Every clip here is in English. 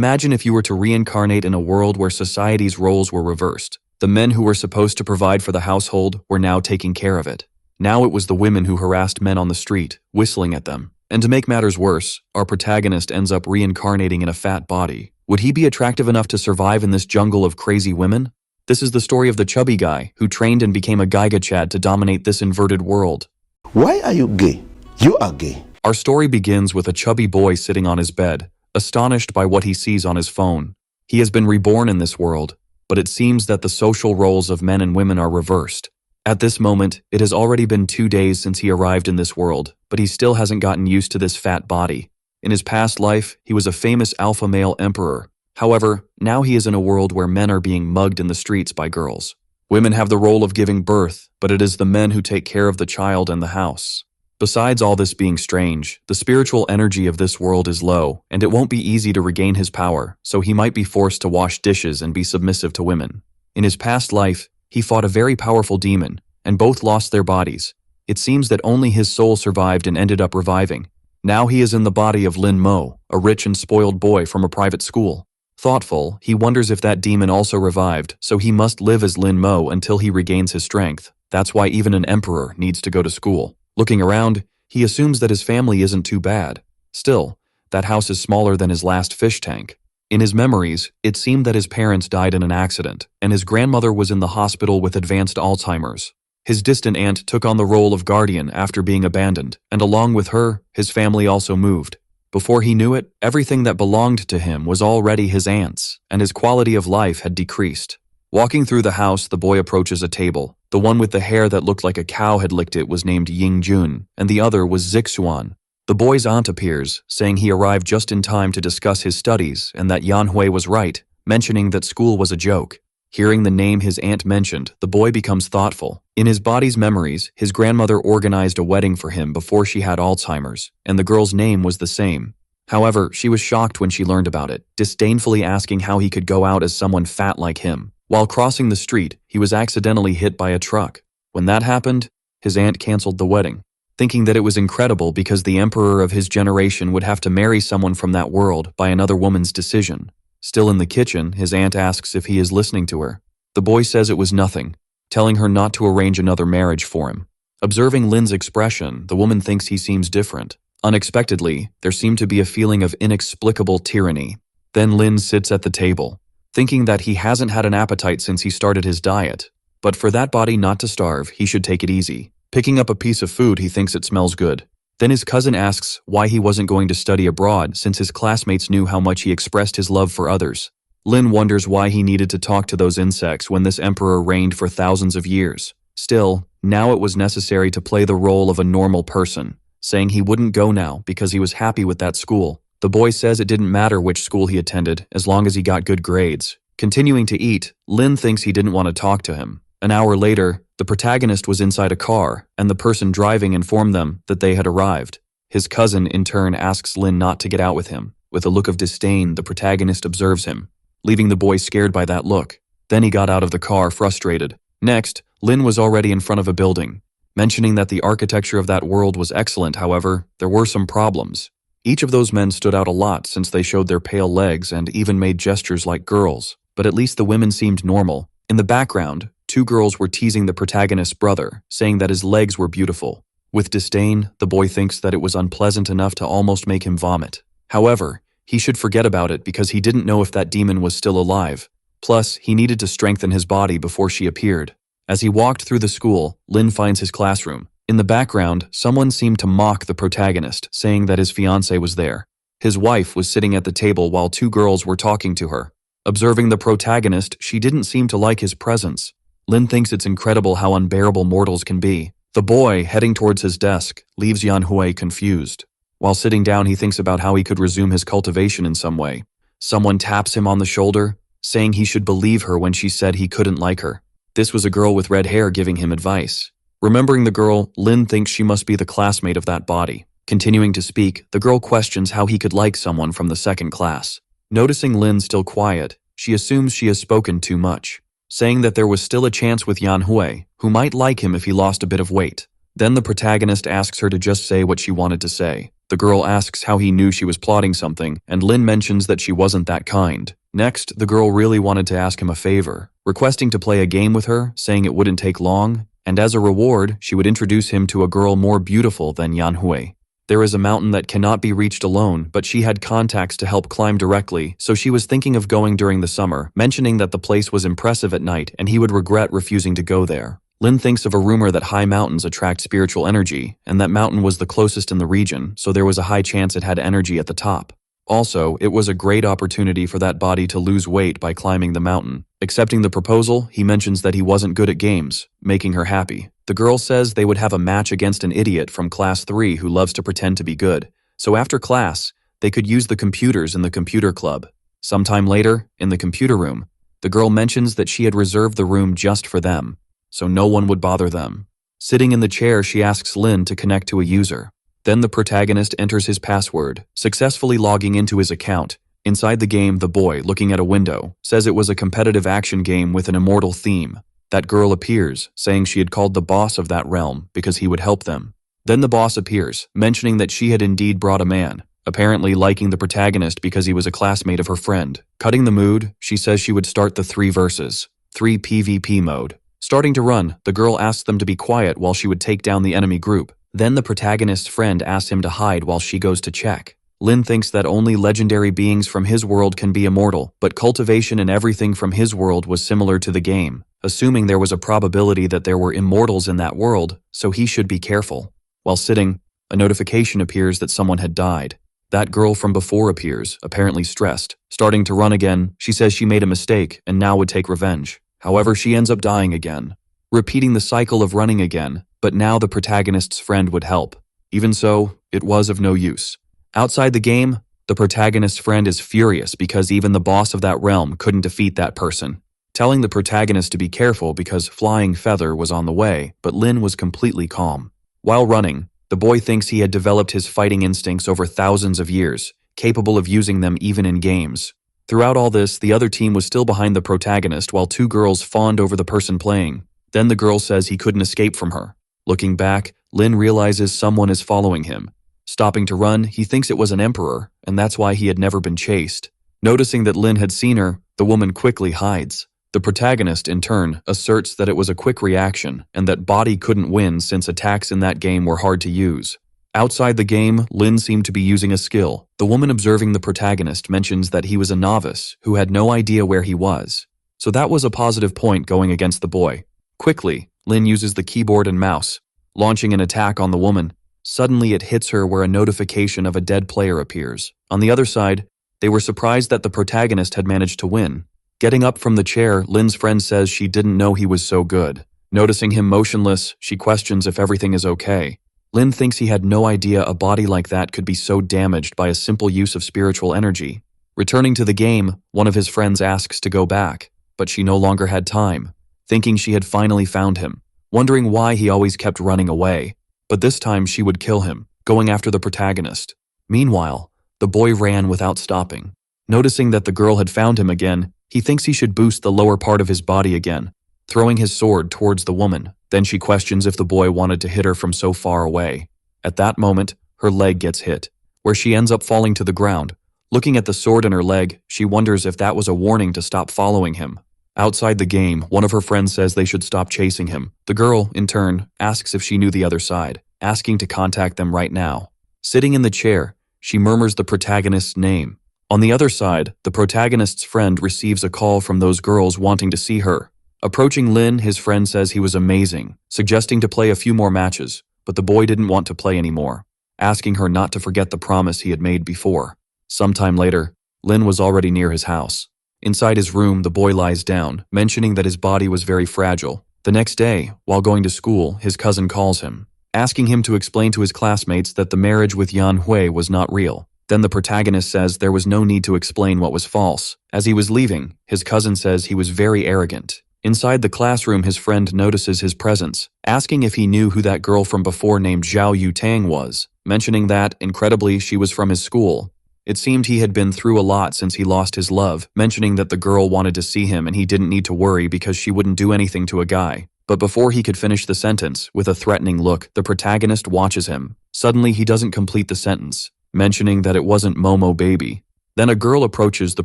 Imagine if you were to reincarnate in a world where society's roles were reversed. The men who were supposed to provide for the household were now taking care of it. Now it was the women who harassed men on the street, whistling at them. And to make matters worse, our protagonist ends up reincarnating in a fat body. Would he be attractive enough to survive in this jungle of crazy women? This is the story of the chubby guy who trained and became a Giga Chad to dominate this inverted world. Why are you gay? You are gay. Our story begins with a chubby boy sitting on his bed, astonished by what he sees on his phone. He has been reborn in this world, but it seems that the social roles of men and women are reversed. At this moment, it has already been 2 days since he arrived in this world, but he still hasn't gotten used to this fat body. In his past life, he was a famous alpha male emperor. However, now he is in a world where men are being mugged in the streets by girls. Women have the role of giving birth, but it is the men who take care of the child and the house. Besides all this being strange, the spiritual energy of this world is low, and it won't be easy to regain his power, so he might be forced to wash dishes and be submissive to women. In his past life, he fought a very powerful demon, and both lost their bodies. It seems that only his soul survived and ended up reviving. Now he is in the body of Lin Mo, a rich and spoiled boy from a private school. Thoughtful, he wonders if that demon also revived, so he must live as Lin Mo until he regains his strength. That's why even an emperor needs to go to school. Looking around, he assumes that his family isn't too bad. Still, that house is smaller than his last fish tank. In his memories, it seemed that his parents died in an accident, and his grandmother was in the hospital with advanced Alzheimer's. His distant aunt took on the role of guardian after being abandoned, and along with her, his family also moved. Before he knew it, everything that belonged to him was already his aunt's, and his quality of life had decreased. Walking through the house, the boy approaches a table. The one with the hair that looked like a cow had licked it was named Ying Jun, and the other was Zixuan. The boy's aunt appears, saying he arrived just in time to discuss his studies and that Yanhui was right, mentioning that school was a joke. Hearing the name his aunt mentioned, the boy becomes thoughtful. In his body's memories, his grandmother organized a wedding for him before she had Alzheimer's, and the girl's name was the same. However, she was shocked when she learned about it, disdainfully asking how he could go out as someone fat like him. While crossing the street, he was accidentally hit by a truck. When that happened, his aunt canceled the wedding, thinking that it was incredible because the emperor of his generation would have to marry someone from that world by another woman's decision. Still in the kitchen, his aunt asks if he is listening to her. The boy says it was nothing, telling her not to arrange another marriage for him. Observing Lin's expression, the woman thinks he seems different. Unexpectedly, there seemed to be a feeling of inexplicable tyranny. Then Lin sits at the table, thinking that he hasn't had an appetite since he started his diet. But for that body not to starve, he should take it easy. Picking up a piece of food, he thinks it smells good. Then his cousin asks why he wasn't going to study abroad since his classmates knew how much he expressed his love for others. Lin wonders why he needed to talk to those insects when this emperor reigned for thousands of years. Still, now it was necessary to play the role of a normal person, saying he wouldn't go now because he was happy with that school. The boy says it didn't matter which school he attended as long as he got good grades. Continuing to eat, Lin thinks he didn't want to talk to him. An hour later, the protagonist was inside a car, and the person driving informed them that they had arrived. His cousin, in turn, asks Lin not to get out with him. With a look of disdain, the protagonist observes him, leaving the boy scared by that look. Then he got out of the car, frustrated. Next, Lin was already in front of a building. Mentioning that the architecture of that world was excellent, however, there were some problems. Each of those men stood out a lot since they showed their pale legs and even made gestures like girls, but at least the women seemed normal. In the background, 2 girls were teasing the protagonist's brother, saying that his legs were beautiful. With disdain, the boy thinks that it was unpleasant enough to almost make him vomit. However, he should forget about it because he didn't know if that demon was still alive. Plus, he needed to strengthen his body before she appeared. As he walked through the school, Lin finds his classroom. In the background, someone seemed to mock the protagonist, saying that his fiancée was there. His wife was sitting at the table while 2 girls were talking to her. Observing the protagonist, she didn't seem to like his presence. Lin thinks it's incredible how unbearable mortals can be. The boy, heading towards his desk, leaves Yanhui confused. While sitting down, he thinks about how he could resume his cultivation in some way. Someone taps him on the shoulder, saying he should believe her when she said he couldn't like her. This was a girl with red hair giving him advice. Remembering the girl, Lin thinks she must be the classmate of that body. Continuing to speak, the girl questions how he could like someone from the 2nd class. Noticing Lin still quiet, she assumes she has spoken too much, saying that there was still a chance with Yanhui, who might like him if he lost a bit of weight. Then the protagonist asks her to just say what she wanted to say. The girl asks how he knew she was plotting something, and Lin mentions that she wasn't that kind. Next, the girl really wanted to ask him a favor, requesting to play a game with her, saying it wouldn't take long, and as a reward, she would introduce him to a girl more beautiful than Yanhui. There is a mountain that cannot be reached alone, but she had contacts to help climb directly, so she was thinking of going during the summer, mentioning that the place was impressive at night and he would regret refusing to go there. Lin thinks of a rumor that high mountains attract spiritual energy, and that mountain was the closest in the region, so there was a high chance it had energy at the top. Also, it was a great opportunity for that body to lose weight by climbing the mountain. Accepting the proposal, he mentions that he wasn't good at games, making her happy. The girl says they would have a match against an idiot from class 3 who loves to pretend to be good. So after class, they could use the computers in the computer club. Sometime later, in the computer room, the girl mentions that she had reserved the room just for them, so no one would bother them. Sitting in the chair, she asks Lin to connect to a user. Then the protagonist enters his password, successfully logging into his account. Inside the game, the boy, looking at a window, says it was a competitive action game with an immortal theme. That girl appears, saying she had called the boss of that realm because he would help them. Then the boss appears, mentioning that she had indeed brought a man, apparently liking the protagonist because he was a classmate of her friend. Cutting the mood, she says she would start the 3 versus 3 PvP mode. Starting to run, the girl asks them to be quiet while she would take down the enemy group. Then the protagonist's friend asks him to hide while she goes to check. Lin thinks that only legendary beings from his world can be immortal, but cultivation and everything from his world was similar to the game, assuming there was a probability that there were immortals in that world, so he should be careful. While sitting, a notification appears that someone had died. That girl from before appears, apparently stressed. Starting to run again, she says she made a mistake and now would take revenge. However, she ends up dying again, repeating the cycle of running again, but now the protagonist's friend would help. Even so, it was of no use. Outside the game, the protagonist's friend is furious because even the boss of that realm couldn't defeat that person, telling the protagonist to be careful because Flying Feather was on the way, but Lin was completely calm. While running, the boy thinks he had developed his fighting instincts over thousands of years, capable of using them even in games. Throughout all this, the other team was still behind the protagonist while 2 girls fawned over the person playing. Then the girl says he couldn't escape from her. Looking back, Lin realizes someone is following him. Stopping to run, he thinks it was an emperor, and that's why he had never been chased. Noticing that Lin had seen her, the woman quickly hides. The protagonist, in turn, asserts that it was a quick reaction, and that body couldn't win since attacks in that game were hard to use. Outside the game, Lin seemed to be using a skill. The woman observing the protagonist mentions that he was a novice who had no idea where he was. So that was a positive point going against the boy. Quickly, Lin uses the keyboard and mouse, launching an attack on the woman. Suddenly it hits her where a notification of a dead player appears. On the other side, they were surprised that the protagonist had managed to win. Getting up from the chair, Lin's friend says she didn't know he was so good. Noticing him motionless, she questions if everything is okay. Lin thinks he had no idea a body like that could be so damaged by a simple use of spiritual energy. Returning to the game, one of his friends asks to go back, but she no longer had time, thinking she had finally found him, wondering why he always kept running away. But this time she would kill him, going after the protagonist. Meanwhile, the boy ran without stopping. Noticing that the girl had found him again, he thinks he should boost the lower part of his body again, throwing his sword towards the woman. Then she questions if the boy wanted to hit her from so far away. At that moment, her leg gets hit, where she ends up falling to the ground. Looking at the sword in her leg, she wonders if that was a warning to stop following him. Outside the game, one of her friends says they should stop chasing him. The girl, in turn, asks if she knew the other side, asking to contact them right now. Sitting in the chair, she murmurs the protagonist's name. On the other side, the protagonist's friend receives a call from those girls wanting to see her. Approaching Lin, his friend says he was amazing, suggesting to play a few more matches, but the boy didn't want to play anymore, asking her not to forget the promise he had made before. Sometime later, Lin was already near his house. Inside his room, the boy lies down, mentioning that his body was very fragile. The next day, while going to school, his cousin calls him, asking him to explain to his classmates that the marriage with Yanhui was not real. Then the protagonist says there was no need to explain what was false. As he was leaving, his cousin says he was very arrogant. Inside the classroom, his friend notices his presence, asking if he knew who that girl from before named Zhao Yutang was, mentioning that, incredibly, she was from his school. It seemed he had been through a lot since he lost his love, mentioning that the girl wanted to see him and he didn't need to worry because she wouldn't do anything to a guy. But before he could finish the sentence, with a threatening look, the protagonist watches him. Suddenly, he doesn't complete the sentence, mentioning that it wasn't Momo baby. Then a girl approaches the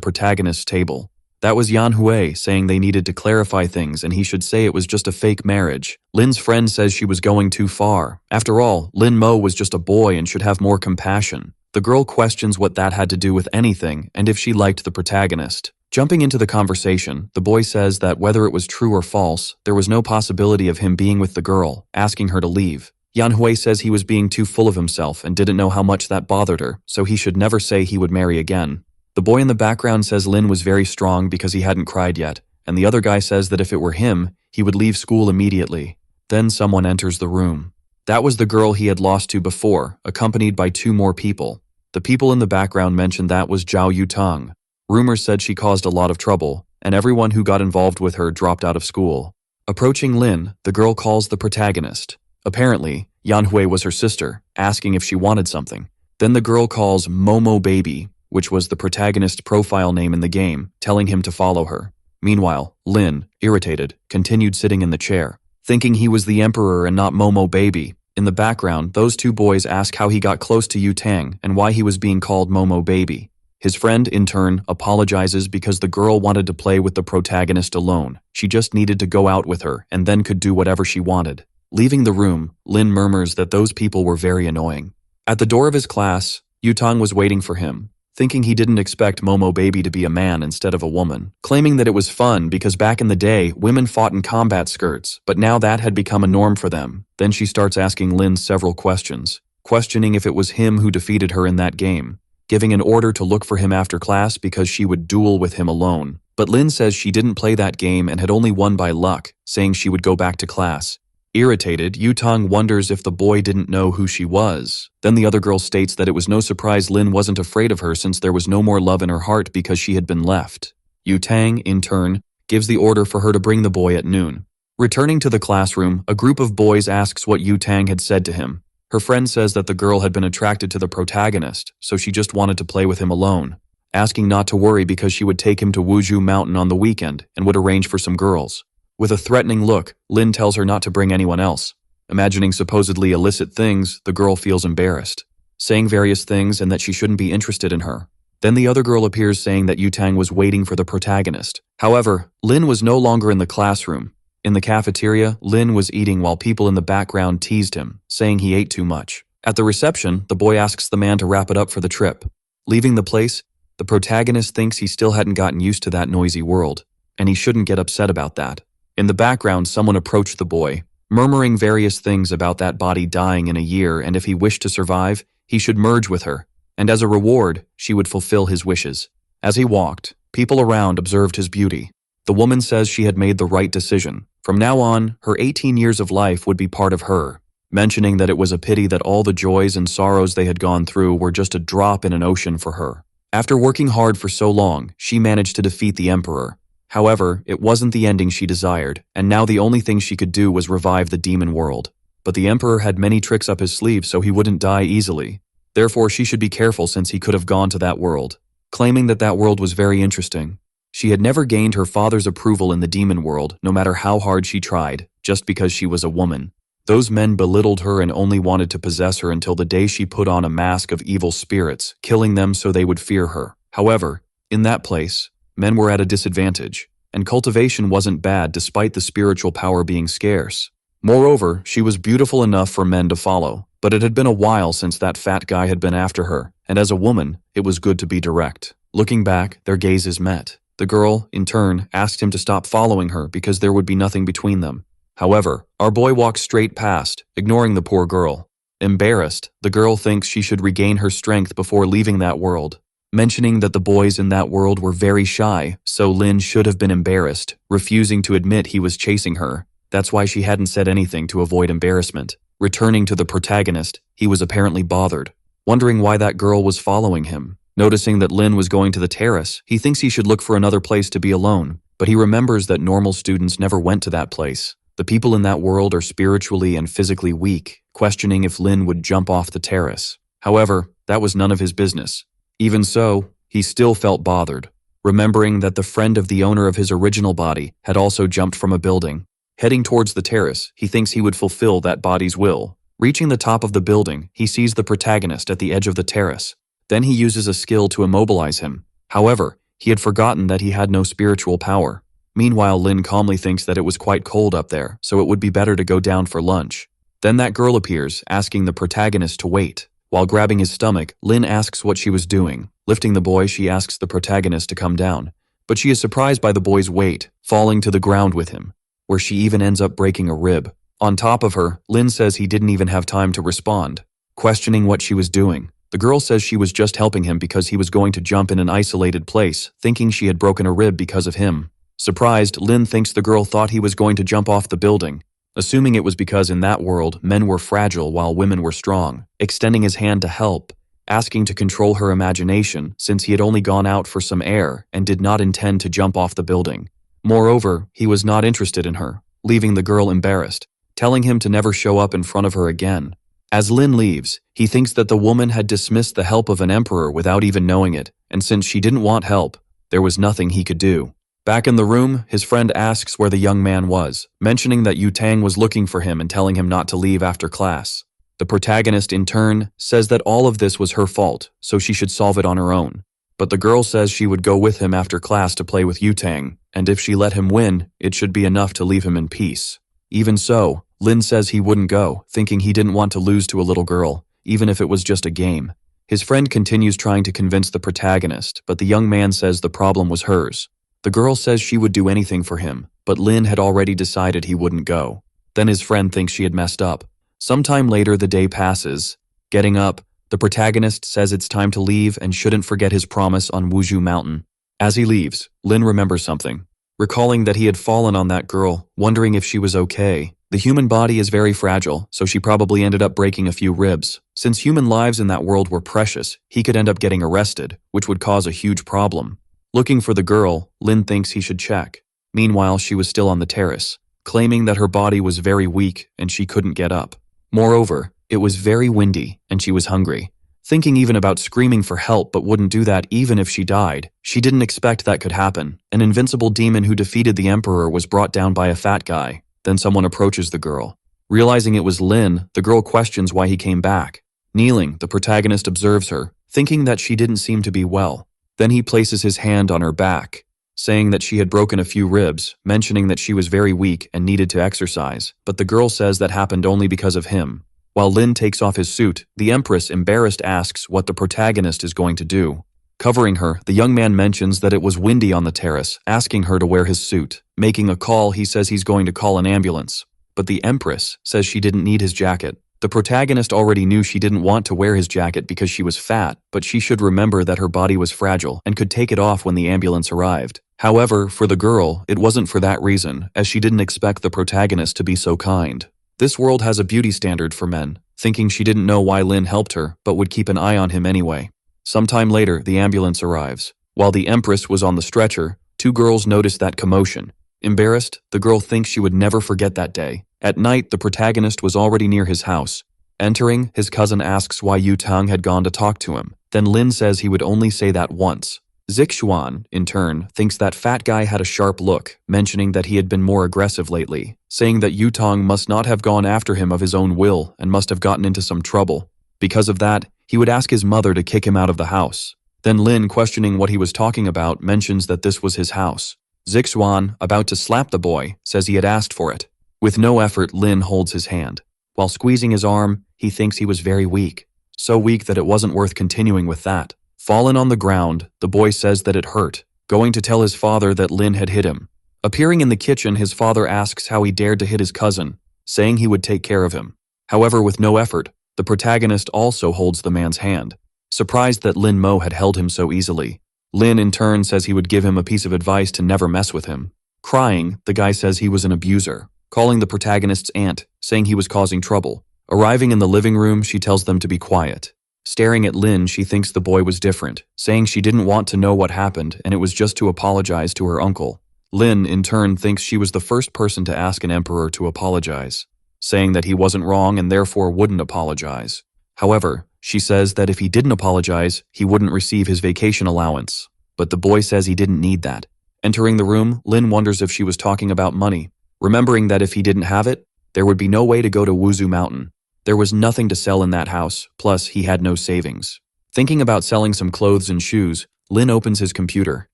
protagonist's table. That was Yanhui saying they needed to clarify things and he should say it was just a fake marriage. Lin's friend says she was going too far. After all, Lin Mo was just a boy and should have more compassion. The girl questions what that had to do with anything and if she liked the protagonist. Jumping into the conversation, the boy says that whether it was true or false, there was no possibility of him being with the girl, asking her to leave. Yanhui says he was being too full of himself and didn't know how much that bothered her, so he should never say he would marry again. The boy in the background says Lin was very strong because he hadn't cried yet, and the other guy says that if it were him, he would leave school immediately. Then someone enters the room. That was the girl he had lost to before, accompanied by 2 more people. The people in the background mentioned that was Zhao Yutang. Rumors said she caused a lot of trouble, and everyone who got involved with her dropped out of school. Approaching Lin, the girl calls the protagonist. Apparently, Yanhui was her sister, asking if she wanted something. Then the girl calls Momo Baby, which was the protagonist's profile name in the game, telling him to follow her. Meanwhile, Lin, irritated, continued sitting in the chair, thinking he was the emperor and not Momo Baby. In the background, those 2 boys ask how he got close to Yu Tang and why he was being called Momo Baby. His friend, in turn, apologizes because the girl wanted to play with the protagonist alone. She just needed to go out with her and then could do whatever she wanted. Leaving the room, Lin murmurs that those people were very annoying. At the door of his class, Yu Tang was waiting for him, thinking he didn't expect Momo Baby to be a man instead of a woman, claiming that it was fun because back in the day, women fought in combat skirts, but now that had become a norm for them. Then she starts asking Lin several questions, questioning if it was him who defeated her in that game, giving an order to look for him after class because she would duel with him alone. But Lin says she didn't play that game and had only won by luck, saying she would go back to class. Irritated, Yutang wonders if the boy didn't know who she was. Then the other girl states that it was no surprise Lin wasn't afraid of her since there was no more love in her heart because she had been left. Yutang, in turn, gives the order for her to bring the boy at noon. Returning to the classroom, a group of boys asks what Yutang had said to him. Her friend says that the girl had been attracted to the protagonist, so she just wanted to play with him alone, asking not to worry because she would take him to Wuju Mountain on the weekend and would arrange for some girls. With a threatening look, Lin tells her not to bring anyone else. Imagining supposedly illicit things, the girl feels embarrassed, saying various things and that she shouldn't be interested in her. Then the other girl appears saying that Yutang was waiting for the protagonist. However, Lin was no longer in the classroom. In the cafeteria, Lin was eating while people in the background teased him, saying he ate too much. At the reception, the boy asks the man to wrap it up for the trip. Leaving the place, the protagonist thinks he still hadn't gotten used to that noisy world, and he shouldn't get upset about that. In the background, someone approached the boy, murmuring various things about that body dying in a year and if he wished to survive, he should merge with her, and as a reward, she would fulfill his wishes. As he walked, people around observed his beauty. The woman says she had made the right decision. From now on, her 18 years of life would be part of her, mentioning that it was a pity that all the joys and sorrows they had gone through were just a drop in an ocean for her. After working hard for so long, she managed to defeat the emperor. However, it wasn't the ending she desired, and now the only thing she could do was revive the demon world. But the emperor had many tricks up his sleeve so he wouldn't die easily. Therefore, she should be careful since he could have gone to that world, claiming that that world was very interesting. She had never gained her father's approval in the demon world, no matter how hard she tried, just because she was a woman. Those men belittled her and only wanted to possess her until the day she put on a mask of evil spirits, killing them so they would fear her. However, in that place, men were at a disadvantage, and cultivation wasn't bad despite the spiritual power being scarce. Moreover, she was beautiful enough for men to follow, but it had been a while since that fat guy had been after her, and as a woman, it was good to be direct. Looking back, their gazes met. The girl, in turn, asked him to stop following her because there would be nothing between them. However, our boy walked straight past, ignoring the poor girl. Embarrassed, the girl thinks she should regain her strength before leaving that world, mentioning that the boys in that world were very shy, so Lin should have been embarrassed, refusing to admit he was chasing her. That's why she hadn't said anything to avoid embarrassment. Returning to the protagonist, he was apparently bothered, wondering why that girl was following him. Noticing that Lin was going to the terrace, he thinks he should look for another place to be alone, but he remembers that normal students never went to that place. The people in that world are spiritually and physically weak, questioning if Lin would jump off the terrace. However, that was none of his business. Even so, he still felt bothered, remembering that the friend of the owner of his original body had also jumped from a building. Heading towards the terrace, he thinks he would fulfill that body's will. Reaching the top of the building, he sees the protagonist at the edge of the terrace. Then he uses a skill to immobilize him. However, he had forgotten that he had no spiritual power. Meanwhile, Lin calmly thinks that it was quite cold up there, so it would be better to go down for lunch. Then that girl appears, asking the protagonist to wait. While grabbing his stomach, Lin asks what she was doing. Lifting the boy, she asks the protagonist to come down. But she is surprised by the boy's weight, falling to the ground with him, where she even ends up breaking a rib. On top of her, Lin says he didn't even have time to respond. Questioning what she was doing, the girl says she was just helping him because he was going to jump in an isolated place, thinking she had broken a rib because of him. Surprised, Lin thinks the girl thought he was going to jump off the building, assuming it was because in that world, men were fragile while women were strong. Extending his hand to help, asking to control her imagination since he had only gone out for some air and did not intend to jump off the building. Moreover, he was not interested in her, leaving the girl embarrassed, telling him to never show up in front of her again. As Lin leaves, he thinks that the woman had dismissed the help of an emperor without even knowing it, and since she didn't want help, there was nothing he could do. Back in the room, his friend asks where the young man was, mentioning that Yu Tang was looking for him and telling him not to leave after class. The protagonist, in turn, says that all of this was her fault, so she should solve it on her own. But the girl says she would go with him after class to play with Yu Tang, and if she let him win, it should be enough to leave him in peace. Even so, Lin says he wouldn't go, thinking he didn't want to lose to a little girl, even if it was just a game. His friend continues trying to convince the protagonist, but the young man says the problem was hers. The girl says she would do anything for him, but Lin had already decided he wouldn't go. Then his friend thinks she had messed up. Sometime later, the day passes. Getting up, the protagonist says it's time to leave and shouldn't forget his promise on Wuju Mountain. As he leaves, Lin remembers something. Recalling that he had fallen on that girl, wondering if she was okay. The human body is very fragile, so she probably ended up breaking a few ribs. Since human lives in that world were precious, he could end up getting arrested, which would cause a huge problem. Looking for the girl, Lin thinks he should check. Meanwhile, she was still on the terrace, claiming that her body was very weak and she couldn't get up. Moreover, it was very windy and she was hungry. Thinking even about screaming for help but wouldn't do that even if she died, she didn't expect that could happen. An invincible demon who defeated the emperor was brought down by a fat guy. Then someone approaches the girl. Realizing it was Lin, the girl questions why he came back. Kneeling, the protagonist observes her, thinking that she didn't seem to be well. Then he places his hand on her back, saying that she had broken a few ribs, mentioning that she was very weak and needed to exercise, but the girl says that happened only because of him. While Lin takes off his suit, the Empress, embarrassed, asks what the protagonist is going to do. Covering her, the young man mentions that it was windy on the terrace, asking her to wear his suit. Making a call, he says he's going to call an ambulance, but the Empress says she didn't need his jacket. The protagonist already knew she didn't want to wear his jacket because she was fat, but she should remember that her body was fragile and could take it off when the ambulance arrived. However, for the girl, it wasn't for that reason, as she didn't expect the protagonist to be so kind. This world has a beauty standard for men, thinking she didn't know why Lin helped her, but would keep an eye on him anyway. Sometime later, the ambulance arrives. While the Empress was on the stretcher, two girls notice that commotion. Embarrassed, the girl thinks she would never forget that day. At night, the protagonist was already near his house. Entering, his cousin asks why Yu Tang had gone to talk to him. Then Lin says he would only say that once. Zixuan, in turn, thinks that fat guy had a sharp look, mentioning that he had been more aggressive lately, saying that Yu Tang must not have gone after him of his own will and must have gotten into some trouble. Because of that, he would ask his mother to kick him out of the house. Then Lin, questioning what he was talking about, mentions that this was his house. Zixuan, about to slap the boy, says he had asked for it. With no effort, Lin holds his hand. While squeezing his arm, he thinks he was very weak. So weak that it wasn't worth continuing with that. Fallen on the ground, the boy says that it hurt, going to tell his father that Lin had hit him. Appearing in the kitchen, his father asks how he dared to hit his cousin, saying he would take care of him. However, with no effort, the protagonist also holds the man's hand, surprised that Lin Mo had held him so easily. Lin, in turn, says he would give him a piece of advice to never mess with him. Crying, the guy says he was an abuser, calling the protagonist's aunt, saying he was causing trouble. Arriving in the living room, she tells them to be quiet. Staring at Lin, she thinks the boy was different, saying she didn't want to know what happened and it was just to apologize to her uncle. Lin, in turn, thinks she was the first person to ask an emperor to apologize, saying that he wasn't wrong and therefore wouldn't apologize. However, she says that if he didn't apologize, he wouldn't receive his vacation allowance. But the boy says he didn't need that. Entering the room, Lin wonders if she was talking about money. remembering that if he didn't have it, there would be no way to go to Wuzu Mountain. There was nothing to sell in that house, plus he had no savings. Thinking about selling some clothes and shoes, Lin opens his computer,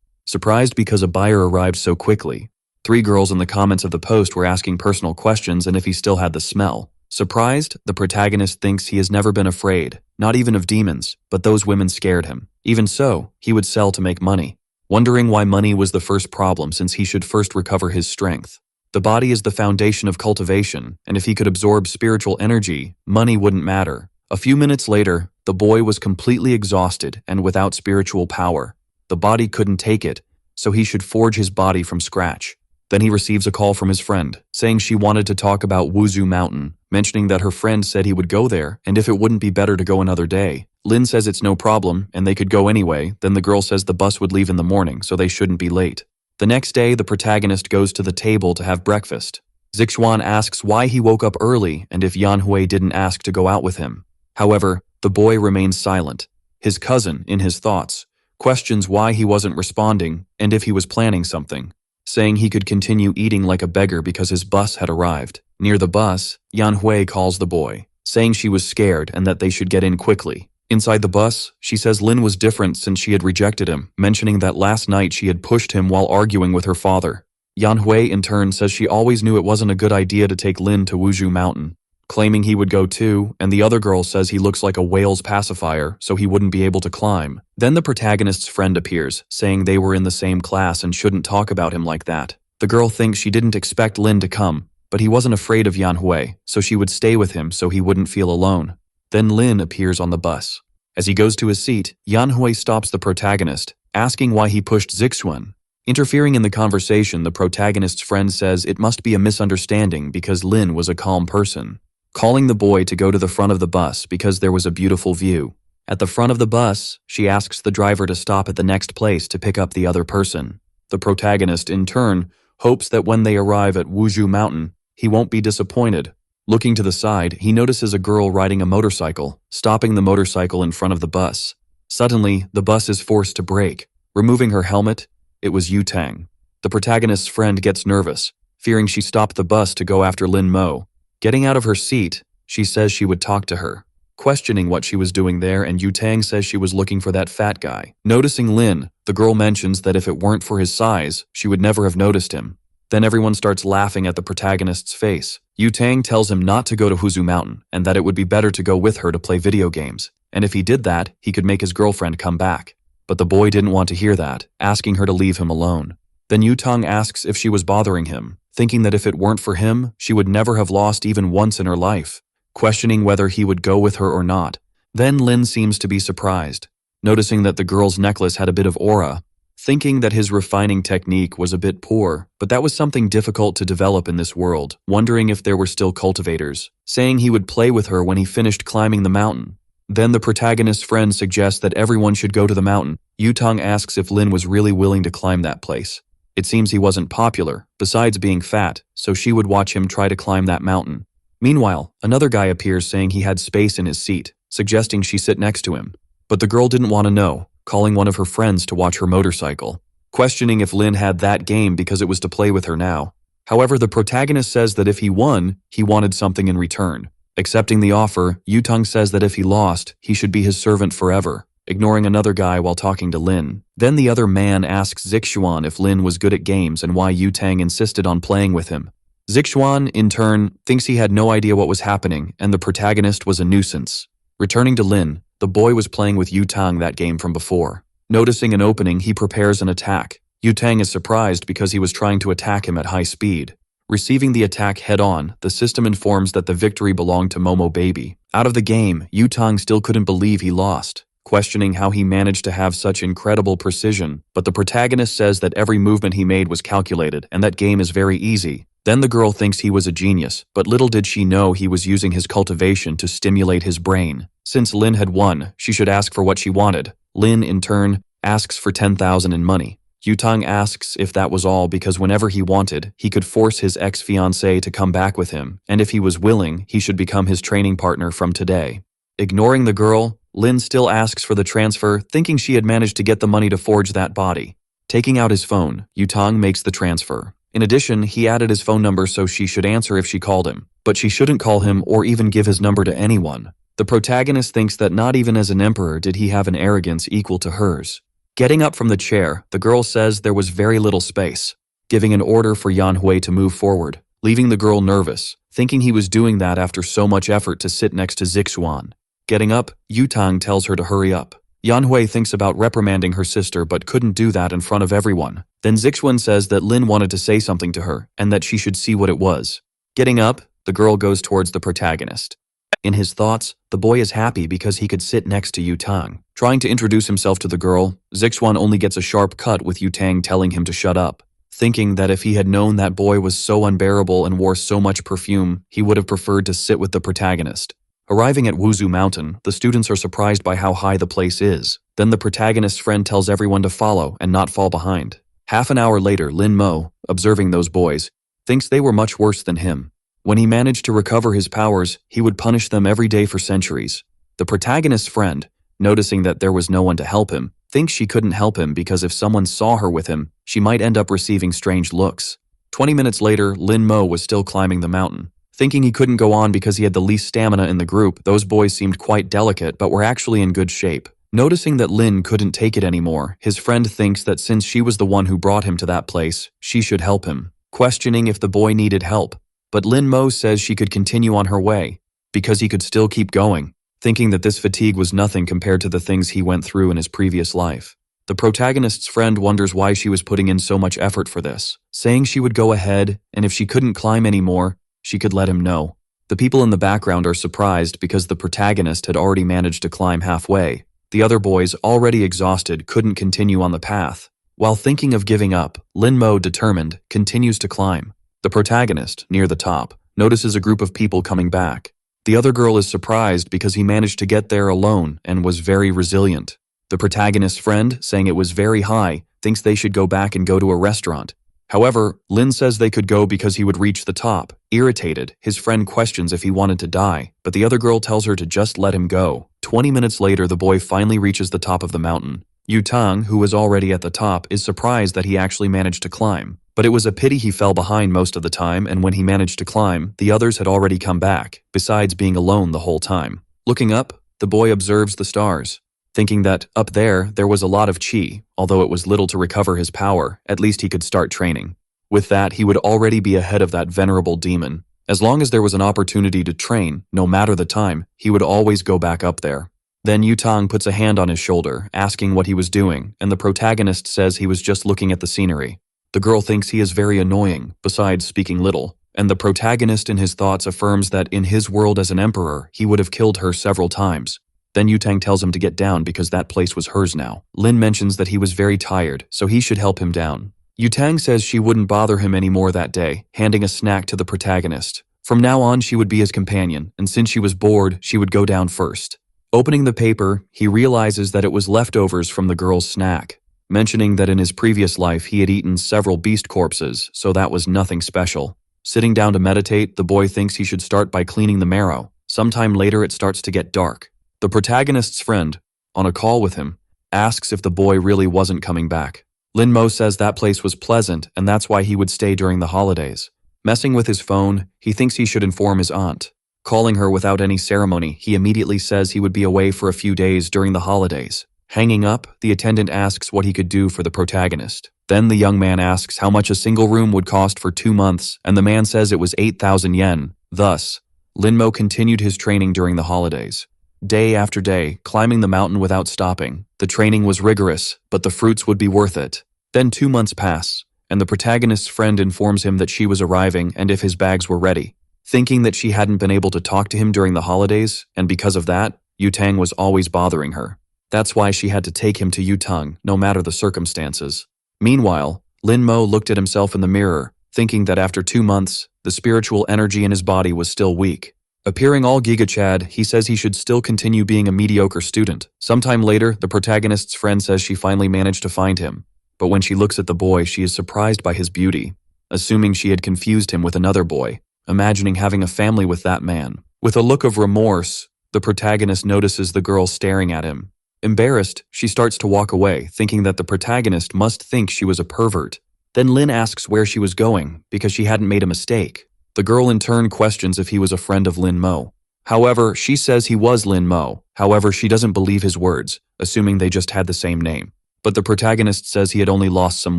surprised because a buyer arrived so quickly. 3 girls in the comments of the post were asking personal questions and if he still had the smell. Surprised, the protagonist thinks he has never been afraid, not even of demons, but those women scared him. Even so, he would sell to make money, wondering why money was the first problem since he should first recover his strength. The body is the foundation of cultivation, and if he could absorb spiritual energy, money wouldn't matter. A few minutes later, the boy was completely exhausted and without spiritual power. The body couldn't take it, so he should forge his body from scratch. Then he receives a call from his friend, saying she wanted to talk about Wuzu Mountain, mentioning that her friend said he would go there and if it wouldn't be better to go another day. Lin says it's no problem and they could go anyway, then the girl says the bus would leave in the morning so they shouldn't be late. The next day, the protagonist goes to the table to have breakfast. Zixuan asks why he woke up early and if Yanhui didn't ask to go out with him. However, the boy remains silent. His cousin, in his thoughts, questions why he wasn't responding and if he was planning something, saying he could continue eating like a beggar because his bus had arrived. Near the bus, Yanhui calls the boy, saying she was scared and that they should get in quickly. Inside the bus, she says Lin was different since she had rejected him, mentioning that last night she had pushed him while arguing with her father. Yanhui in turn says she always knew it wasn't a good idea to take Lin to Wuju Mountain, claiming he would go too, and the other girl says he looks like a whale's pacifier, so he wouldn't be able to climb. Then the protagonist's friend appears, saying they were in the same class and shouldn't talk about him like that. The girl thinks she didn't expect Lin to come, but he wasn't afraid of Yanhui, so she would stay with him so he wouldn't feel alone. Then Lin appears on the bus. As he goes to his seat, Yanhui stops the protagonist, asking why he pushed Zixuan. Interfering in the conversation, the protagonist's friend says it must be a misunderstanding because Lin was a calm person, calling the boy to go to the front of the bus because there was a beautiful view. At the front of the bus, she asks the driver to stop at the next place to pick up the other person. The protagonist, in turn, hopes that when they arrive at Wuju Mountain, he won't be disappointed. Looking to the side, he notices a girl riding a motorcycle, stopping the motorcycle in front of the bus. Suddenly, the bus is forced to brake. Removing her helmet, it was Yu Tang. The protagonist's friend gets nervous, fearing she stopped the bus to go after Lin Mo. Getting out of her seat, she says she would talk to her, questioning what she was doing there, and Yu Tang says she was looking for that fat guy. Noticing Lin, the girl mentions that if it weren't for his size, she would never have noticed him. Then everyone starts laughing at the protagonist's face. Yu Tang tells him not to go to Wuzu Mountain and that it would be better to go with her to play video games, and if he did that, he could make his girlfriend come back. But the boy didn't want to hear that, asking her to leave him alone. Then Yu Tang asks if she was bothering him, thinking that if it weren't for him, she would never have lost even once in her life, questioning whether he would go with her or not. Then Lin seems to be surprised, noticing that the girl's necklace had a bit of aura, thinking that his refining technique was a bit poor, but that was something difficult to develop in this world, wondering if there were still cultivators, saying he would play with her when he finished climbing the mountain. Then the protagonist's friend suggests that everyone should go to the mountain. Yu Tang asks if Lin was really willing to climb that place. It seems he wasn't popular, besides being fat, so she would watch him try to climb that mountain. Meanwhile, another guy appears saying he had space in his seat, suggesting she sit next to him. But the girl didn't want to know, calling one of her friends to watch her motorcycle, questioning if Lin had that game because it was to play with her now. However, the protagonist says that if he won, he wanted something in return. Accepting the offer, Yu Tang says that if he lost, he should be his servant forever, ignoring another guy while talking to Lin. Then the other man asks Zixuan if Lin was good at games and why Yu Tang insisted on playing with him. Zixuan, in turn, thinks he had no idea what was happening and the protagonist was a nuisance. Returning to Lin, the boy was playing with Yu Tang that game from before. Noticing an opening, he prepares an attack. Yu Tang is surprised because he was trying to attack him at high speed. Receiving the attack head-on, the system informs that the victory belonged to Momo Baby. Out of the game, Yu Tang still couldn't believe he lost, questioning how he managed to have such incredible precision, but the protagonist says that every movement he made was calculated and that game is very easy. Then the girl thinks he was a genius, but little did she know he was using his cultivation to stimulate his brain. Since Lin had won, she should ask for what she wanted. Lin, in turn, asks for 10,000 in money. Yu Tang asks if that was all because whenever he wanted, he could force his ex-fiancée to come back with him, and if he was willing, he should become his training partner from today. Ignoring the girl, Lin still asks for the transfer, thinking she had managed to get the money to forge that body. Taking out his phone, Yu Tang makes the transfer. In addition, he added his phone number so she should answer if she called him, but she shouldn't call him or even give his number to anyone. The protagonist thinks that not even as an emperor did he have an arrogance equal to hers. Getting up from the chair, the girl says there was very little space, giving an order for Yanhui to move forward, leaving the girl nervous, thinking he was doing that after so much effort to sit next to Zixuan. Getting up, Yutang tells her to hurry up. Yanhui thinks about reprimanding her sister but couldn't do that in front of everyone. Then Zixuan says that Lin wanted to say something to her and that she should see what it was. Getting up, the girl goes towards the protagonist. In his thoughts, the boy is happy because he could sit next to Yutang. Trying to introduce himself to the girl, Zixuan only gets a sharp cut with Yutang telling him to shut up. Thinking that if he had known that boy was so unbearable and wore so much perfume, he would have preferred to sit with the protagonist. Arriving at Wuzu Mountain, the students are surprised by how high the place is. Then the protagonist's friend tells everyone to follow and not fall behind. Half an hour later, Lin Mo, observing those boys, thinks they were much worse than him. When he managed to recover his powers, he would punish them every day for centuries. The protagonist's friend, noticing that there was no one to help him, thinks she couldn't help him because if someone saw her with him, she might end up receiving strange looks. 20 minutes later, Lin Mo was still climbing the mountain. Thinking he couldn't go on because he had the least stamina in the group, those boys seemed quite delicate but were actually in good shape. Noticing that Lin couldn't take it anymore, his friend thinks that since she was the one who brought him to that place, she should help him, questioning if the boy needed help. But Lin Mo says she could continue on her way, because he could still keep going, thinking that this fatigue was nothing compared to the things he went through in his previous life. The protagonist's friend wonders why she was putting in so much effort for this, saying she would go ahead, and if she couldn't climb anymore, she could let him know. The people in the background are surprised because the protagonist had already managed to climb halfway. The other boys, already exhausted, couldn't continue on the path. While thinking of giving up, Lin Mo, determined, continues to climb. The protagonist, near the top, notices a group of people coming back. The other girl is surprised because he managed to get there alone and was very resilient. The protagonist's friend, saying it was very high, thinks they should go back and go to a restaurant. However, Lin says they could go because he would reach the top. Irritated, his friend questions if he wanted to die, but the other girl tells her to just let him go. 20 minutes later, the boy finally reaches the top of the mountain. Yutang, who was already at the top, is surprised that he actually managed to climb. But it was a pity he fell behind most of the time, and when he managed to climb, the others had already come back, besides being alone the whole time. Looking up, the boy observes the stars. Thinking that, up there was a lot of chi, although it was little to recover his power, at least he could start training. With that, he would already be ahead of that venerable demon. As long as there was an opportunity to train, no matter the time, he would always go back up there. Then Yutang puts a hand on his shoulder, asking what he was doing, and the protagonist says he was just looking at the scenery. The girl thinks he is very annoying, besides speaking little, and the protagonist in his thoughts affirms that in his world as an emperor, he would have killed her several times. Then Yutang tells him to get down because that place was hers now. Lin mentions that he was very tired, so he should help him down. Yutang says she wouldn't bother him anymore that day, handing a snack to the protagonist. From now on, she would be his companion, and since she was bored, she would go down first. Opening the paper, he realizes that it was leftovers from the girl's snack, mentioning that in his previous life he had eaten several beast corpses, so that was nothing special. Sitting down to meditate, the boy thinks he should start by cleaning the marrow. Sometime later, it starts to get dark. The protagonist's friend, on a call with him, asks if the boy really wasn't coming back. Lin Mo says that place was pleasant and that's why he would stay during the holidays. Messing with his phone, he thinks he should inform his aunt. Calling her without any ceremony, he immediately says he would be away for a few days during the holidays. Hanging up, the attendant asks what he could do for the protagonist. Then the young man asks how much a single room would cost for 2 months, and the man says it was 8,000 yen. Thus, Lin Mo continued his training during the holidays. Day after day, climbing the mountain without stopping. The training was rigorous, but the fruits would be worth it. Then 2 months pass, and the protagonist's friend informs him that she was arriving and if his bags were ready. Thinking that she hadn't been able to talk to him during the holidays, and because of that, Yutang was always bothering her. That's why she had to take him to Yutang, no matter the circumstances. Meanwhile, Lin Mo looked at himself in the mirror, thinking that after 2 months, the spiritual energy in his body was still weak. Appearing all gigachad, he says he should still continue being a mediocre student. Sometime later, the protagonist's friend says she finally managed to find him. But when she looks at the boy, she is surprised by his beauty, assuming she had confused him with another boy, imagining having a family with that man. With a look of remorse, the protagonist notices the girl staring at him. Embarrassed, she starts to walk away, thinking that the protagonist must think she was a pervert. Then Lin asks where she was going because she hadn't made a mistake. The girl in turn questions if he was a friend of Lin Mo. However, she says he was Lin Mo. However, she doesn't believe his words, assuming they just had the same name. But the protagonist says he had only lost some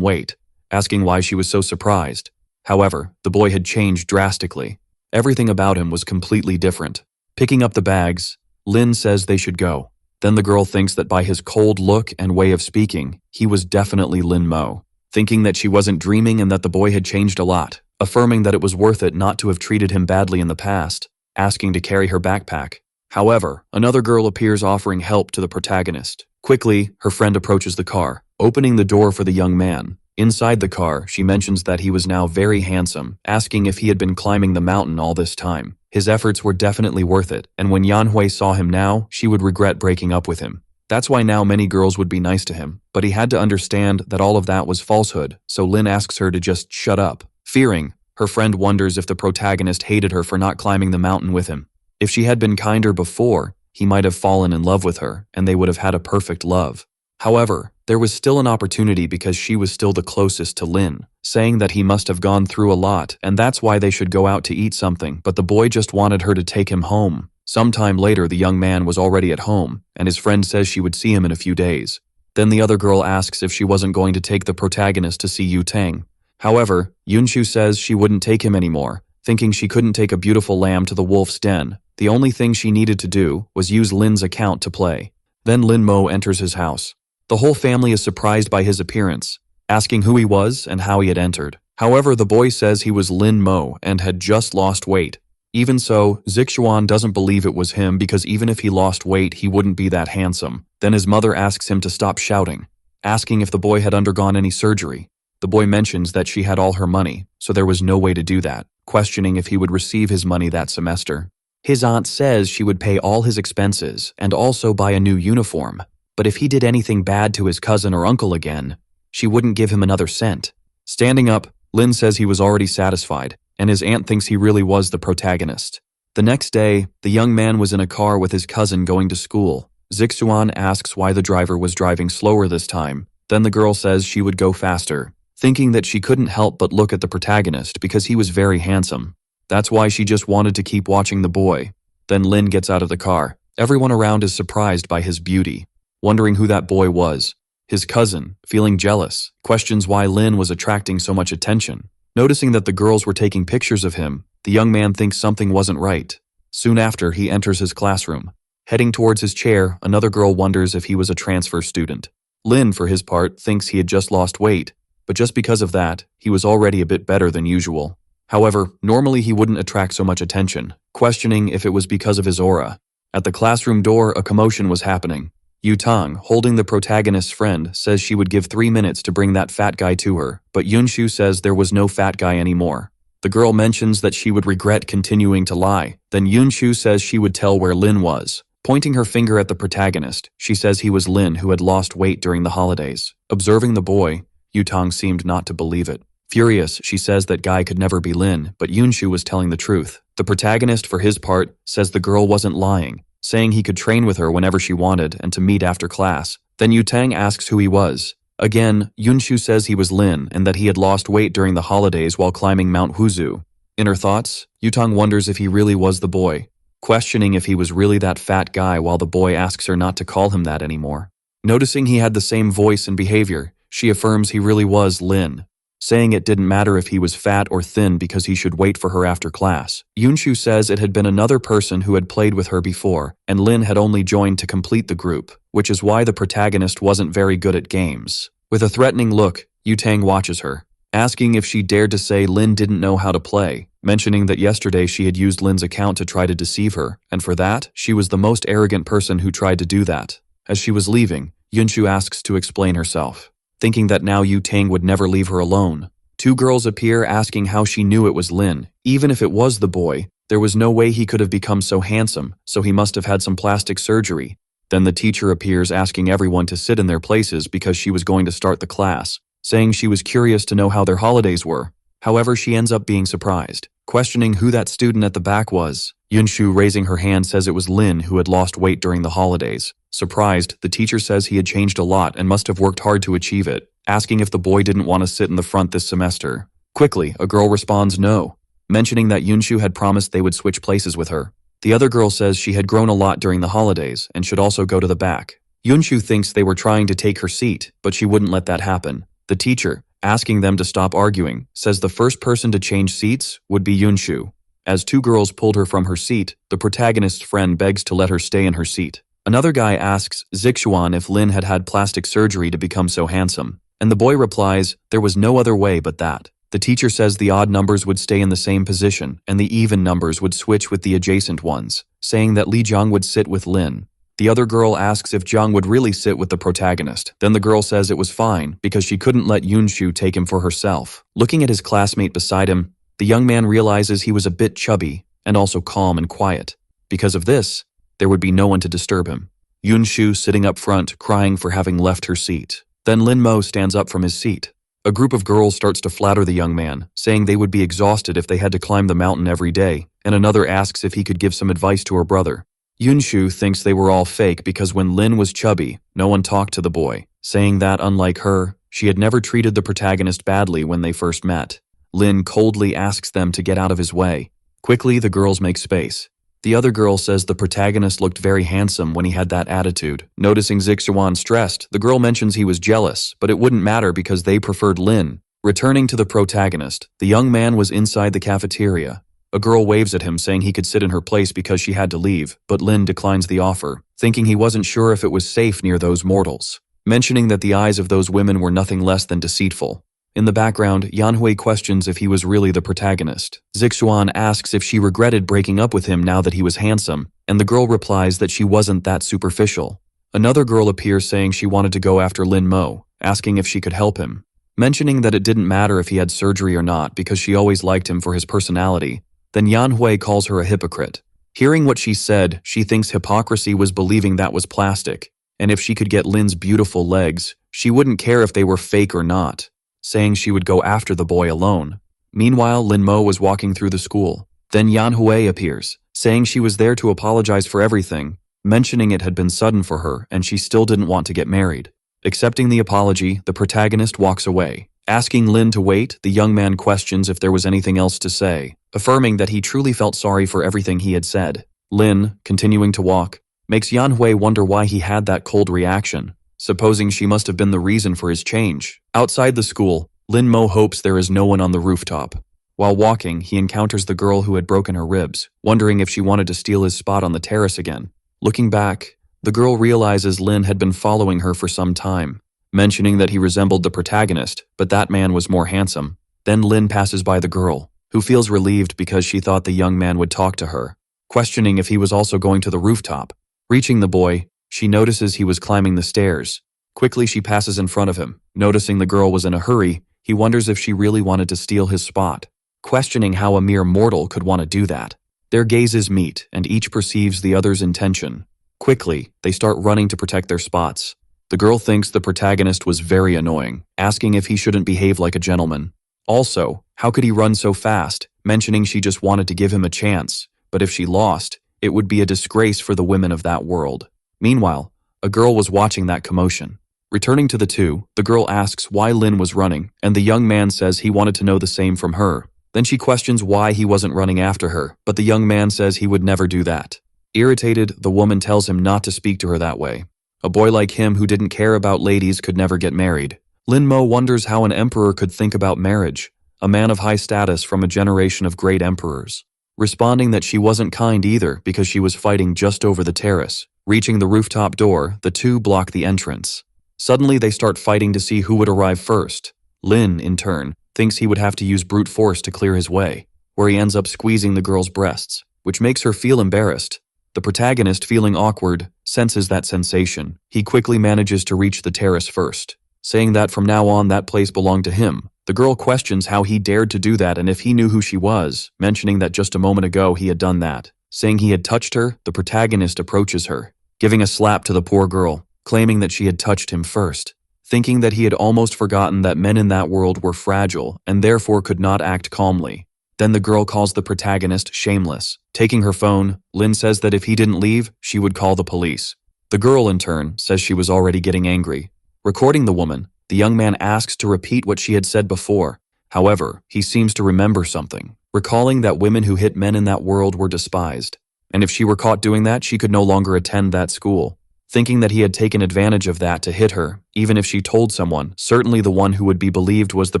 weight, asking why she was so surprised. However, the boy had changed drastically. Everything about him was completely different. Picking up the bags, Lin says they should go. Then the girl thinks that by his cold look and way of speaking, he was definitely Lin Mo, thinking that she wasn't dreaming and that the boy had changed a lot, affirming that it was worth it not to have treated him badly in the past, asking to carry her backpack. However, another girl appears offering help to the protagonist. Quickly, her friend approaches the car, opening the door for the young man. Inside the car, she mentions that he was now very handsome, asking if he had been climbing the mountain all this time. His efforts were definitely worth it, and when Yanhui saw him now, she would regret breaking up with him. That's why now many girls would be nice to him, but he had to understand that all of that was falsehood, so Lin asks her to just shut up. Fearing, her friend wonders if the protagonist hated her for not climbing the mountain with him. If she had been kinder before, he might have fallen in love with her, and they would have had a perfect love. However, there was still an opportunity because she was still the closest to Lin, saying that he must have gone through a lot and that's why they should go out to eat something, but the boy just wanted her to take him home. Sometime later, the young man was already at home, and his friend says she would see him in a few days. Then the other girl asks if she wasn't going to take the protagonist to see Yu Tang. However, Yunshu says she wouldn't take him anymore, thinking she couldn't take a beautiful lamb to the wolf's den. The only thing she needed to do was use Lin's account to play. Then Lin Mo enters his house. The whole family is surprised by his appearance, asking who he was and how he had entered. However, the boy says he was Lin Mo and had just lost weight. Even so, Zixuan doesn't believe it was him because even if he lost weight, he wouldn't be that handsome. Then his mother asks him to stop shouting, asking if the boy had undergone any surgery. The boy mentions that she had all her money, so there was no way to do that, questioning if he would receive his money that semester. His aunt says she would pay all his expenses and also buy a new uniform, but if he did anything bad to his cousin or uncle again, she wouldn't give him another cent. Standing up, Lin says he was already satisfied, and his aunt thinks he really was the protagonist. The next day, the young man was in a car with his cousin going to school. Zixuan asks why the driver was driving slower this time. Then the girl says she would go faster, thinking that she couldn't help but look at the protagonist because he was very handsome. That's why she just wanted to keep watching the boy. Then Lin gets out of the car. Everyone around is surprised by his beauty, wondering who that boy was. His cousin, feeling jealous, questions why Lin was attracting so much attention. Noticing that the girls were taking pictures of him, the young man thinks something wasn't right. Soon after, he enters his classroom. Heading towards his chair, another girl wonders if he was a transfer student. Lin, for his part, thinks he had just lost weight, but just because of that, he was already a bit better than usual. However, normally he wouldn't attract so much attention, questioning if it was because of his aura. At the classroom door, a commotion was happening. Yu Tang, holding the protagonist's friend, says she would give 3 minutes to bring that fat guy to her, but Yunshu says there was no fat guy anymore. The girl mentions that she would regret continuing to lie. Then Yunshu says she would tell where Lin was. Pointing her finger at the protagonist, she says he was Lin who had lost weight during the holidays. Observing the boy, Yu Tang seemed not to believe it. Furious, she says that guy could never be Lin, but Yunshu was telling the truth. The protagonist, for his part, says the girl wasn't lying, saying he could train with her whenever she wanted and to meet after class. Then Yu Tang asks who he was. Again, Yunshu says he was Lin and that he had lost weight during the holidays while climbing Mount Huzu. In her thoughts, Yu Tang wonders if he really was the boy, questioning if he was really that fat guy while the boy asks her not to call him that anymore. Noticing he had the same voice and behavior, she affirms he really was Lin, saying it didn't matter if he was fat or thin because he should wait for her after class. Yunshu says it had been another person who had played with her before, and Lin had only joined to complete the group, which is why the protagonist wasn't very good at games. With a threatening look, Yu Tang watches her, asking if she dared to say Lin didn't know how to play, mentioning that yesterday she had used Lin's account to try to deceive her, and for that, she was the most arrogant person who tried to do that. As she was leaving, Yunshu asks to explain herself, thinking that now Yu Tang would never leave her alone. 2 girls appear asking how she knew it was Lin. Even if it was the boy, there was no way he could have become so handsome, so he must have had some plastic surgery. Then the teacher appears asking everyone to sit in their places because she was going to start the class, saying she was curious to know how their holidays were. However, she ends up being surprised, questioning who that student at the back was. Yunshu, raising her hand, says it was Lin who had lost weight during the holidays. Surprised, the teacher says he had changed a lot and must have worked hard to achieve it, asking if the boy didn't want to sit in the front this semester. Quickly, a girl responds no, mentioning that Yunshu had promised they would switch places with her. The other girl says she had grown a lot during the holidays and should also go to the back. Yunshu thinks they were trying to take her seat, but she wouldn't let that happen. The teacher, asking them to stop arguing, says the first person to change seats would be Yunshu. As two girls pulled her from her seat, the protagonist's friend begs to let her stay in her seat. Another guy asks Zixuan if Lin had had plastic surgery to become so handsome, and the boy replies there was no other way but that. The teacher says the odd numbers would stay in the same position and the even numbers would switch with the adjacent ones, saying that Li Jiang would sit with Lin. The other girl asks if Jiang would really sit with the protagonist. Then the girl says it was fine because she couldn't let Yunshu take him for herself. Looking at his classmate beside him, the young man realizes he was a bit chubby and also calm and quiet. Because of this, there would be no one to disturb him. Yunshu sitting up front, crying for having left her seat. Then Lin Mo stands up from his seat. A group of girls starts to flatter the young man, saying they would be exhausted if they had to climb the mountain every day, and another asks if he could give some advice to her brother. Yunshu thinks they were all fake because when Lin was chubby, no one talked to the boy, saying that, unlike her, she had never treated the protagonist badly when they first met. Lin coldly asks them to get out of his way. Quickly, the girls make space. The other girl says the protagonist looked very handsome when he had that attitude. Noticing Zixuan stressed, the girl mentions he was jealous, but it wouldn't matter because they preferred Lin. Returning to the protagonist, the young man was inside the cafeteria. A girl waves at him saying he could sit in her place because she had to leave, but Lin declines the offer, thinking he wasn't sure if it was safe near those mortals, mentioning that the eyes of those women were nothing less than deceitful. In the background, Yanhui questions if he was really the protagonist. Zixuan asks if she regretted breaking up with him now that he was handsome, and the girl replies that she wasn't that superficial. Another girl appears saying she wanted to go after Lin Mo, asking if she could help him, mentioning that it didn't matter if he had surgery or not because she always liked him for his personality. Then Yanhui calls her a hypocrite. Hearing what she said, she thinks hypocrisy was believing that was plastic, and if she could get Lin's beautiful legs, she wouldn't care if they were fake or not, saying she would go after the boy alone. Meanwhile, Lin Mo was walking through the school. Then Yanhui appears, saying she was there to apologize for everything, mentioning it had been sudden for her and she still didn't want to get married. Accepting the apology, the protagonist walks away. Asking Lin to wait, the young man questions if there was anything else to say, affirming that he truly felt sorry for everything he had said. Lin, continuing to walk, makes Yanhui wonder why he had that cold reaction, supposing she must have been the reason for his change. Outside the school, Lin Mo hopes there is no one on the rooftop. While walking, he encounters the girl who had broken her ribs, wondering if she wanted to steal his spot on the terrace again. Looking back, the girl realizes Lin had been following her for some time, mentioning that he resembled the protagonist, but that man was more handsome. Then Lin passes by the girl, who feels relieved because she thought the young man would talk to her, questioning if he was also going to the rooftop. Reaching the boy, she notices he was climbing the stairs. Quickly, she passes in front of him. Noticing the girl was in a hurry, he wonders if she really wanted to steal his spot, questioning how a mere mortal could want to do that. Their gazes meet, and each perceives the other's intention. Quickly, they start running to protect their spots. The girl thinks the protagonist was very annoying, asking if he shouldn't behave like a gentleman. Also, how could he run so fast, mentioning she just wanted to give him a chance, but if she lost, it would be a disgrace for the women of that world. Meanwhile, a girl was watching that commotion. Returning to the two, the girl asks why Lin was running, and the young man says he wanted to know the same from her. Then she questions why he wasn't running after her, but the young man says he would never do that. Irritated, the woman tells him not to speak to her that way. A boy like him who didn't care about ladies could never get married. Lin Mo wonders how an emperor could think about marriage, a man of high status from a generation of great emperors. Responding that she wasn't kind either because she was fighting just over the terrace. Reaching the rooftop door, the two block the entrance. Suddenly they start fighting to see who would arrive first. Lin, in turn, thinks he would have to use brute force to clear his way, where he ends up squeezing the girl's breasts, which makes her feel embarrassed. The protagonist, feeling awkward, senses that sensation. He quickly manages to reach the terrace first, saying that from now on that place belonged to him. The girl questions how he dared to do that and if he knew who she was, mentioning that just a moment ago he had done that. Saying he had touched her, the protagonist approaches her, giving a slap to the poor girl, claiming that she had touched him first. Thinking that he had almost forgotten that men in that world were fragile and therefore could not act calmly. Then the girl calls the protagonist shameless. Taking her phone, Lin says that if he didn't leave, she would call the police. The girl, in turn, says she was already getting angry. Recording the woman, The young man asks to repeat what she had said before. However, he seems to remember something, recalling that women who hit men in that world were despised. And if she were caught doing that, she could no longer attend that school. Thinking that he had taken advantage of that to hit her, even if she told someone, certainly the one who would be believed was the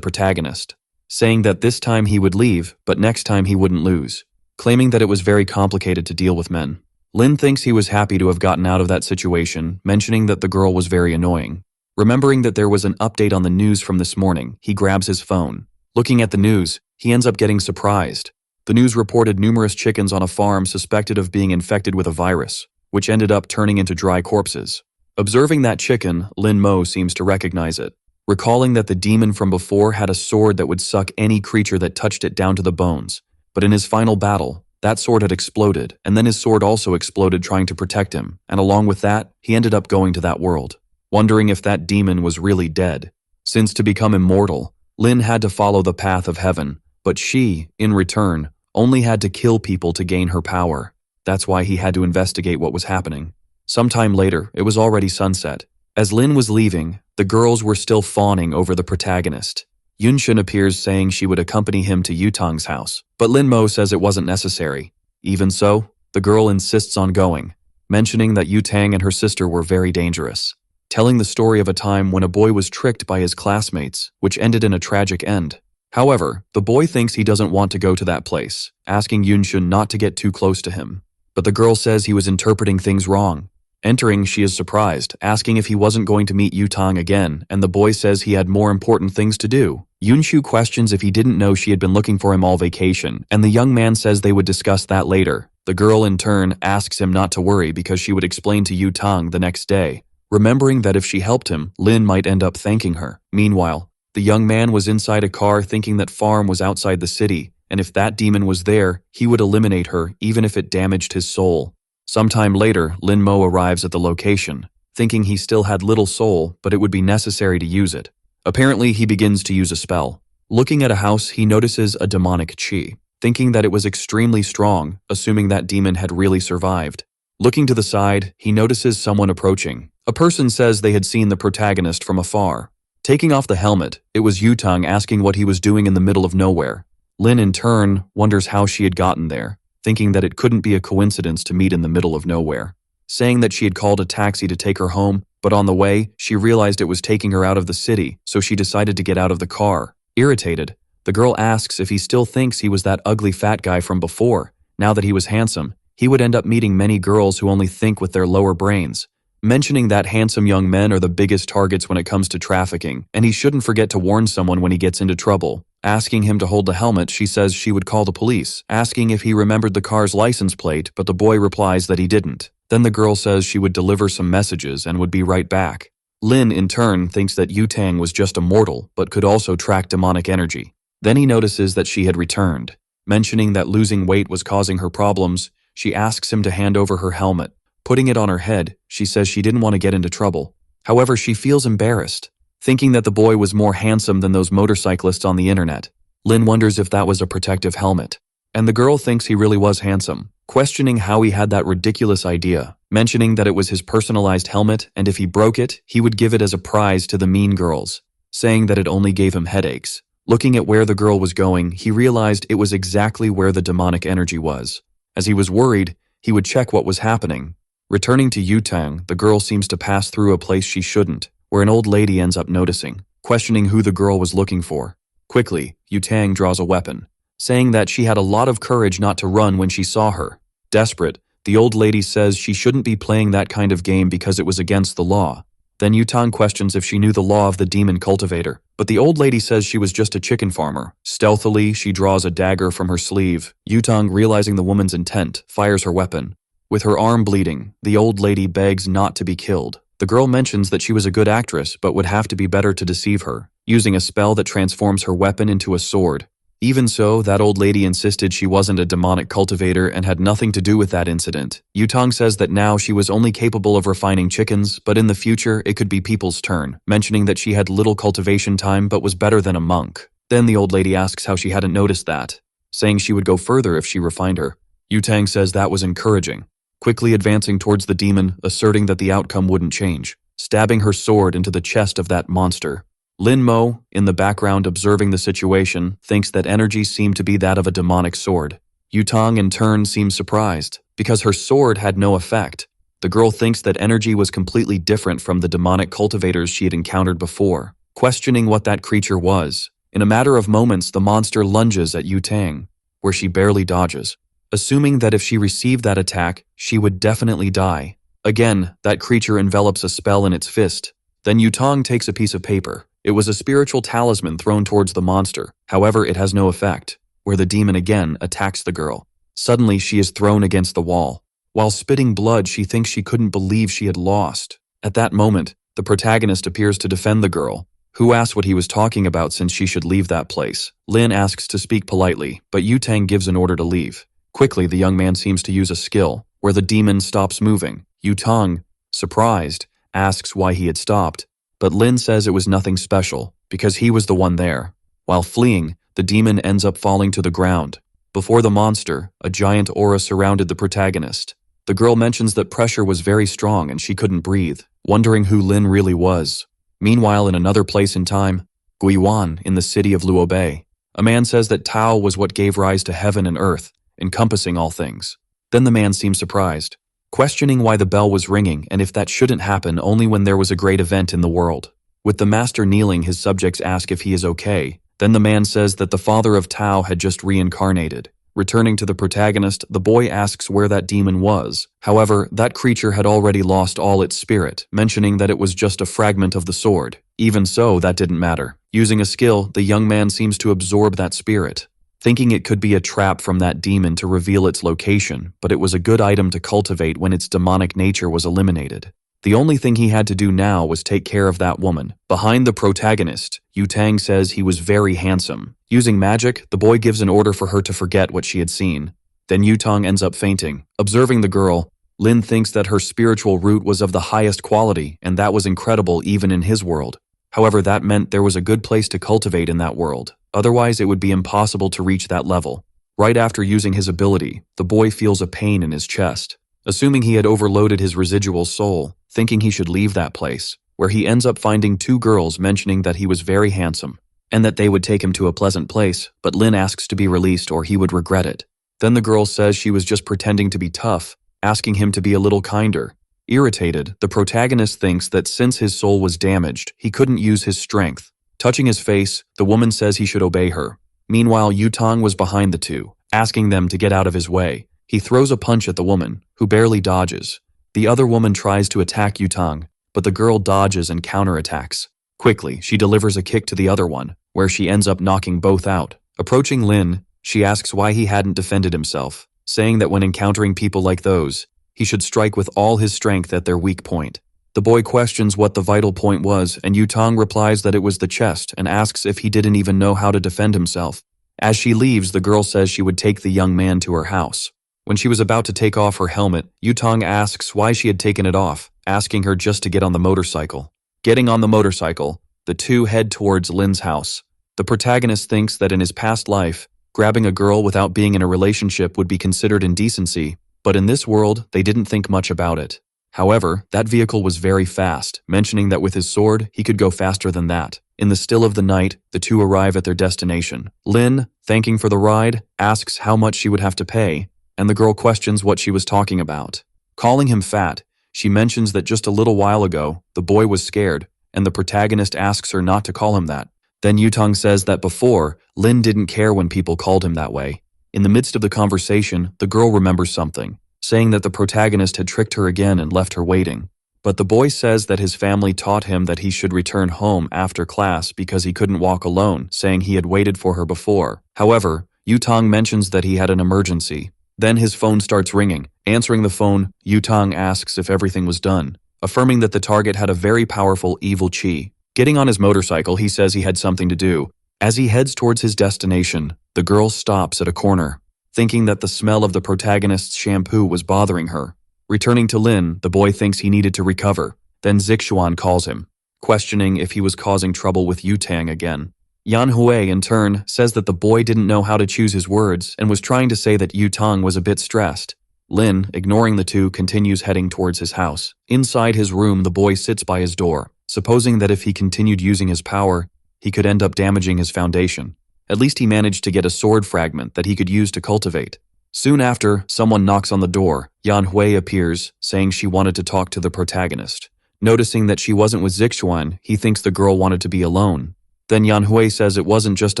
protagonist. Saying that this time he would leave, but next time he wouldn't lose. Claiming that it was very complicated to deal with men. Lin thinks he was happy to have gotten out of that situation, mentioning that the girl was very annoying. Remembering that there was an update on the news from this morning, he grabs his phone. Looking at the news, he ends up getting surprised. The news reported numerous chickens on a farm suspected of being infected with a virus, which ended up turning into dry corpses. Observing that chicken, Lin Mo seems to recognize it. Recalling that the demon from before had a sword that would suck any creature that touched it down to the bones. But in his final battle, that sword had exploded, and then his sword also exploded trying to protect him, and along with that, he ended up going to that world. Wondering if that demon was really dead. Since to become immortal, Lin had to follow the path of heaven, but she, in return, only had to kill people to gain her power. That's why he had to investigate what was happening. Sometime later, it was already sunset. As Lin was leaving, the girls were still fawning over the protagonist. Yunxin appears saying she would accompany him to Yutang's house, but Lin Mo says it wasn't necessary. Even so, the girl insists on going, mentioning that Yutang and her sister were very dangerous. Telling the story of a time when a boy was tricked by his classmates, which ended in a tragic end. However, the boy thinks he doesn't want to go to that place, asking Yunxin not to get too close to him. But the girl says he was interpreting things wrong. Entering, she is surprised, asking if he wasn't going to meet Yutang again, and the boy says he had more important things to do. Yunshu questions if he didn't know she had been looking for him all vacation, and the young man says they would discuss that later. The girl, in turn, asks him not to worry because she would explain to Yutang the next day. Remembering that if she helped him, Lin might end up thanking her. Meanwhile, the young man was inside a car thinking that Farm was outside the city, and if that demon was there, he would eliminate her even if it damaged his soul. Sometime later, Lin Mo arrives at the location, thinking he still had little soul, but it would be necessary to use it. Apparently, he begins to use a spell. Looking at a house, he notices a demonic chi, thinking that it was extremely strong, assuming that demon had really survived. Looking to the side, he notices someone approaching. A person says they had seen the protagonist from afar. Taking off the helmet, it was Yutang asking what he was doing in the middle of nowhere. Lin, in turn, wonders how she had gotten there, thinking that it couldn't be a coincidence to meet in the middle of nowhere. Saying that she had called a taxi to take her home, but on the way, she realized it was taking her out of the city, so she decided to get out of the car. Irritated, the girl asks if he still thinks he was that ugly fat guy from before. Now that he was handsome, he would end up meeting many girls who only think with their lower brains. Mentioning that handsome young men are the biggest targets when it comes to trafficking, and he shouldn't forget to warn someone when he gets into trouble. Asking him to hold the helmet, she says she would call the police, asking if he remembered the car's license plate, but the boy replies that he didn't. Then the girl says she would deliver some messages and would be right back. Lin, in turn, thinks that Yutang was just a mortal, but could also track demonic energy. Then he notices that she had returned. Mentioning that losing weight was causing her problems, she asks him to hand over her helmet. Putting it on her head, she says she didn't want to get into trouble. However, she feels embarrassed, thinking that the boy was more handsome than those motorcyclists on the internet. Lin wonders if that was a protective helmet. And the girl thinks he really was handsome, questioning how he had that ridiculous idea, mentioning that it was his personalized helmet and if he broke it, he would give it as a prize to the mean girls, saying that it only gave him headaches. Looking at where the girl was going, he realized it was exactly where the demonic energy was. As he was worried, he would check what was happening. Returning to Yutang, the girl seems to pass through a place she shouldn't, where an old lady ends up noticing, questioning who the girl was looking for. Quickly, Yutang draws a weapon, saying that she had a lot of courage not to run when she saw her. Desperate, the old lady says she shouldn't be playing that kind of game because it was against the law. Then Yutang questions if she knew the law of the demon cultivator, but the old lady says she was just a chicken farmer. Stealthily, she draws a dagger from her sleeve. Yutang, realizing the woman's intent, fires her weapon. With her arm bleeding, the old lady begs not to be killed. The girl mentions that she was a good actress but would have to be better to deceive her, using a spell that transforms her weapon into a sword. Even so, that old lady insisted she wasn't a demonic cultivator and had nothing to do with that incident. Yutang says that now she was only capable of refining chickens, but in the future it could be people's turn, mentioning that she had little cultivation time but was better than a monk. Then the old lady asks how she hadn't noticed that, saying she would go further if she refined her. Yutang says that was encouraging. Quickly advancing towards the demon, asserting that the outcome wouldn't change, stabbing her sword into the chest of that monster. Lin Mo, in the background observing the situation, thinks that energy seemed to be that of a demonic sword. Yutong in turn seems surprised, because her sword had no effect. The girl thinks that energy was completely different from the demonic cultivators she had encountered before, questioning what that creature was. In a matter of moments, the monster lunges at Yutang, where she barely dodges, assuming that if she received that attack, she would definitely die. Again, that creature envelops a spell in its fist. Then Yutong takes a piece of paper. It was a spiritual talisman thrown towards the monster. However, it has no effect, where the demon again attacks the girl. Suddenly, she is thrown against the wall. While spitting blood, she thinks she couldn't believe she had lost. At that moment, the protagonist appears to defend the girl, who asks what he was talking about since she should leave that place. Lin asks to speak politely, but Yutang gives an order to leave. Quickly, the young man seems to use a skill, where the demon stops moving. Yutang, surprised, asks why he had stopped, but Lin says it was nothing special, because he was the one there. While fleeing, the demon ends up falling to the ground. Before the monster, a giant aura surrounded the protagonist. The girl mentions that pressure was very strong and she couldn't breathe, wondering who Lin really was. Meanwhile, in another place in time, Guiyuan, in the city of Luobei, a man says that Tao was what gave rise to heaven and earth, encompassing all things. Then the man seems surprised, questioning why the bell was ringing and if that shouldn't happen only when there was a great event in the world. With the master kneeling, his subjects ask if he is okay. Then the man says that the father of Tao had just reincarnated. Returning to the protagonist, the boy asks where that demon was. However, that creature had already lost all its spirit, mentioning that it was just a fragment of the sword. Even so, that didn't matter. Using a skill, the young man seems to absorb that spirit, thinking it could be a trap from that demon to reveal its location, but it was a good item to cultivate when its demonic nature was eliminated. The only thing he had to do now was take care of that woman. Behind the protagonist, Yutang says he was very handsome. Using magic, the boy gives an order for her to forget what she had seen. Then Yutang ends up fainting. Observing the girl, Lin thinks that her spiritual root was of the highest quality, and that was incredible even in his world. However, that meant there was a good place to cultivate in that world. Otherwise, it would be impossible to reach that level. Right after using his ability, the boy feels a pain in his chest. Assuming he had overloaded his residual soul, thinking he should leave that place, where he ends up finding two girls mentioning that he was very handsome, and that they would take him to a pleasant place, but Lin asks to be released or he would regret it. Then the girl says she was just pretending to be tough, asking him to be a little kinder. Irritated, the protagonist thinks that since his soul was damaged, he couldn't use his strength. Touching his face, the woman says he should obey her. Meanwhile, Yutang was behind the two, asking them to get out of his way. He throws a punch at the woman, who barely dodges. The other woman tries to attack Yutang, but the girl dodges and counterattacks. Quickly, she delivers a kick to the other one, where she ends up knocking both out. Approaching Lin, she asks why he hadn't defended himself, saying that when encountering people like those, he should strike with all his strength at their weak point. The boy questions what the vital point was, and Yutang replies that it was the chest and asks if he didn't even know how to defend himself. As she leaves, the girl says she would take the young man to her house. When she was about to take off her helmet, Yutang asks why she had taken it off, asking her just to get on the motorcycle. Getting on the motorcycle, the two head towards Lin's house. The protagonist thinks that in his past life, grabbing a girl without being in a relationship would be considered indecency, but in this world, they didn't think much about it. However, that vehicle was very fast, mentioning that with his sword, he could go faster than that. In the still of the night, the two arrive at their destination. Lin, thanking for the ride, asks how much she would have to pay, and the girl questions what she was talking about. Calling him fat, she mentions that just a little while ago, the boy was scared, and the protagonist asks her not to call him that. Then Yutang says that before, Lin didn't care when people called him that way. In the midst of the conversation, the girl remembers something, saying that the protagonist had tricked her again and left her waiting. But the boy says that his family taught him that he should return home after class because he couldn't walk alone, saying he had waited for her before. However, Yutang mentions that he had an emergency. Then his phone starts ringing. Answering the phone, Yutang asks if everything was done, affirming that the target had a very powerful evil chi. Getting on his motorcycle, he says he had something to do. As he heads towards his destination, the girl stops at a corner, thinking that the smell of the protagonist's shampoo was bothering her. Returning to Lin, the boy thinks he needed to recover. Then Zixuan calls him, questioning if he was causing trouble with Yutang again. Yanhui, in turn, says that the boy didn't know how to choose his words and was trying to say that Yutang was a bit stressed. Lin, ignoring the two, continues heading towards his house. Inside his room, the boy sits by his door, supposing that if he continued using his power, he could end up damaging his foundation. At least he managed to get a sword fragment that he could use to cultivate. Soon after, someone knocks on the door. Yanhui appears, saying she wanted to talk to the protagonist. Noticing that she wasn't with Zixuan, he thinks the girl wanted to be alone. Then Yanhui says it wasn't just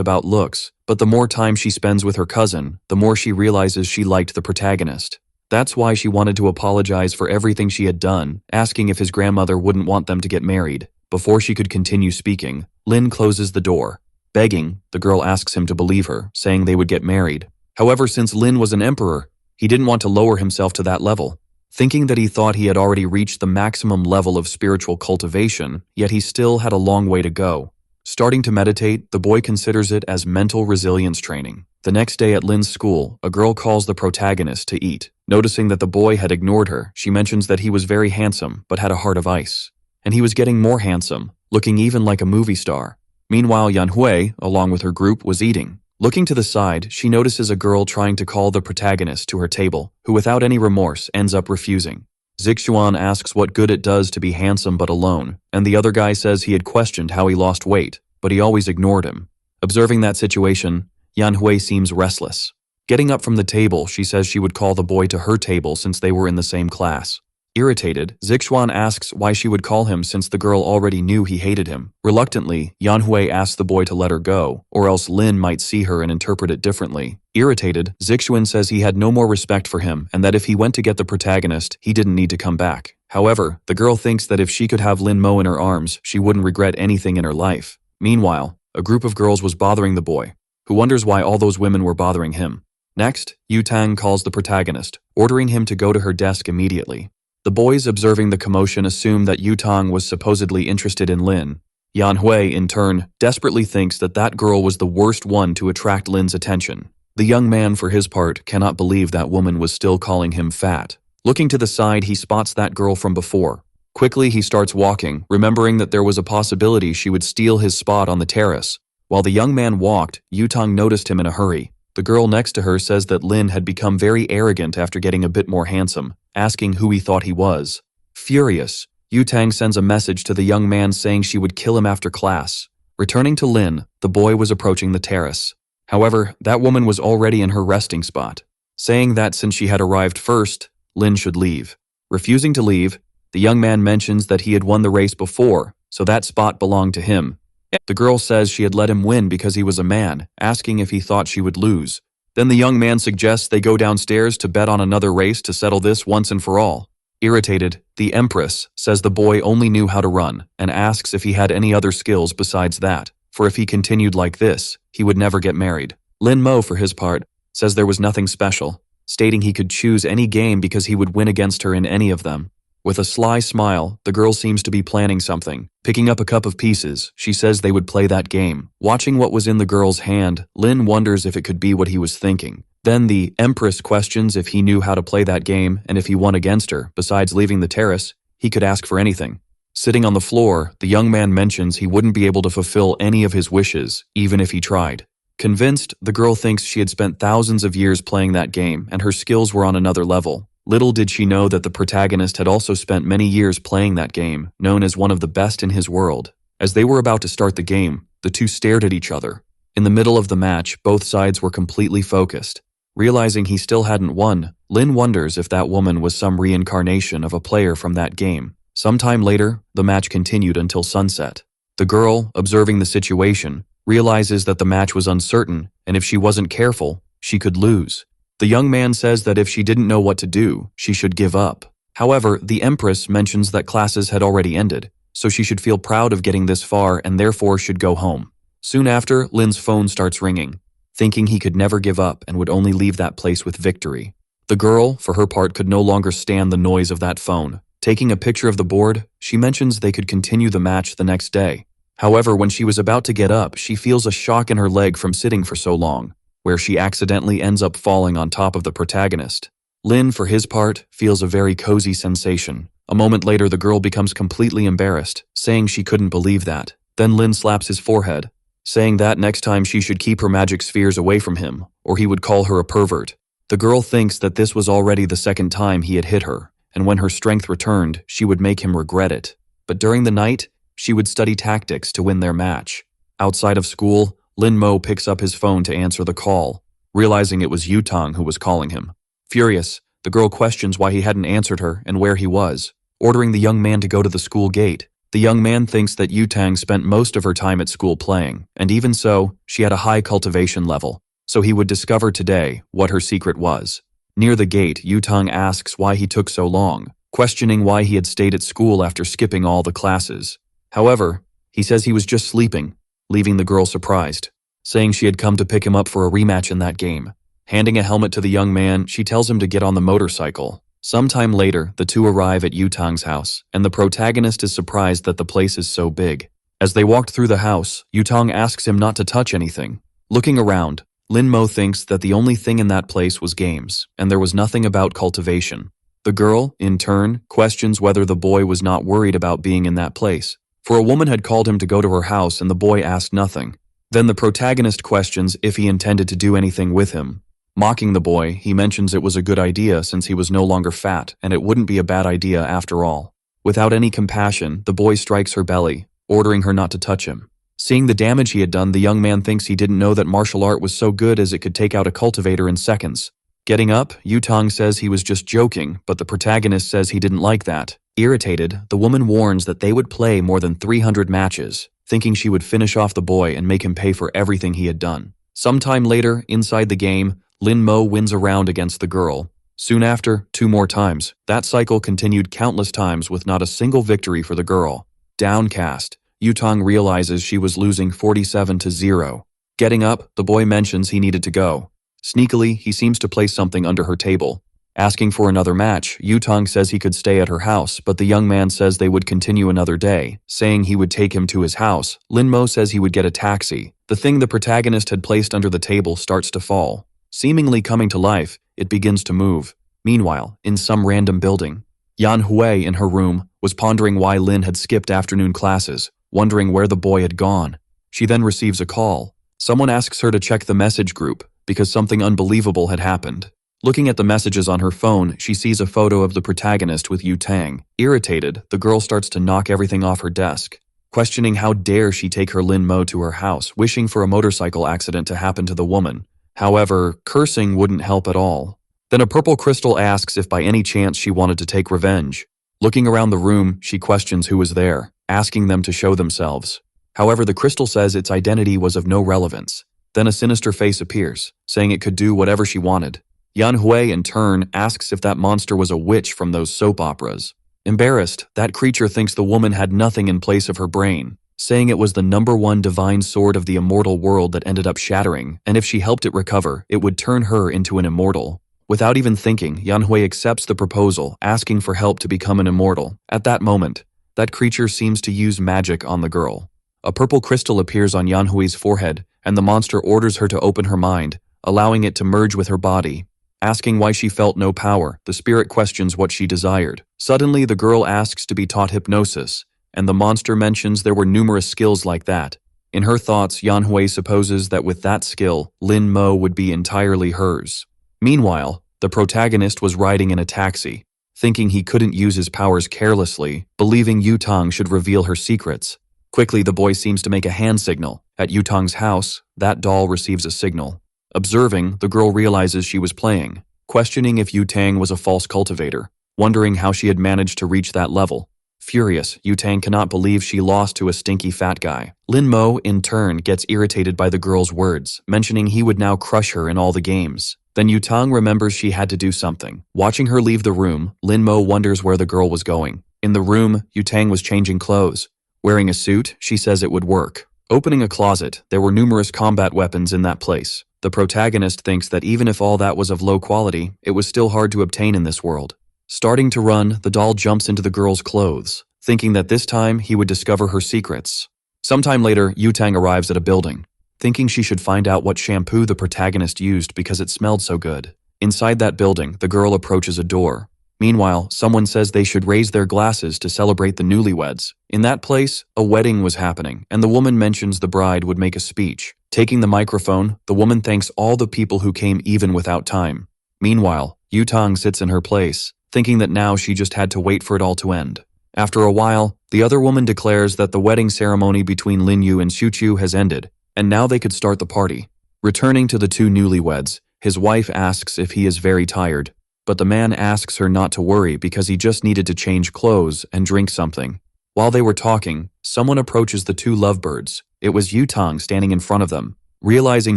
about looks, but the more time she spends with her cousin, the more she realizes she liked the protagonist. That's why she wanted to apologize for everything she had done, asking if his grandmother wouldn't want them to get married. Before she could continue speaking, Lin closes the door. Begging, the girl asks him to believe her, saying they would get married. However, since Lin was an emperor, he didn't want to lower himself to that level. Thinking that he thought he had already reached the maximum level of spiritual cultivation, yet he still had a long way to go. Starting to meditate, the boy considers it as mental resilience training. The next day at Lin's school, a girl calls the protagonist to eat. Noticing that the boy had ignored her, she mentions that he was very handsome but had a heart of ice. And he was getting more handsome, looking even like a movie star. Meanwhile, Yanhui, along with her group, was eating. Looking to the side, she notices a girl trying to call the protagonist to her table, who without any remorse ends up refusing. Zixuan asks what good it does to be handsome but alone, and the other guy says he had questioned how he lost weight, but he always ignored him. Observing that situation, Yanhui seems restless. Getting up from the table, she says she would call the boy to her table since they were in the same class. Irritated, Zixuan asks why she would call him since the girl already knew he hated him. Reluctantly, Yanhui asks the boy to let her go, or else Lin might see her and interpret it differently. Irritated, Zixuan says he had no more respect for him and that if he went to get the protagonist, he didn't need to come back. However, the girl thinks that if she could have Lin Mo in her arms, she wouldn't regret anything in her life. Meanwhile, a group of girls was bothering the boy, who wonders why all those women were bothering him. Next, Yu Tang calls the protagonist, ordering him to go to her desk immediately. The boys observing the commotion assume that Yu Tang was supposedly interested in Lin. Yanhui, in turn, desperately thinks that that girl was the worst one to attract Lin's attention. The young man, for his part, cannot believe that woman was still calling him fat. Looking to the side, he spots that girl from before. Quickly, he starts walking, remembering that there was a possibility she would steal his spot on the terrace. While the young man walked, Yu Tang noticed him in a hurry. The girl next to her says that Lin had become very arrogant after getting a bit more handsome, asking who he thought he was. Furious, Yu Tang sends a message to the young man saying she would kill him after class. Returning to Lin, the boy was approaching the terrace. However, that woman was already in her resting spot, saying that since she had arrived first, Lin should leave. Refusing to leave, the young man mentions that he had won the race before, so that spot belonged to him. The girl says she had let him win because he was a man, asking if he thought she would lose. Then the young man suggests they go downstairs to bet on another race to settle this once and for all. Irritated, the Empress says the boy only knew how to run and asks if he had any other skills besides that, for if he continued like this, he would never get married. Lin Mo, for his part, says there was nothing special, stating he could choose any game because he would win against her in any of them. With a sly smile, the girl seems to be planning something. Picking up a cup of pieces, she says they would play that game. Watching what was in the girl's hand, Lin wonders if it could be what he was thinking. Then the Empress questions if he knew how to play that game and if he won against her, besides leaving the terrace, he could ask for anything. Sitting on the floor, the young man mentions he wouldn't be able to fulfill any of his wishes, even if he tried. Convinced, the girl thinks she had spent thousands of years playing that game and her skills were on another level. Little did she know that the protagonist had also spent many years playing that game, known as one of the best in his world. As they were about to start the game, the two stared at each other. In the middle of the match, both sides were completely focused. Realizing he still hadn't won, Lin wonders if that woman was some reincarnation of a player from that game. Sometime later, the match continued until sunset. The girl, observing the situation, realizes that the match was uncertain, and if she wasn't careful, she could lose. The young man says that if she didn't know what to do, she should give up. However, the Empress mentions that classes had already ended, so she should feel proud of getting this far and therefore should go home. Soon after, Lin's phone starts ringing, thinking he could never give up and would only leave that place with victory. The girl, for her part, could no longer stand the noise of that phone. Taking a picture of the board, she mentions they could continue the match the next day. However, when she was about to get up, she feels a shock in her leg from sitting for so long, where she accidentally ends up falling on top of the protagonist. Lin, for his part, feels a very cozy sensation. A moment later, the girl becomes completely embarrassed, saying she couldn't believe that. Then Lin slaps his forehead, saying that next time she should keep her magic spheres away from him, or he would call her a pervert. The girl thinks that this was already the second time he had hit her, and when her strength returned, she would make him regret it. But during the night, she would study tactics to win their match. Outside of school, Lin Mo picks up his phone to answer the call, realizing it was Yutang who was calling him. Furious, the girl questions why he hadn't answered her and where he was, ordering the young man to go to the school gate. The young man thinks that Yutang spent most of her time at school playing, and even so, she had a high cultivation level, so he would discover today what her secret was. Near the gate, Yutang asks why he took so long, questioning why he had stayed at school after skipping all the classes. However, he says he was just sleeping, leaving the girl surprised, saying she had come to pick him up for a rematch in that game. Handing a helmet to the young man, she tells him to get on the motorcycle. Sometime later, the two arrive at Yutang's house, and the protagonist is surprised that the place is so big. As they walked through the house, Yutang asks him not to touch anything. Looking around, Lin Mo thinks that the only thing in that place was games, and there was nothing about cultivation. The girl, in turn, questions whether the boy was not worried about being in that place, for a woman had called him to go to her house and the boy asked nothing. Then the protagonist questions if he intended to do anything with him. Mocking the boy, he mentions it was a good idea since he was no longer fat and it wouldn't be a bad idea after all. Without any compassion, the boy strikes her belly, ordering her not to touch him. Seeing the damage he had done, the young man thinks he didn't know that martial art was so good as it could take out a cultivator in seconds. Getting up, Yutang says he was just joking, but the protagonist says he didn't like that. Irritated, the woman warns that they would play more than 300 matches, thinking she would finish off the boy and make him pay for everything he had done. Sometime later, inside the game, Lin Mo wins a round against the girl. Soon after, 2 more times. That cycle continued countless times with not a single victory for the girl. Downcast, Yutang realizes she was losing 47-0. Getting up, the boy mentions he needed to go. Sneakily, he seems to place something under her table. Asking for another match, Yutang says he could stay at her house, but the young man says they would continue another day, saying he would take him to his house. Lin Mo says he would get a taxi. The thing the protagonist had placed under the table starts to fall. Seemingly coming to life, it begins to move. Meanwhile, in some random building, Yan Hui, in her room, was pondering why Lin had skipped afternoon classes, wondering where the boy had gone. She then receives a call. Someone asks her to check the message group, because something unbelievable had happened. Looking at the messages on her phone, she sees a photo of the protagonist with Yutang. Irritated, the girl starts to knock everything off her desk, questioning how dare she take her Lin Mo to her house, wishing for a motorcycle accident to happen to the woman. However, cursing wouldn't help at all. Then a purple crystal asks if by any chance she wanted to take revenge. Looking around the room, she questions who was there, asking them to show themselves. However, the crystal says its identity was of no relevance. Then a sinister face appears, saying it could do whatever she wanted. Yan Hui, in turn, asks if that monster was a witch from those soap operas. Embarrassed, that creature thinks the woman had nothing in place of her brain, saying it was the #1 divine sword of the immortal world that ended up shattering, and if she helped it recover, it would turn her into an immortal. Without even thinking, Yan Hui accepts the proposal, asking for help to become an immortal. At that moment, that creature seems to use magic on the girl. A purple crystal appears on Yan Hui's forehead, and the monster orders her to open her mind, allowing it to merge with her body. Asking why she felt no power, the spirit questions what she desired. Suddenly, the girl asks to be taught hypnosis, and the monster mentions there were numerous skills like that. In her thoughts, Yan Hui supposes that with that skill, Lin Mo would be entirely hers. Meanwhile, the protagonist was riding in a taxi, thinking he couldn't use his powers carelessly, believing Yutang should reveal her secrets. Quickly, the boy seems to make a hand signal. At Yutang's house, that doll receives a signal. Observing, the girl realizes she was playing, questioning if Yutang was a false cultivator, wondering how she had managed to reach that level. Furious, Yutang cannot believe she lost to a stinky fat guy. Lin Mo, in turn, gets irritated by the girl's words, mentioning he would now crush her in all the games. Then Yutang remembers she had to do something. Watching her leave the room, Lin Mo wonders where the girl was going. In the room, Yutang was changing clothes. Wearing a suit, she says it would work. Opening a closet, there were numerous combat weapons in that place. The protagonist thinks that even if all that was of low quality, it was still hard to obtain in this world. Starting to run, the doll jumps into the girl's clothes, thinking that this time he would discover her secrets. Sometime later, Yutang arrives at a building, thinking she should find out what shampoo the protagonist used because it smelled so good. Inside that building, the girl approaches a door. Meanwhile, someone says they should raise their glasses to celebrate the newlyweds. In that place, a wedding was happening, and the woman mentions the bride would make a speech. Taking the microphone, the woman thanks all the people who came even without time. Meanwhile, Yutang sits in her place, thinking that now she just had to wait for it all to end. After a while, the other woman declares that the wedding ceremony between Linyu and Xiuqiu has ended, and now they could start the party. Returning to the two newlyweds, his wife asks if he is very tired, but the man asks her not to worry because he just needed to change clothes and drink something. While they were talking, someone approaches the two lovebirds. It was Yutang standing in front of them. Realizing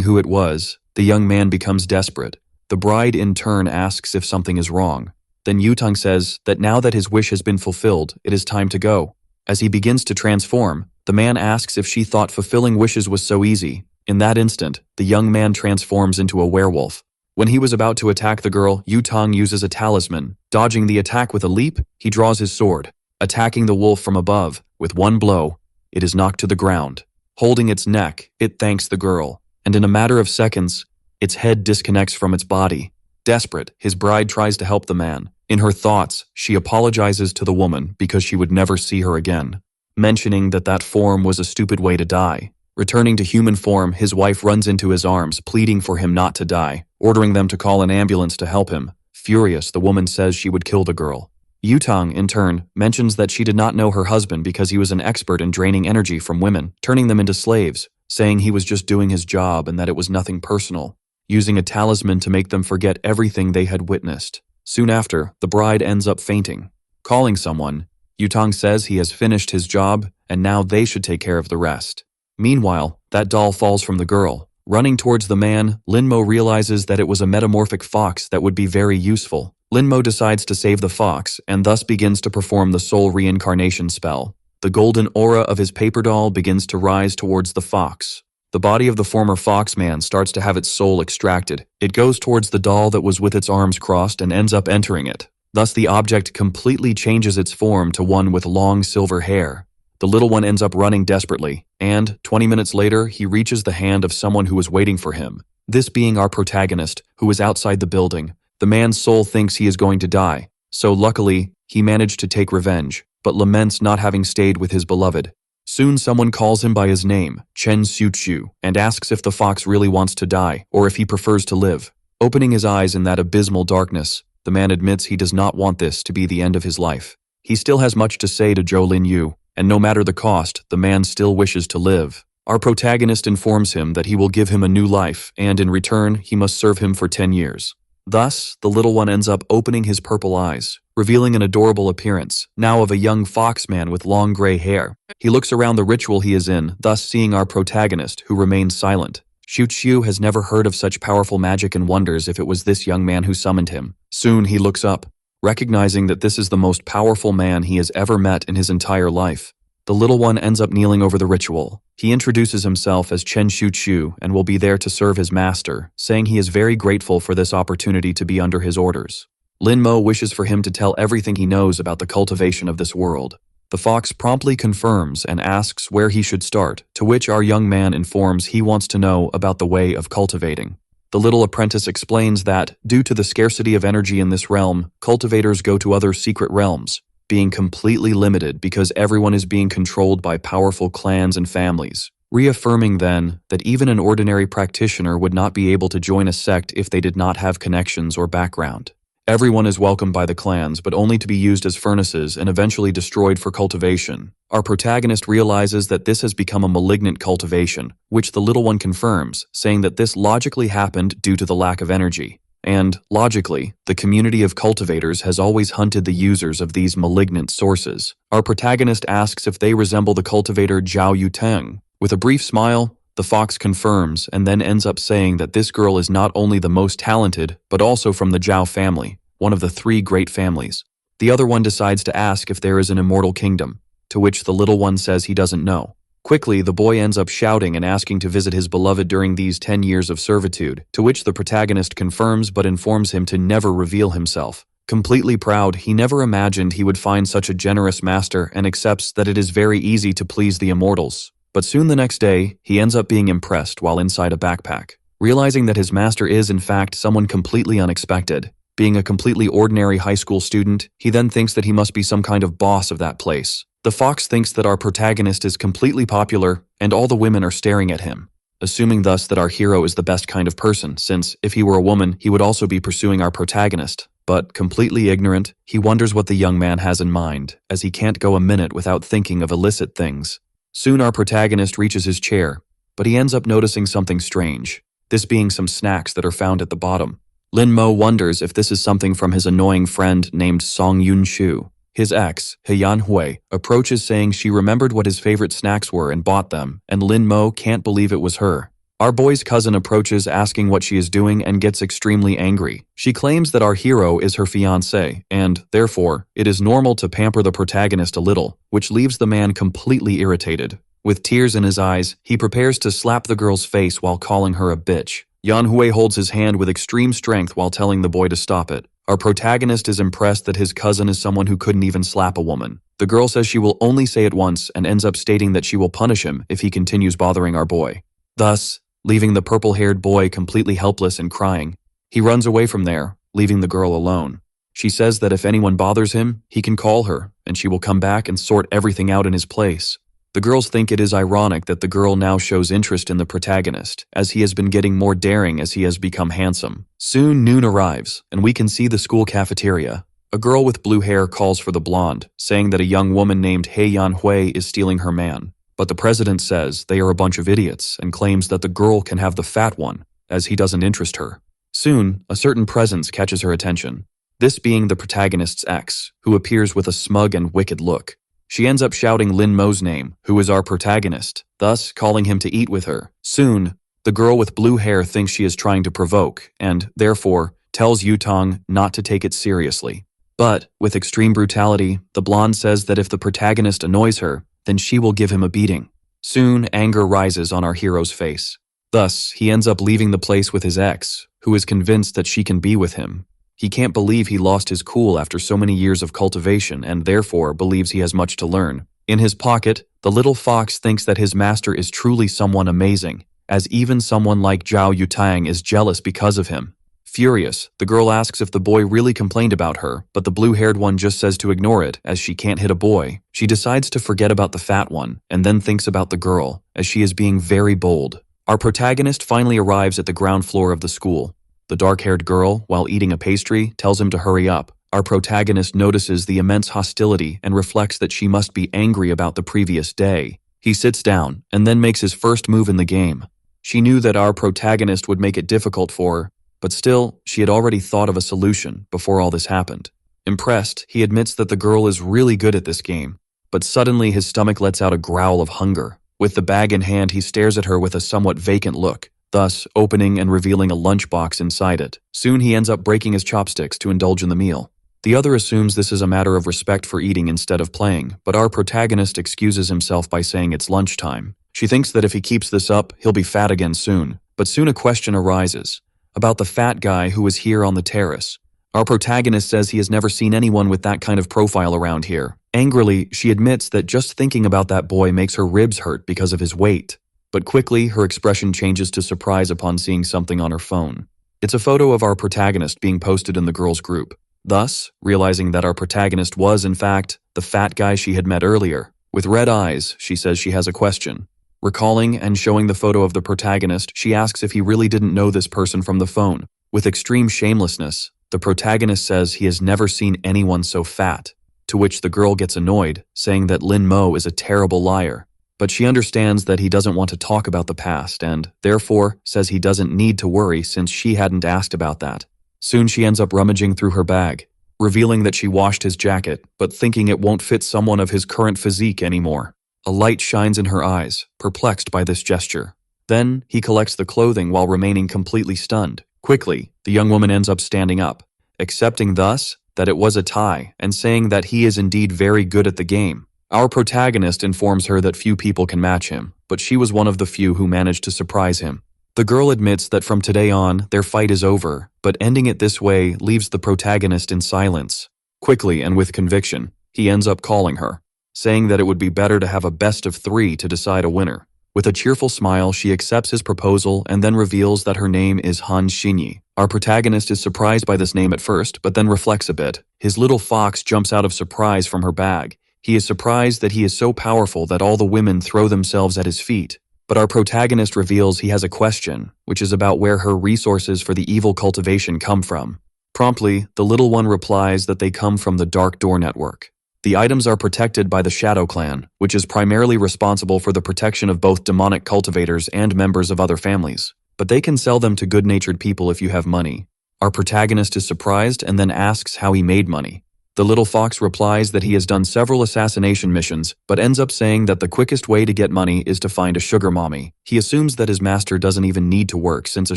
who it was, the young man becomes desperate. The bride in turn asks if something is wrong. Then Yutang says that now that his wish has been fulfilled, it is time to go. As he begins to transform, the man asks if she thought fulfilling wishes was so easy. In that instant, the young man transforms into a werewolf. When he was about to attack the girl, Yutang uses a talisman. Dodging the attack with a leap, he draws his sword. Attacking the wolf from above, with one blow, it is knocked to the ground. Holding its neck, it thanks the girl, and in a matter of seconds, its head disconnects from its body. Desperate, his bride tries to help the man. In her thoughts, she apologizes to the woman because she would never see her again, mentioning that that form was a stupid way to die. Returning to human form, his wife runs into his arms, pleading for him not to die, ordering them to call an ambulance to help him. Furious, the woman says she would kill the girl. Yutang, in turn, mentions that she did not know her husband because he was an expert in draining energy from women, turning them into slaves, saying he was just doing his job and that it was nothing personal, using a talisman to make them forget everything they had witnessed. Soon after, the bride ends up fainting. Calling someone, Yutang says he has finished his job and now they should take care of the rest. Meanwhile, that doll falls from the girl. Running towards the man, Linmo realizes that it was a metamorphic fox that would be very useful. Linmo decides to save the fox and thus begins to perform the soul reincarnation spell. The golden aura of his paper doll begins to rise towards the fox. The body of the former fox man starts to have its soul extracted. It goes towards the doll that was with its arms crossed and ends up entering it. Thus the object completely changes its form to one with long silver hair. The little one ends up running desperately, and 20 minutes later, he reaches the hand of someone who was waiting for him. This being our protagonist, who is outside the building. The man's soul thinks he is going to die, so luckily, he managed to take revenge, but laments not having stayed with his beloved. Soon someone calls him by his name, Chen Xiuqiu, and asks if the fox really wants to die, or if he prefers to live. Opening his eyes in that abysmal darkness, the man admits he does not want this to be the end of his life. He still has much to say to Zhou Linyu, and no matter the cost, the man still wishes to live. Our protagonist informs him that he will give him a new life, and in return, he must serve him for 10 years. Thus, the little one ends up opening his purple eyes, revealing an adorable appearance, now of a young fox man with long gray hair. He looks around the ritual he is in, thus seeing our protagonist, who remains silent. Xiuqiu has never heard of such powerful magic and wonders if it was this young man who summoned him. Soon he looks up, recognizing that this is the most powerful man he has ever met in his entire life. The little one ends up kneeling over the ritual. He introduces himself as Chen Xiuqiu and will be there to serve his master, saying he is very grateful for this opportunity to be under his orders. Linmo wishes for him to tell everything he knows about the cultivation of this world. The fox promptly confirms and asks where he should start, to which our young man informs he wants to know about the way of cultivating. The little apprentice explains that, due to the scarcity of energy in this realm, cultivators go to other secret realms, being completely limited because everyone is being controlled by powerful clans and families, reaffirming then that even an ordinary practitioner would not be able to join a sect if they did not have connections or background. Everyone is welcomed by the clans, but only to be used as furnaces and eventually destroyed for cultivation. Our protagonist realizes that this has become a malignant cultivation, which the little one confirms, saying that this logically happened due to the lack of energy. And, logically, the community of cultivators has always hunted the users of these malignant sources. Our protagonist asks if they resemble the cultivator Zhao Yuteng. With a brief smile, the fox confirms and then ends up saying that this girl is not only the most talented, but also from the Zhao family, one of the 3 great families. The other one decides to ask if there is an immortal kingdom, to which the little one says he doesn't know. Quickly, the boy ends up shouting and asking to visit his beloved during these 10 years of servitude, to which the protagonist confirms but informs him to never reveal himself. Completely proud, he never imagined he would find such a generous master and accepts that it is very easy to please the immortals. But soon the next day, he ends up being impressed while inside a backpack. Realizing that his master is in fact someone completely unexpected. Being a completely ordinary high school student, he then thinks that he must be some kind of boss of that place. The fox thinks that our protagonist is completely popular and all the women are staring at him, assuming thus that our hero is the best kind of person, since if he were a woman, he would also be pursuing our protagonist. But, completely ignorant, he wonders what the young man has in mind, as he can't go a minute without thinking of illicit things. Soon our protagonist reaches his chair, but he ends up noticing something strange, this being some snacks that are found at the bottom. Lin Mo wonders if this is something from his annoying friend named Song Yun Shu. His ex, He Yan Hui, approaches saying she remembered what his favorite snacks were and bought them, and Lin Mo can't believe it was her. Our boy's cousin approaches asking what she is doing and gets extremely angry. She claims that our hero is her fiancé, and, therefore, it is normal to pamper the protagonist a little, which leaves the man completely irritated. With tears in his eyes, he prepares to slap the girl's face while calling her a bitch. Yan Hui holds his hand with extreme strength while telling the boy to stop it. Our protagonist is impressed that his cousin is someone who couldn't even slap a woman. The girl says she will only say it once and ends up stating that she will punish him if he continues bothering our boy. Thus, leaving the purple-haired boy completely helpless and crying, he runs away from there, leaving the girl alone. She says that if anyone bothers him, he can call her, and she will come back and sort everything out in his place. The girls think it is ironic that the girl now shows interest in the protagonist, as he has been getting more daring as he has become handsome. Soon noon arrives, and we can see the school cafeteria. A girl with blue hair calls for the blonde, saying that a young woman named He Yan Hui is stealing her man. But the president says they are a bunch of idiots and claims that the girl can have the fat one, as he doesn't interest her. Soon, a certain presence catches her attention, this being the protagonist's ex, who appears with a smug and wicked look. She ends up shouting Lin Mo's name, who is our protagonist, thus calling him to eat with her. Soon, the girl with blue hair thinks she is trying to provoke, and, therefore, tells Yutong not to take it seriously. But, with extreme brutality, the blonde says that if the protagonist annoys her, then she will give him a beating. Soon, anger rises on our hero's face. Thus, he ends up leaving the place with his ex, who is convinced that she can be with him. He can't believe he lost his cool after so many years of cultivation and therefore believes he has much to learn. In his pocket, the little fox thinks that his master is truly someone amazing, as even someone like Zhao Yutang is jealous because of him. Furious, the girl asks if the boy really complained about her, but the blue-haired one just says to ignore it, as she can't hit a boy. She decides to forget about the fat one, and then thinks about the girl, as she is being very bold. Our protagonist finally arrives at the ground floor of the school. The dark-haired girl, while eating a pastry, tells him to hurry up. Our protagonist notices the immense hostility and reflects that she must be angry about the previous day. He sits down, and then makes his first move in the game. She knew that our protagonist would make it difficult for her, but still, she had already thought of a solution before all this happened. Impressed, he admits that the girl is really good at this game, but suddenly his stomach lets out a growl of hunger. With the bag in hand, he stares at her with a somewhat vacant look, thus opening and revealing a lunchbox inside it. Soon he ends up breaking his chopsticks to indulge in the meal. The other assumes this is a matter of respect for eating instead of playing, but our protagonist excuses himself by saying it's lunchtime. She thinks that if he keeps this up, he'll be fat again soon, but soon a question arises about the fat guy who was here on the terrace. Our protagonist says he has never seen anyone with that kind of profile around here. Angrily, she admits that just thinking about that boy makes her ribs hurt because of his weight. But quickly, her expression changes to surprise upon seeing something on her phone. It's a photo of our protagonist being posted in the girls' group. Thus, realizing that our protagonist was, in fact, the fat guy she had met earlier. With red eyes, she says she has a question. Recalling and showing the photo of the protagonist, she asks if he really didn't know this person from the phone. With extreme shamelessness, the protagonist says he has never seen anyone so fat, to which the girl gets annoyed, saying that Lin Mo is a terrible liar. But she understands that he doesn't want to talk about the past and, therefore, says he doesn't need to worry since she hadn't asked about that. Soon she ends up rummaging through her bag, revealing that she washed his jacket, but thinking it won't fit someone of his current physique anymore. A light shines in her eyes, perplexed by this gesture. Then, he collects the clothing while remaining completely stunned. Quickly, the young woman ends up standing up, accepting thus that it was a tie and saying that he is indeed very good at the game. Our protagonist informs her that few people can match him, but she was one of the few who managed to surprise him. The girl admits that from today on, their fight is over, but ending it this way leaves the protagonist in silence. Quickly and with conviction, he ends up calling her, saying that it would be better to have a best of 3 to decide a winner. With a cheerful smile, she accepts his proposal and then reveals that her name is Han Xinyi. Our protagonist is surprised by this name at first, but then reflects a bit. His little fox jumps out of surprise from her bag. He is surprised that he is so powerful that all the women throw themselves at his feet. But our protagonist reveals he has a question, which is about where her resources for the evil cultivation come from. Promptly, the little one replies that they come from the Dark Door Network. The items are protected by the Shadow Clan, which is primarily responsible for the protection of both demonic cultivators and members of other families. But they can sell them to good-natured people if you have money. Our protagonist is surprised and then asks how he made money. The little fox replies that he has done several assassination missions, but ends up saying that the quickest way to get money is to find a sugar mommy. He assumes that his master doesn't even need to work since a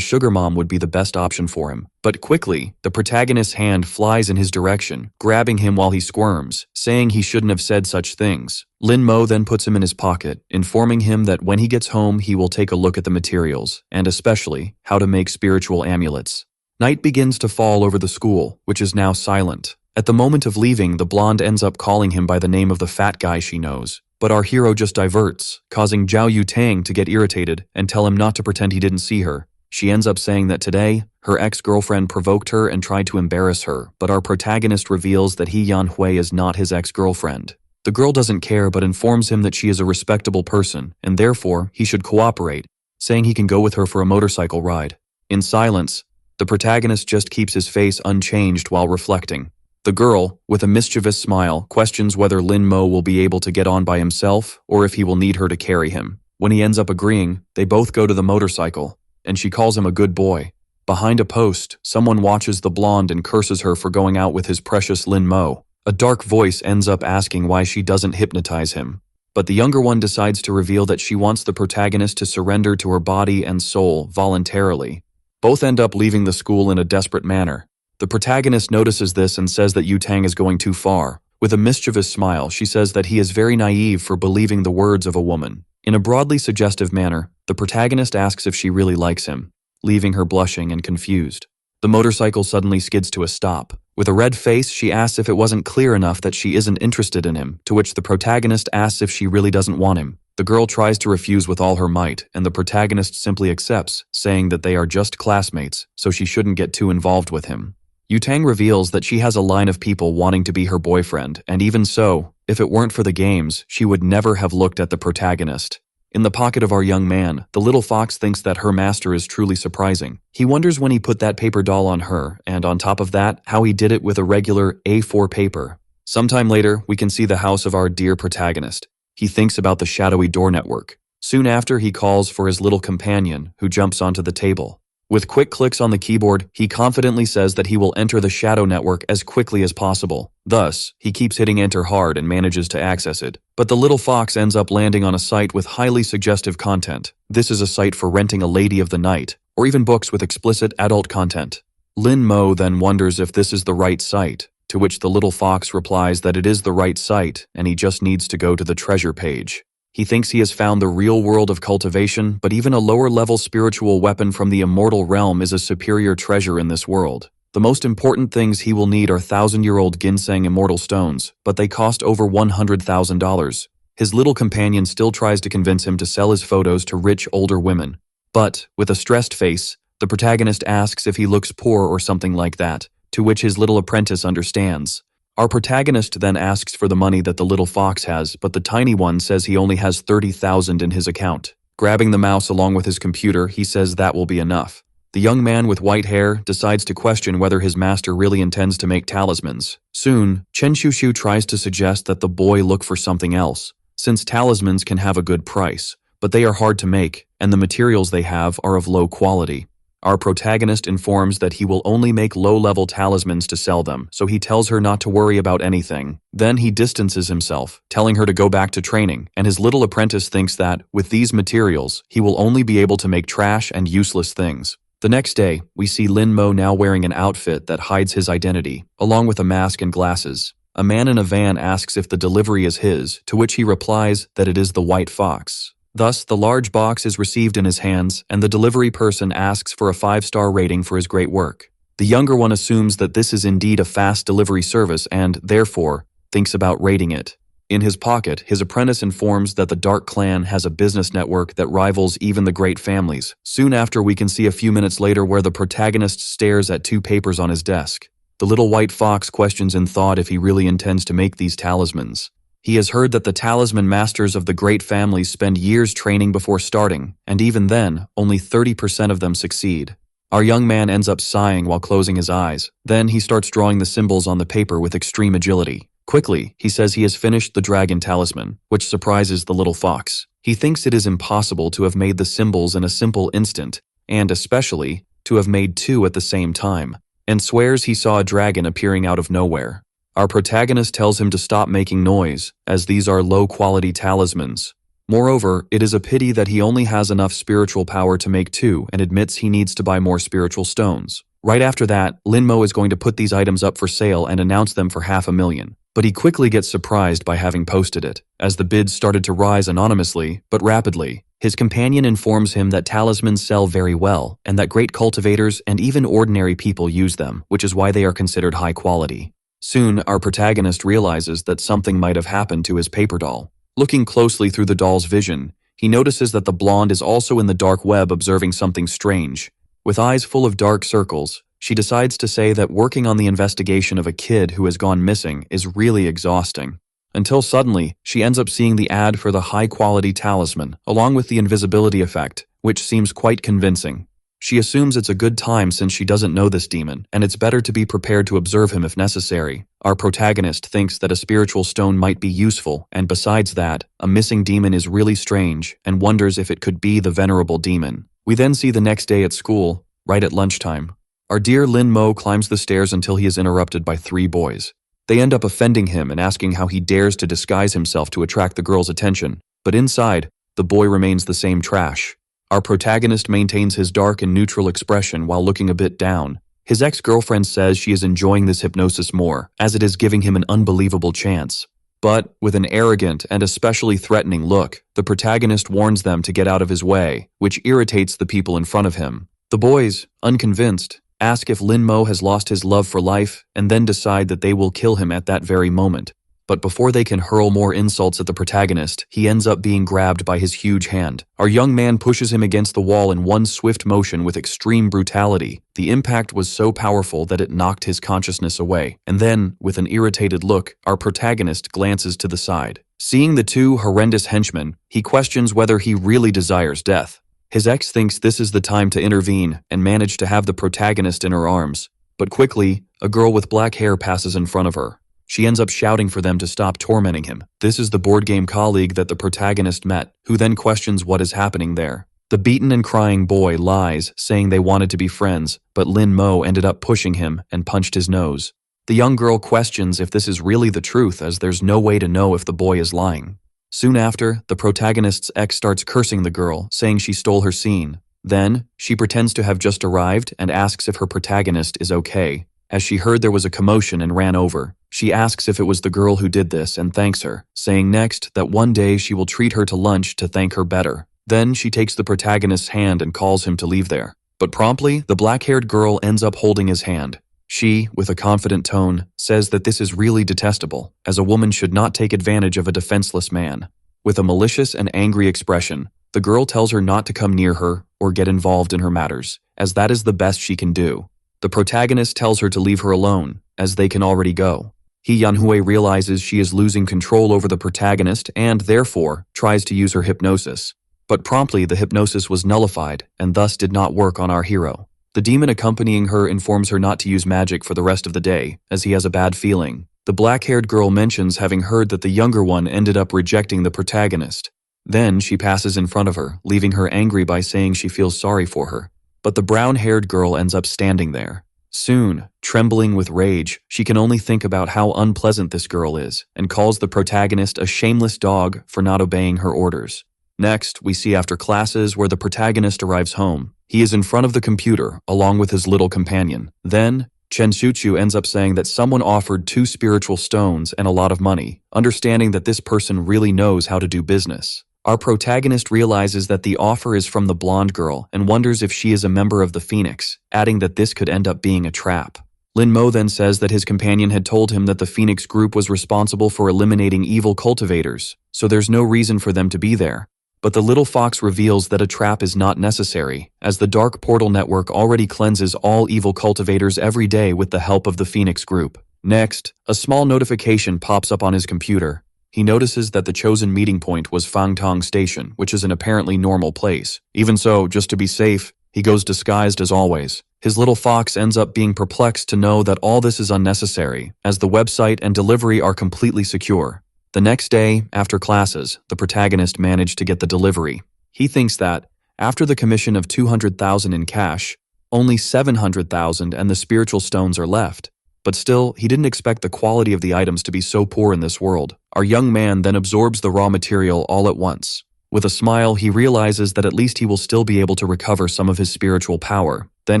sugar mom would be the best option for him. But quickly, the protagonist's hand flies in his direction, grabbing him while he squirms, saying he shouldn't have said such things. Lin Mo then puts him in his pocket, informing him that when he gets home he will take a look at the materials, and especially how to make spiritual amulets. Night begins to fall over the school, which is now silent. At the moment of leaving, the blonde ends up calling him by the name of the fat guy she knows. But our hero just diverts, causing Zhao Yutang to get irritated and tell him not to pretend he didn't see her. She ends up saying that today, her ex-girlfriend provoked her and tried to embarrass her, but our protagonist reveals that Yan Hui is not his ex-girlfriend. The girl doesn't care but informs him that she is a respectable person, and therefore he should cooperate, saying he can go with her for a motorcycle ride. In silence, the protagonist just keeps his face unchanged while reflecting. The girl, with a mischievous smile, questions whether Lin Mo will be able to get on by himself or if he will need her to carry him. When he ends up agreeing, they both go to the motorcycle, and she calls him a good boy. Behind a post, someone watches the blonde and curses her for going out with his precious Lin Mo. A dark voice ends up asking why she doesn't hypnotize him. But the younger one decides to reveal that she wants the protagonist to surrender to her body and soul voluntarily. Both end up leaving the school in a desperate manner. The protagonist notices this and says that Yutang is going too far. With a mischievous smile, she says that he is very naive for believing the words of a woman. In a broadly suggestive manner, the protagonist asks if she really likes him, leaving her blushing and confused. The motorcycle suddenly skids to a stop. With a red face, she asks if it wasn't clear enough that she isn't interested in him, to which the protagonist asks if she really doesn't want him. The girl tries to refuse with all her might, and the protagonist simply accepts, saying that they are just classmates, so she shouldn't get too involved with him. Yutang reveals that she has a line of people wanting to be her boyfriend, and even so, if it weren't for the games, she would never have looked at the protagonist. In the pocket of our young man, the little fox thinks that her master is truly surprising. He wonders when he put that paper doll on her, and on top of that, how he did it with a regular A4 paper. Sometime later, we can see the house of our dear protagonist. He thinks about the shadowy door network. Soon after, he calls for his little companion, who jumps onto the table. With quick clicks on the keyboard, he confidently says that he will enter the shadow network as quickly as possible. Thus, he keeps hitting enter hard and manages to access it. But the little fox ends up landing on a site with highly suggestive content. This is a site for renting a lady of the night, or even books with explicit adult content. Lin Mo then wonders if this is the right site, to which the little fox replies that it is the right site and he just needs to go to the treasure page. He thinks he has found the real world of cultivation, but even a lower-level spiritual weapon from the immortal realm is a superior treasure in this world. The most important things he will need are 1,000-year-old ginseng immortal stones, but they cost over $100,000. His little companion still tries to convince him to sell his photos to rich older women. But, with a stressed face, the protagonist asks if he looks poor or something like that, to which his little apprentice understands. Our protagonist then asks for the money that the little fox has, but the tiny one says he only has 30,000 in his account. Grabbing the mouse along with his computer, he says that will be enough. The young man with white hair decides to question whether his master really intends to make talismans. Soon, Chen Shushu tries to suggest that the boy look for something else, since talismans can have a good price, but they are hard to make, and the materials they have are of low quality. Our protagonist informs that he will only make low-level talismans to sell them, so he tells her not to worry about anything. Then he distances himself, telling her to go back to training, and his little apprentice thinks that, with these materials, he will only be able to make trash and useless things. The next day, we see Lin Mo now wearing an outfit that hides his identity, along with a mask and glasses. A man in a van asks if the delivery is his, to which he replies that it is the White Fox. Thus, the large box is received in his hands, and the delivery person asks for a 5-star rating for his great work. The younger one assumes that this is indeed a fast delivery service and, therefore, thinks about rating it. In his pocket, his apprentice informs that the Dark Clan has a business network that rivals even the great families. Soon after, we can see a few minutes later where the protagonist stares at 2 papers on his desk. The little white fox questions in thought if he really intends to make these talismans. He has heard that the talisman masters of the great families spend years training before starting, and even then, only 30% of them succeed. Our young man ends up sighing while closing his eyes. Then he starts drawing the symbols on the paper with extreme agility. Quickly, he says he has finished the dragon talisman, which surprises the little fox. He thinks it is impossible to have made the symbols in a simple instant, and especially, to have made two at the same time, and swears he saw a dragon appearing out of nowhere. Our protagonist tells him to stop making noise, as these are low-quality talismans. Moreover, it is a pity that he only has enough spiritual power to make two and admits he needs to buy more spiritual stones. Right after that, Linmo is going to put these items up for sale and announce them for $500,000. But he quickly gets surprised by having posted it, as the bids started to rise anonymously, but rapidly. His companion informs him that talismans sell very well, and that great cultivators and even ordinary people use them, which is why they are considered high quality. Soon, our protagonist realizes that something might have happened to his paper doll. Looking closely through the doll's vision, he notices that the blonde is also in the dark web observing something strange. With eyes full of dark circles, she decides to say that working on the investigation of a kid who has gone missing is really exhausting. Until suddenly, she ends up seeing the ad for the high-quality talisman, along with the invisibility effect, which seems quite convincing. She assumes it's a good time since she doesn't know this demon, and it's better to be prepared to observe him if necessary. Our protagonist thinks that a spiritual stone might be useful, and besides that, a missing demon is really strange, and wonders if it could be the venerable demon. We then see the next day at school, right at lunchtime. Our dear Lin Mo climbs the stairs until he is interrupted by three boys. They end up offending him and asking how he dares to disguise himself to attract the girl's attention, but inside, the boy remains the same trash. Our protagonist maintains his dark and neutral expression while looking a bit down. His ex-girlfriend says she is enjoying this hypnosis more, as it is giving him an unbelievable chance. But, with an arrogant and especially threatening look, the protagonist warns them to get out of his way, which irritates the people in front of him. The boys, unconvinced, ask if Lin Mo has lost his love for life, and then decide that they will kill him at that very moment. But before they can hurl more insults at the protagonist, he ends up being grabbed by his huge hand. Our young man pushes him against the wall in one swift motion with extreme brutality. The impact was so powerful that it knocked his consciousness away. And then, with an irritated look, our protagonist glances to the side. Seeing the two horrendous henchmen, he questions whether he really desires death. His ex thinks this is the time to intervene and manage to have the protagonist in her arms. But quickly, a girl with black hair passes in front of her. She ends up shouting for them to stop tormenting him. This is the board game colleague that the protagonist met, who then questions what is happening there. The beaten and crying boy lies, saying they wanted to be friends, but Lin Mo ended up pushing him and punched his nose. The young girl questions if this is really the truth, as there's no way to know if the boy is lying. Soon after, the protagonist's ex starts cursing the girl, saying she stole her scene. Then, she pretends to have just arrived and asks if her protagonist is okay. As she heard there was a commotion and ran over, she asks if it was the girl who did this and thanks her, saying next that one day she will treat her to lunch to thank her better. Then she takes the protagonist's hand and calls him to leave there. But promptly, the black-haired girl ends up holding his hand. She, with a confident tone, says that this is really detestable, as a woman should not take advantage of a defenseless man. With a malicious and angry expression, the girl tells her not to come near her or get involved in her matters, as that is the best she can do. The protagonist tells her to leave her alone, as they can already go. Yanhui realizes she is losing control over the protagonist and, therefore, tries to use her hypnosis. But promptly the hypnosis was nullified and thus did not work on our hero. The demon accompanying her informs her not to use magic for the rest of the day, as he has a bad feeling. The black-haired girl mentions having heard that the younger one ended up rejecting the protagonist. Then she passes in front of her, leaving her angry by saying she feels sorry for her. But the brown-haired girl ends up standing there. Soon, trembling with rage, she can only think about how unpleasant this girl is, and calls the protagonist a shameless dog for not obeying her orders. Next, we see after classes where the protagonist arrives home. He is in front of the computer, along with his little companion. Then, Chen Shuchu ends up saying that someone offered 2 spiritual stones and a lot of money, understanding that this person really knows how to do business. Our protagonist realizes that the offer is from the blonde girl and wonders if she is a member of the Phoenix, adding that this could end up being a trap. Lin Mo then says that his companion had told him that the Phoenix group was responsible for eliminating evil cultivators, so there's no reason for them to be there. But the little fox reveals that a trap is not necessary, as the Dark Portal Network already cleanses all evil cultivators every day with the help of the Phoenix group. Next, a small notification pops up on his computer. He notices that the chosen meeting point was Fangtong Station, which is an apparently normal place. Even so, just to be safe, He goes disguised as always. His little fox ends up being perplexed to know that all this is unnecessary, as the website and delivery are completely secure. The next day, after classes, the protagonist managed to get the delivery. He thinks that, after the commission of 200,000 in cash, only 700,000 and the spiritual stones are left. But still, he didn't expect the quality of the items to be so poor in this world. Our young man then absorbs the raw material all at once. With a smile, he realizes that at least he will still be able to recover some of his spiritual power. Then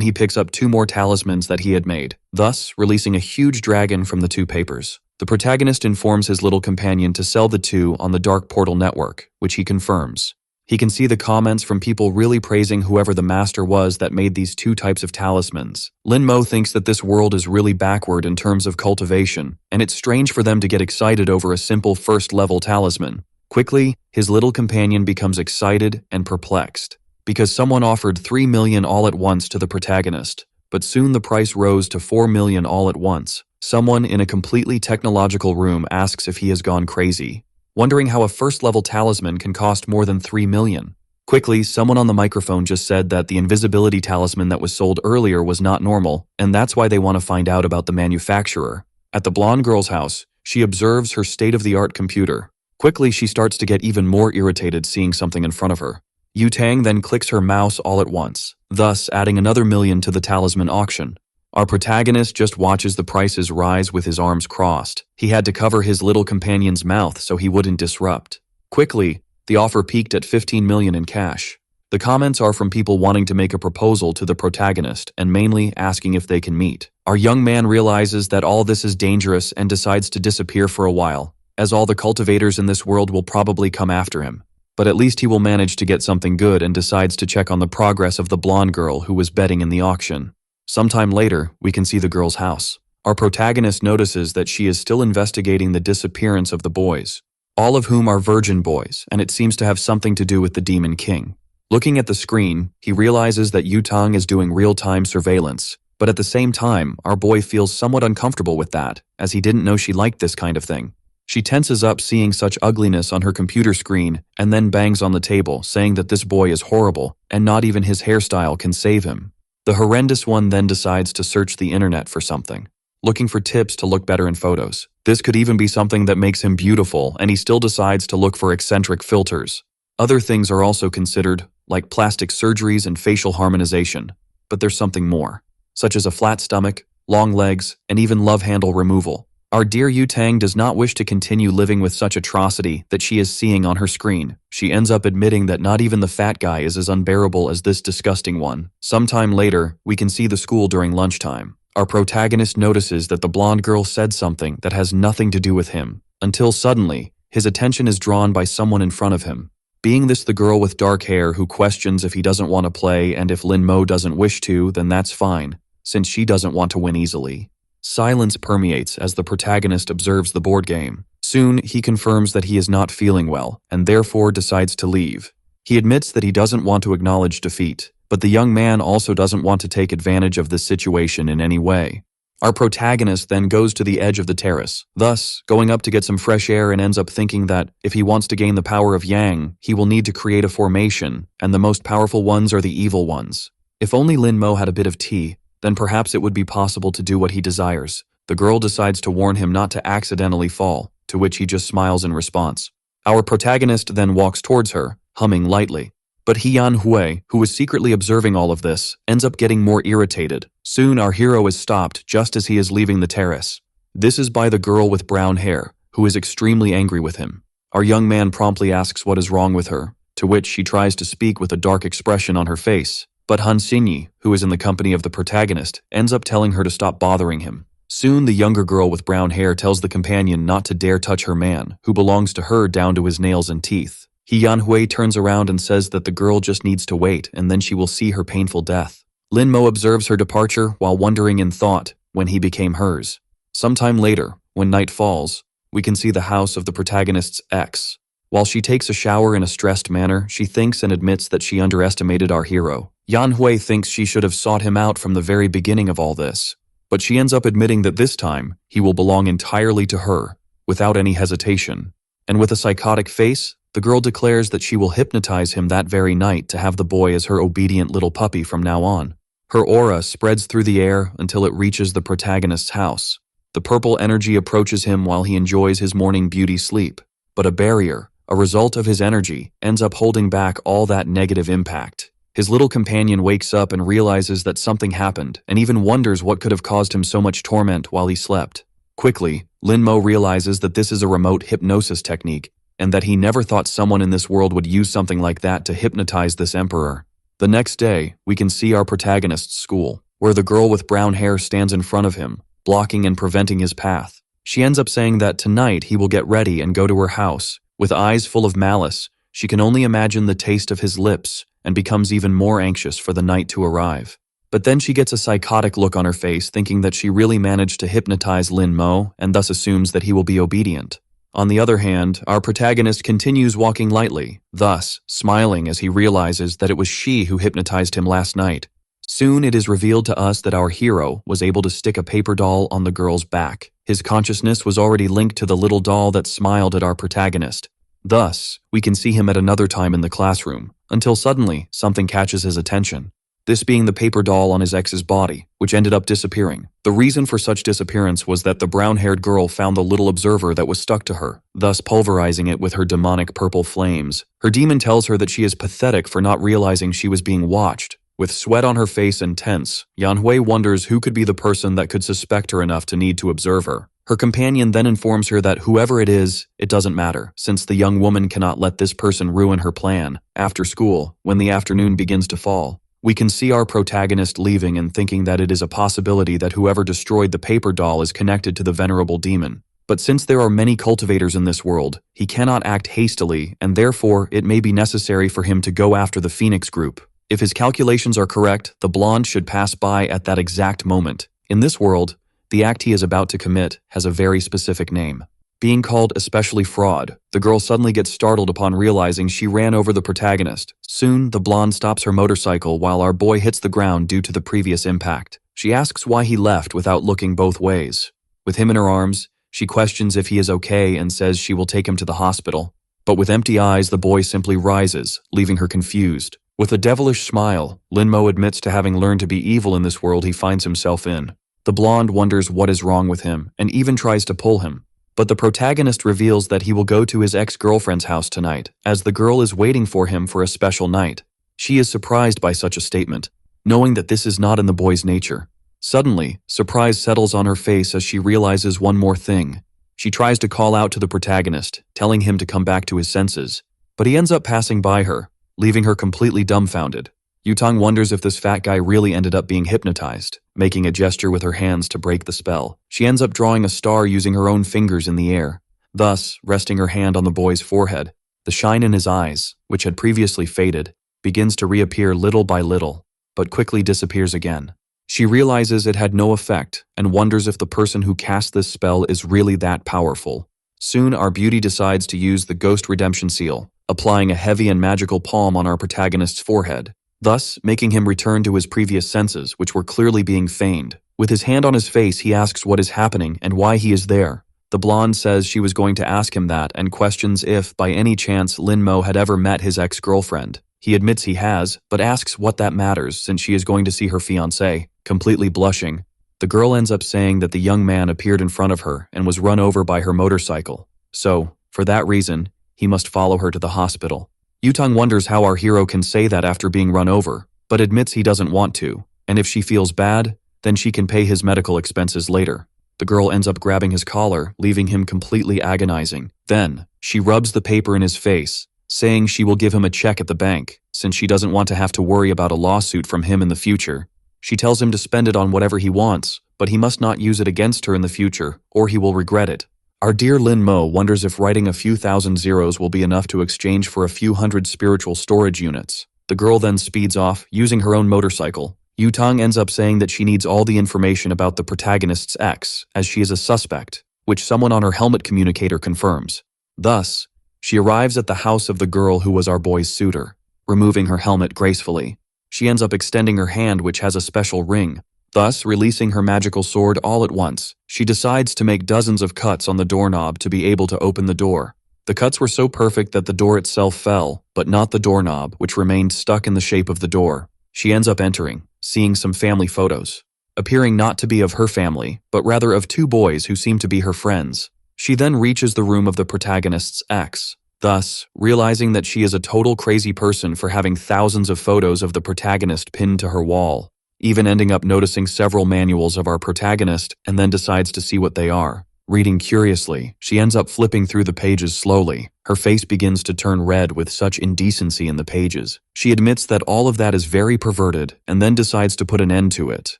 he picks up 2 more talismans that he had made, thus releasing a huge dragon from the 2 papers. The protagonist informs his little companion to sell the 2 on the Dark Portal network, which he confirms. He can see the comments from people really praising whoever the master was that made these 2 types of talismans. Lin-Mo thinks that this world is really backward in terms of cultivation, and it's strange for them to get excited over a simple first-level talisman. Quickly, his little companion becomes excited and perplexed, because someone offered 3 million all at once to the protagonist, but soon the price rose to 4 million all at once. Someone in a completely technological room asks if he has gone crazy, wondering how a first-level talisman can cost more than 3 million. Quickly, someone on the microphone just said that the invisibility talisman that was sold earlier was not normal, and that's why they want to find out about the manufacturer. At the blonde girl's house, she observes her state-of-the-art computer. Quickly, she starts to get even more irritated seeing something in front of her. Yu Tang then clicks her mouse all at once, thus adding another million to the talisman auction. Our protagonist just watches the prices rise with his arms crossed. He had to cover his little companion's mouth so he wouldn't disrupt. Quickly, the offer peaked at 15 million in cash. The comments are from people wanting to make a proposal to the protagonist and mainly asking if they can meet. Our young man realizes that all this is dangerous and decides to disappear for a while, as all the cultivators in this world will probably come after him. But at least he will manage to get something good and decides to check on the progress of the blonde girl who was betting in the auction. Sometime later, we can see the girl's house. Our protagonist notices that she is still investigating the disappearance of the boys, all of whom are virgin boys, and it seems to have something to do with the Demon King. Looking at the screen, he realizes that Yu Tang is doing real-time surveillance, but at the same time, our boy feels somewhat uncomfortable with that, as he didn't know she liked this kind of thing. She tenses up seeing such ugliness on her computer screen and then bangs on the table, saying that this boy is horrible and not even his hairstyle can save him. The horrendous one then decides to search the internet for something, looking for tips to look better in photos. This could even be something that makes him beautiful, and he still decides to look for eccentric filters. Other things are also considered, like plastic surgeries and facial harmonization, but there's something more, such as a flat stomach, long legs, and even love handle removal. Our dear Yu Tang does not wish to continue living with such atrocity that she is seeing on her screen. She ends up admitting that not even the fat guy is as unbearable as this disgusting one. Sometime later, we can see the school during lunchtime. Our protagonist notices that the blonde girl said something that has nothing to do with him, until suddenly, his attention is drawn by someone in front of him. Being this the girl with dark hair who questions if he doesn't want to play, and if Lin-Mo doesn't wish to, then that's fine, since she doesn't want to win easily. Silence permeates as the protagonist observes the board game. Soon, he confirms that he is not feeling well, and therefore decides to leave. He admits that he doesn't want to acknowledge defeat, but the young man also doesn't want to take advantage of this situation in any way. Our protagonist then goes to the edge of the terrace, thus going up to get some fresh air, and ends up thinking that if he wants to gain the power of Yang, he will need to create a formation, and the most powerful ones are the evil ones. If only Lin-Mo had a bit of tea, then perhaps it would be possible to do what he desires. The girl decides to warn him not to accidentally fall, to which he just smiles in response. Our protagonist then walks towards her, humming lightly. But Hian Hui, who was secretly observing all of this, ends up getting more irritated. Soon our hero is stopped just as he is leaving the terrace. This is by the girl with brown hair, who is extremely angry with him. Our young man promptly asks what is wrong with her, to which she tries to speak with a dark expression on her face. But Han Xinyi, who is in the company of the protagonist, ends up telling her to stop bothering him. Soon the younger girl with brown hair tells the companion not to dare touch her man, who belongs to her down to his nails and teeth. Hian Hui turns around and says that the girl just needs to wait, and then she will see her painful death. Lin-Mo observes her departure while wondering in thought when he became hers. Sometime later, when night falls, we can see the house of the protagonist's ex. While she takes a shower in a stressed manner, she thinks and admits that she underestimated our hero. Yan Hui thinks she should have sought him out from the very beginning of all this, but she ends up admitting that this time, he will belong entirely to her, without any hesitation. And with a psychotic face, The girl declares that she will hypnotize him that very night to have the boy as her obedient little puppy from now on. Her aura spreads through the air until it reaches the protagonist's house. The purple energy approaches him while he enjoys his morning beauty sleep. But a barrier, a result of his energy, ends up holding back all that negative impact. His little companion wakes up and realizes that something happened, and even wonders what could have caused him so much torment while he slept. Quickly, Linmo realizes that this is a remote hypnosis technique, and that he never thought someone in this world would use something like that to hypnotize this emperor. The next day, we can see our protagonist's school, where the girl with brown hair stands in front of him, blocking and preventing his path. She ends up saying that tonight he will get ready and go to her house. With eyes full of malice, she can only imagine the taste of his lips and becomes even more anxious for the night to arrive. But then she gets a psychotic look on her face, thinking that she really managed to hypnotize Lin Mo and thus assumes that he will be obedient. On the other hand, our protagonist continues walking lightly, thus smiling as he realizes that it was she who hypnotized him last night. Soon it is revealed to us that our hero was able to stick a paper doll on the girl's back. His consciousness was already linked to the little doll that smiled at our protagonist. Thus, we can see him at another time in the classroom, until suddenly something catches his attention. This being the paper doll on his ex's body, which ended up disappearing. The reason for such disappearance was that the brown-haired girl found the little observer that was stuck to her, thus pulverizing it with her demonic purple flames. Her demon tells her that she is pathetic for not realizing she was being watched. With sweat on her face and tense, Yanhui wonders who could be the person that could suspect her enough to need to observe her. Her companion then informs her that whoever it is, it doesn't matter, since the young woman cannot let this person ruin her plan. After school, when the afternoon begins to fall, we can see our protagonist leaving and thinking that it is a possibility that whoever destroyed the paper doll is connected to the venerable demon. But since there are many cultivators in this world, he cannot act hastily, and therefore it may be necessary for him to go after the Phoenix group. If his calculations are correct, the blonde should pass by at that exact moment. In this world, the act he is about to commit has a very specific name. Being called especially fraud, the girl suddenly gets startled upon realizing she ran over the protagonist. Soon, the blonde stops her motorcycle while our boy hits the ground due to the previous impact. She asks why he left without looking both ways. With him in her arms, she questions if he is okay and says she will take him to the hospital. But with empty eyes, the boy simply rises, leaving her confused. With a devilish smile, Linmo admits to having learned to be evil in this world he finds himself in. The blonde wonders what is wrong with him and even tries to pull him. But the protagonist reveals that he will go to his ex-girlfriend's house tonight, as the girl is waiting for him for a special night. She is surprised by such a statement, knowing that this is not in the boy's nature. Suddenly, surprise settles on her face as she realizes one more thing. She tries to call out to the protagonist, telling him to come back to his senses, but he ends up passing by her, leaving her completely dumbfounded. Yutang wonders if this fat guy really ended up being hypnotized, making a gesture with her hands to break the spell. She ends up drawing a star using her own fingers in the air, thus resting her hand on the boy's forehead. The shine in his eyes, which had previously faded, begins to reappear little by little, but quickly disappears again. She realizes it had no effect and wonders if the person who cast this spell is really that powerful. Soon our beauty decides to use the Ghost Redemption Seal, applying a heavy and magical palm on our protagonist's forehead, thus making him return to his previous senses, which were clearly being feigned. With his hand on his face, he asks what is happening and why he is there. The blonde says she was going to ask him that and questions if, by any chance, Linmo had ever met his ex-girlfriend. He admits he has, but asks what that matters since she is going to see her fiancé. Completely blushing, the girl ends up saying that the young man appeared in front of her and was run over by her motorcycle. So, for that reason, he must follow her to the hospital. Yutang wonders how our hero can say that after being run over, but admits he doesn't want to, and if she feels bad, then she can pay his medical expenses later. The girl ends up grabbing his collar, leaving him completely agonizing. Then, she rubs the paper in his face, saying she will give him a check at the bank, since she doesn't want to have to worry about a lawsuit from him in the future. She tells him to spend it on whatever he wants, but he must not use it against her in the future, or he will regret it. Our dear Lin Mo wonders if writing a few thousand zeros will be enough to exchange for a few hundred spiritual storage units. The girl then speeds off, using her own motorcycle. Yutang ends up saying that she needs all the information about the protagonist's ex, as she is a suspect, which someone on her helmet communicator confirms. Thus, she arrives at the house of the girl who was our boy's suitor, removing her helmet gracefully. She ends up extending her hand, which has a special ring, thus releasing her magical sword all at once. She decides to make dozens of cuts on the doorknob to be able to open the door. The cuts were so perfect that the door itself fell, but not the doorknob, which remained stuck in the shape of the door. She ends up entering, seeing some family photos, appearing not to be of her family, but rather of two boys who seem to be her friends. She then reaches the room of the protagonist's ex, thus realizing that she is a total crazy person for having thousands of photos of the protagonist pinned to her wall, even ending up noticing several manuals of our protagonist and then decides to see what they are. Reading curiously, she ends up flipping through the pages slowly. Her face begins to turn red with such indecency in the pages. She admits that all of that is very perverted and then decides to put an end to it,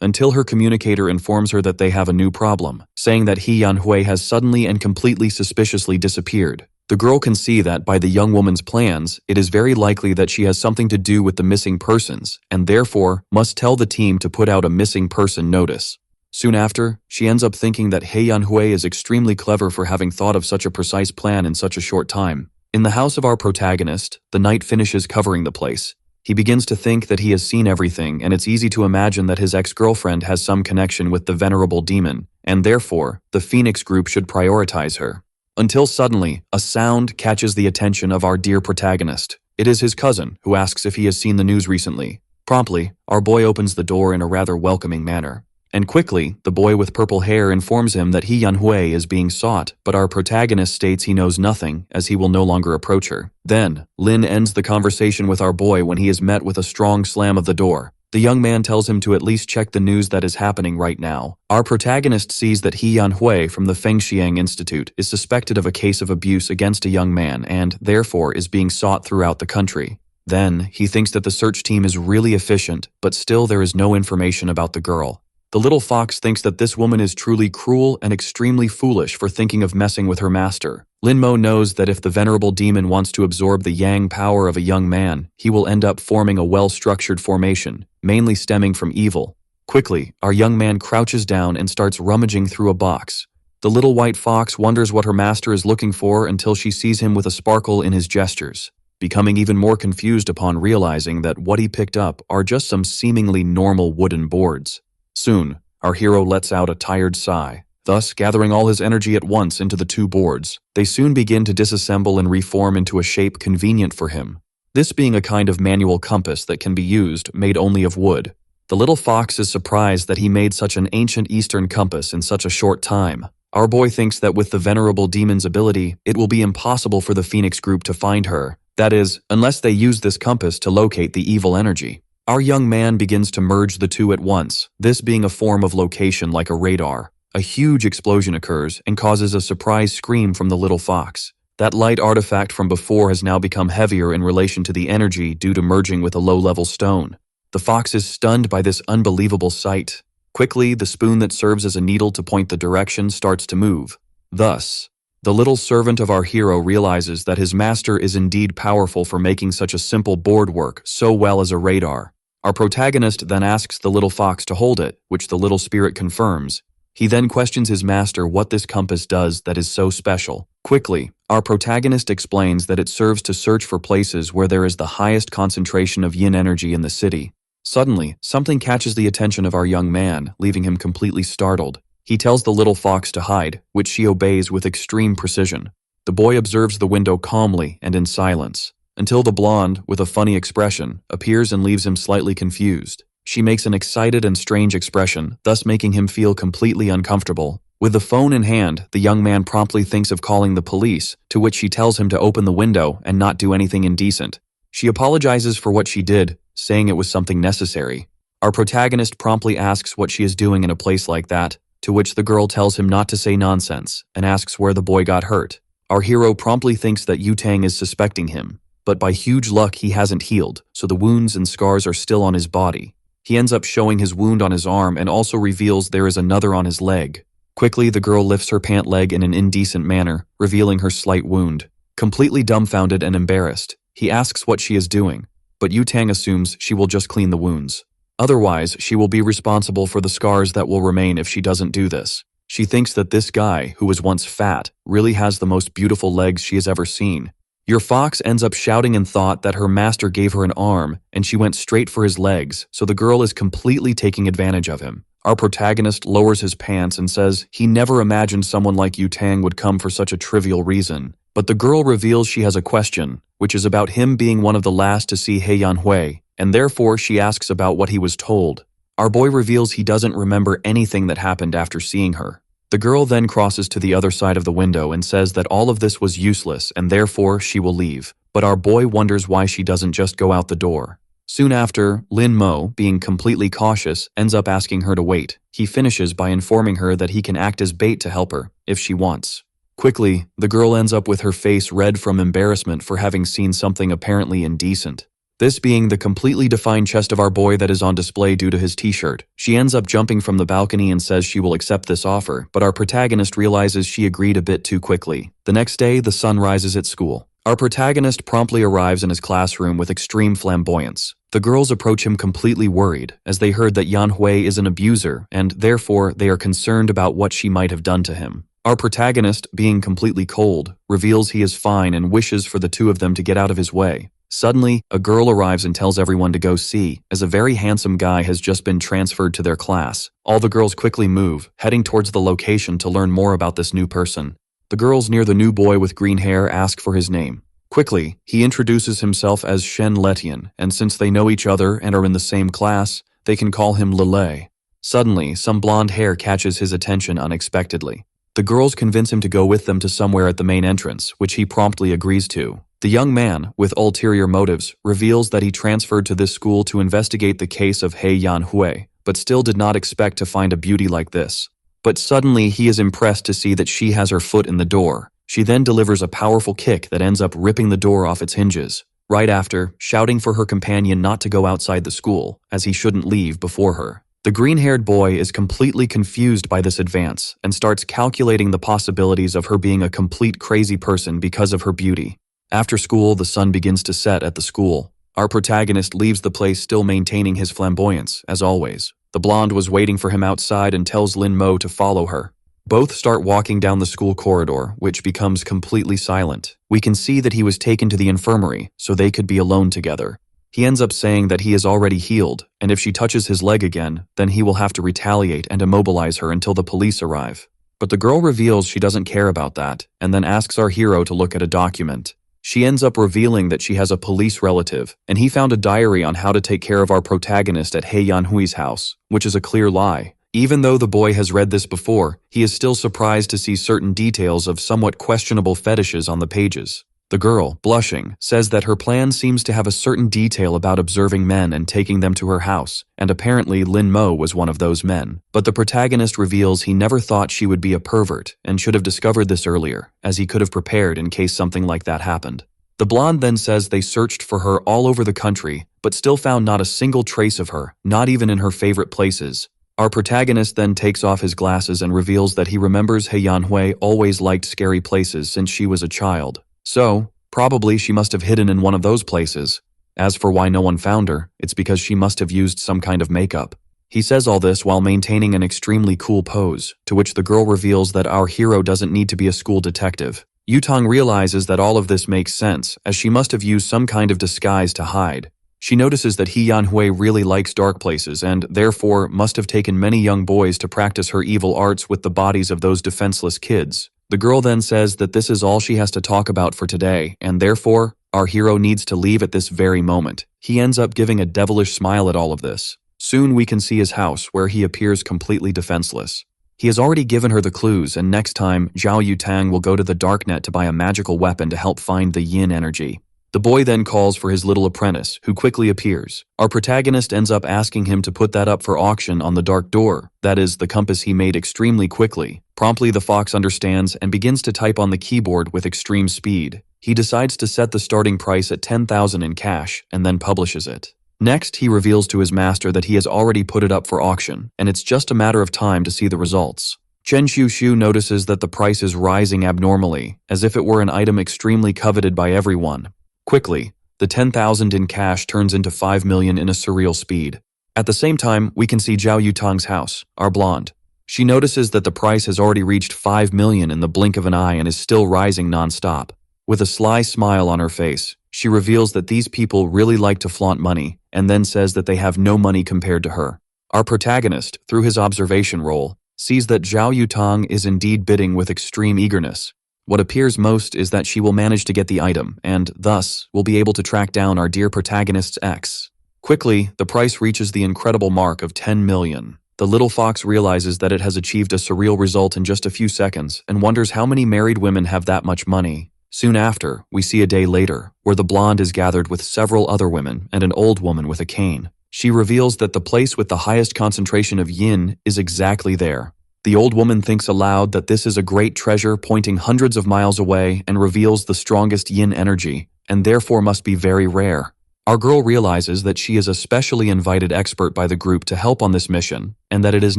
until her communicator informs her that they have a new problem, saying that Yanhui has suddenly and completely suspiciously disappeared. The girl can see that by the young woman's plans, it is very likely that she has something to do with the missing persons, and therefore must tell the team to put out a missing person notice. Soon after, she ends up thinking that Yanhui is extremely clever for having thought of such a precise plan in such a short time. In the house of our protagonist, the night finishes covering the place. He begins to think that he has seen everything, and it's easy to imagine that his ex-girlfriend has some connection with the venerable demon, and therefore, the Phoenix group should prioritize her. Until suddenly, a sound catches the attention of our dear protagonist. It is his cousin, who asks if he has seen the news recently. Promptly, our boy opens the door in a rather welcoming manner. And quickly, the boy with purple hair informs him that Yanhui is being sought, but our protagonist states he knows nothing, as he will no longer approach her. Then, Lin ends the conversation with our boy when he is met with a strong slam of the door. The young man tells him to at least check the news that is happening right now. Our protagonist sees that Yanhui from the Fengxiang Institute is suspected of a case of abuse against a young man and, therefore, is being sought throughout the country. Then, he thinks that the search team is really efficient, but still there is no information about the girl. The little fox thinks that this woman is truly cruel and extremely foolish for thinking of messing with her master. Linmo knows that if the venerable demon wants to absorb the yang power of a young man, he will end up forming a well-structured formation, mainly stemming from evil. Quickly, our young man crouches down and starts rummaging through a box. The little white fox wonders what her master is looking for until she sees him with a sparkle in his gestures, becoming even more confused upon realizing that what he picked up are just some seemingly normal wooden boards. Soon, our hero lets out a tired sigh, thus gathering all his energy at once into the two boards. They soon begin to disassemble and reform into a shape convenient for him, this being a kind of manual compass that can be used, made only of wood. The little fox is surprised that he made such an ancient Eastern compass in such a short time. Our boy thinks that with the venerable demon's ability, it will be impossible for the Phoenix group to find her, that is, unless they use this compass to locate the evil energy. Our young man begins to merge the two at once, this being a form of location like a radar. A huge explosion occurs and causes a surprise scream from the little fox. That light artifact from before has now become heavier in relation to the energy due to merging with a low-level stone. The fox is stunned by this unbelievable sight. Quickly, the spoon that serves as a needle to point the direction starts to move. Thus, the little servant of our hero realizes that his master is indeed powerful for making such a simple board work so well as a radar. Our protagonist then asks the little fox to hold it, which the little spirit confirms. He then questions his master what this compass does that is so special. Quickly, our protagonist explains that it serves to search for places where there is the highest concentration of yin energy in the city. Suddenly, something catches the attention of our young man, leaving him completely startled. He tells the little fox to hide, which she obeys with extreme precision. The boy observes the window calmly and in silence, until the blonde, with a funny expression, appears and leaves him slightly confused. She makes an excited and strange expression, thus making him feel completely uncomfortable. With the phone in hand, the young man promptly thinks of calling the police, to which she tells him to open the window and not do anything indecent. She apologizes for what she did, saying it was something necessary. Our protagonist promptly asks what she is doing in a place like that, to which the girl tells him not to say nonsense, and asks where the boy got hurt. Our hero promptly thinks that Yutang is suspecting him, but by huge luck he hasn't healed, so the wounds and scars are still on his body. He ends up showing his wound on his arm and also reveals there is another on his leg. Quickly, the girl lifts her pant leg in an indecent manner, revealing her slight wound. Completely dumbfounded and embarrassed, he asks what she is doing, but Yutang assumes she will just clean the wounds. Otherwise, she will be responsible for the scars that will remain if she doesn't do this. She thinks that this guy, who was once fat, really has the most beautiful legs she has ever seen. Your fox ends up shouting in thought that her master gave her an arm, and she went straight for his legs, so the girl is completely taking advantage of him. Our protagonist lowers his pants and says he never imagined someone like Yutang would come for such a trivial reason, But the girl reveals she has a question, which is about him being one of the last to see He Yanhui, and therefore she asks about what he was told. Our boy reveals he doesn't remember anything that happened after seeing her. The girl then crosses to the other side of the window and says that all of this was useless and therefore she will leave. But our boy wonders why she doesn't just go out the door. Soon after, Lin Mo, being completely cautious, ends up asking her to wait. He finishes by informing her that he can act as bait to help her, if she wants. Quickly, the girl ends up with her face red from embarrassment for having seen something apparently indecent. This being the completely defined chest of our boy that is on display due to his t-shirt. She ends up jumping from the balcony and says she will accept this offer, but our protagonist realizes she agreed a bit too quickly. The next day, the sun rises at school. Our protagonist promptly arrives in his classroom with extreme flamboyance. The girls approach him completely worried, as they heard that Yanhui is an abuser, and therefore they are concerned about what she might have done to him. Our protagonist, being completely cold, reveals he is fine and wishes for the two of them to get out of his way. Suddenly, a girl arrives and tells everyone to go see, as a very handsome guy has just been transferred to their class. All the girls quickly move, heading towards the location to learn more about this new person. The girls near the new boy with green hair ask for his name. Quickly, he introduces himself as Shen Letian, and since they know each other and are in the same class, they can call him Lele. Suddenly, some blonde hair catches his attention unexpectedly. The girls convince him to go with them to somewhere at the main entrance, which he promptly agrees to. The young man, with ulterior motives, reveals that he transferred to this school to investigate the case of He Yanhui, but still did not expect to find a beauty like this. But suddenly he is impressed to see that she has her foot in the door. She then delivers a powerful kick that ends up ripping the door off its hinges. Right after, shouting for her companion not to go outside the school, as he shouldn't leave before her. The green-haired boy is completely confused by this advance and starts calculating the possibilities of her being a complete crazy person because of her beauty. After school, the sun begins to set at the school. Our protagonist leaves the place still maintaining his flamboyance, as always. The blonde was waiting for him outside and tells Lin Mo to follow her. Both start walking down the school corridor, which becomes completely silent. We can see that he was taken to the infirmary, so they could be alone together. He ends up saying that he is already healed, and if she touches his leg again, then he will have to retaliate and immobilize her until the police arrive. But the girl reveals she doesn't care about that, and then asks our hero to look at a document. She ends up revealing that she has a police relative, and he found a diary on how to take care of our protagonist at He Yanhui's house, which is a clear lie. Even though the boy has read this before, he is still surprised to see certain details of somewhat questionable fetishes on the pages. The girl, blushing, says that her plan seems to have a certain detail about observing men and taking them to her house, and apparently Lin Mo was one of those men. But the protagonist reveals he never thought she would be a pervert and should have discovered this earlier, as he could have prepared in case something like that happened. The blonde then says they searched for her all over the country, but still found not a single trace of her, not even in her favorite places. Our protagonist then takes off his glasses and reveals that he remembers He Yanhui always liked scary places since she was a child. So, probably she must have hidden in one of those places. As for why no one found her, it's because she must have used some kind of makeup. He says all this while maintaining an extremely cool pose, to which the girl reveals that our hero doesn't need to be a school detective. Yutong realizes that all of this makes sense, as she must have used some kind of disguise to hide. She notices that He Yanhui really likes dark places and, therefore, must have taken many young boys to practice her evil arts with the bodies of those defenseless kids. The girl then says that this is all she has to talk about for today, and therefore, our hero needs to leave at this very moment. He ends up giving a devilish smile at all of this. Soon we can see his house, where he appears completely defenseless. He has already given her the clues, and next time, Zhao Yutang will go to the darknet to buy a magical weapon to help find the yin energy. The boy then calls for his little apprentice, who quickly appears. Our protagonist ends up asking him to put that up for auction on the dark door, that is, the compass he made extremely quickly. Promptly the fox understands and begins to type on the keyboard with extreme speed. He decides to set the starting price at 10,000 in cash, and then publishes it. Next, he reveals to his master that he has already put it up for auction, and it's just a matter of time to see the results. Chen Xiushu notices that the price is rising abnormally, as if it were an item extremely coveted by everyone. Quickly, the 10,000 in cash turns into 5 million in a surreal speed. At the same time, we can see Zhao Yutang's house, our blonde. She notices that the price has already reached 5 million in the blink of an eye and is still rising non-stop. With a sly smile on her face, she reveals that these people really like to flaunt money, and then says that they have no money compared to her. Our protagonist, through his observation role, sees that Zhao Yutang is indeed bidding with extreme eagerness. What appears most is that she will manage to get the item, and, thus, will be able to track down our dear protagonist's ex. Quickly, the price reaches the incredible mark of 10 million. The little fox realizes that it has achieved a surreal result in just a few seconds and wonders how many married women have that much money. Soon after, we see a day later, where the blonde is gathered with several other women and an old woman with a cane. She reveals that the place with the highest concentration of yin is exactly there. The old woman thinks aloud that this is a great treasure pointing hundreds of miles away and reveals the strongest yin energy, and therefore must be very rare. Our girl realizes that she is a specially invited expert by the group to help on this mission, and that it is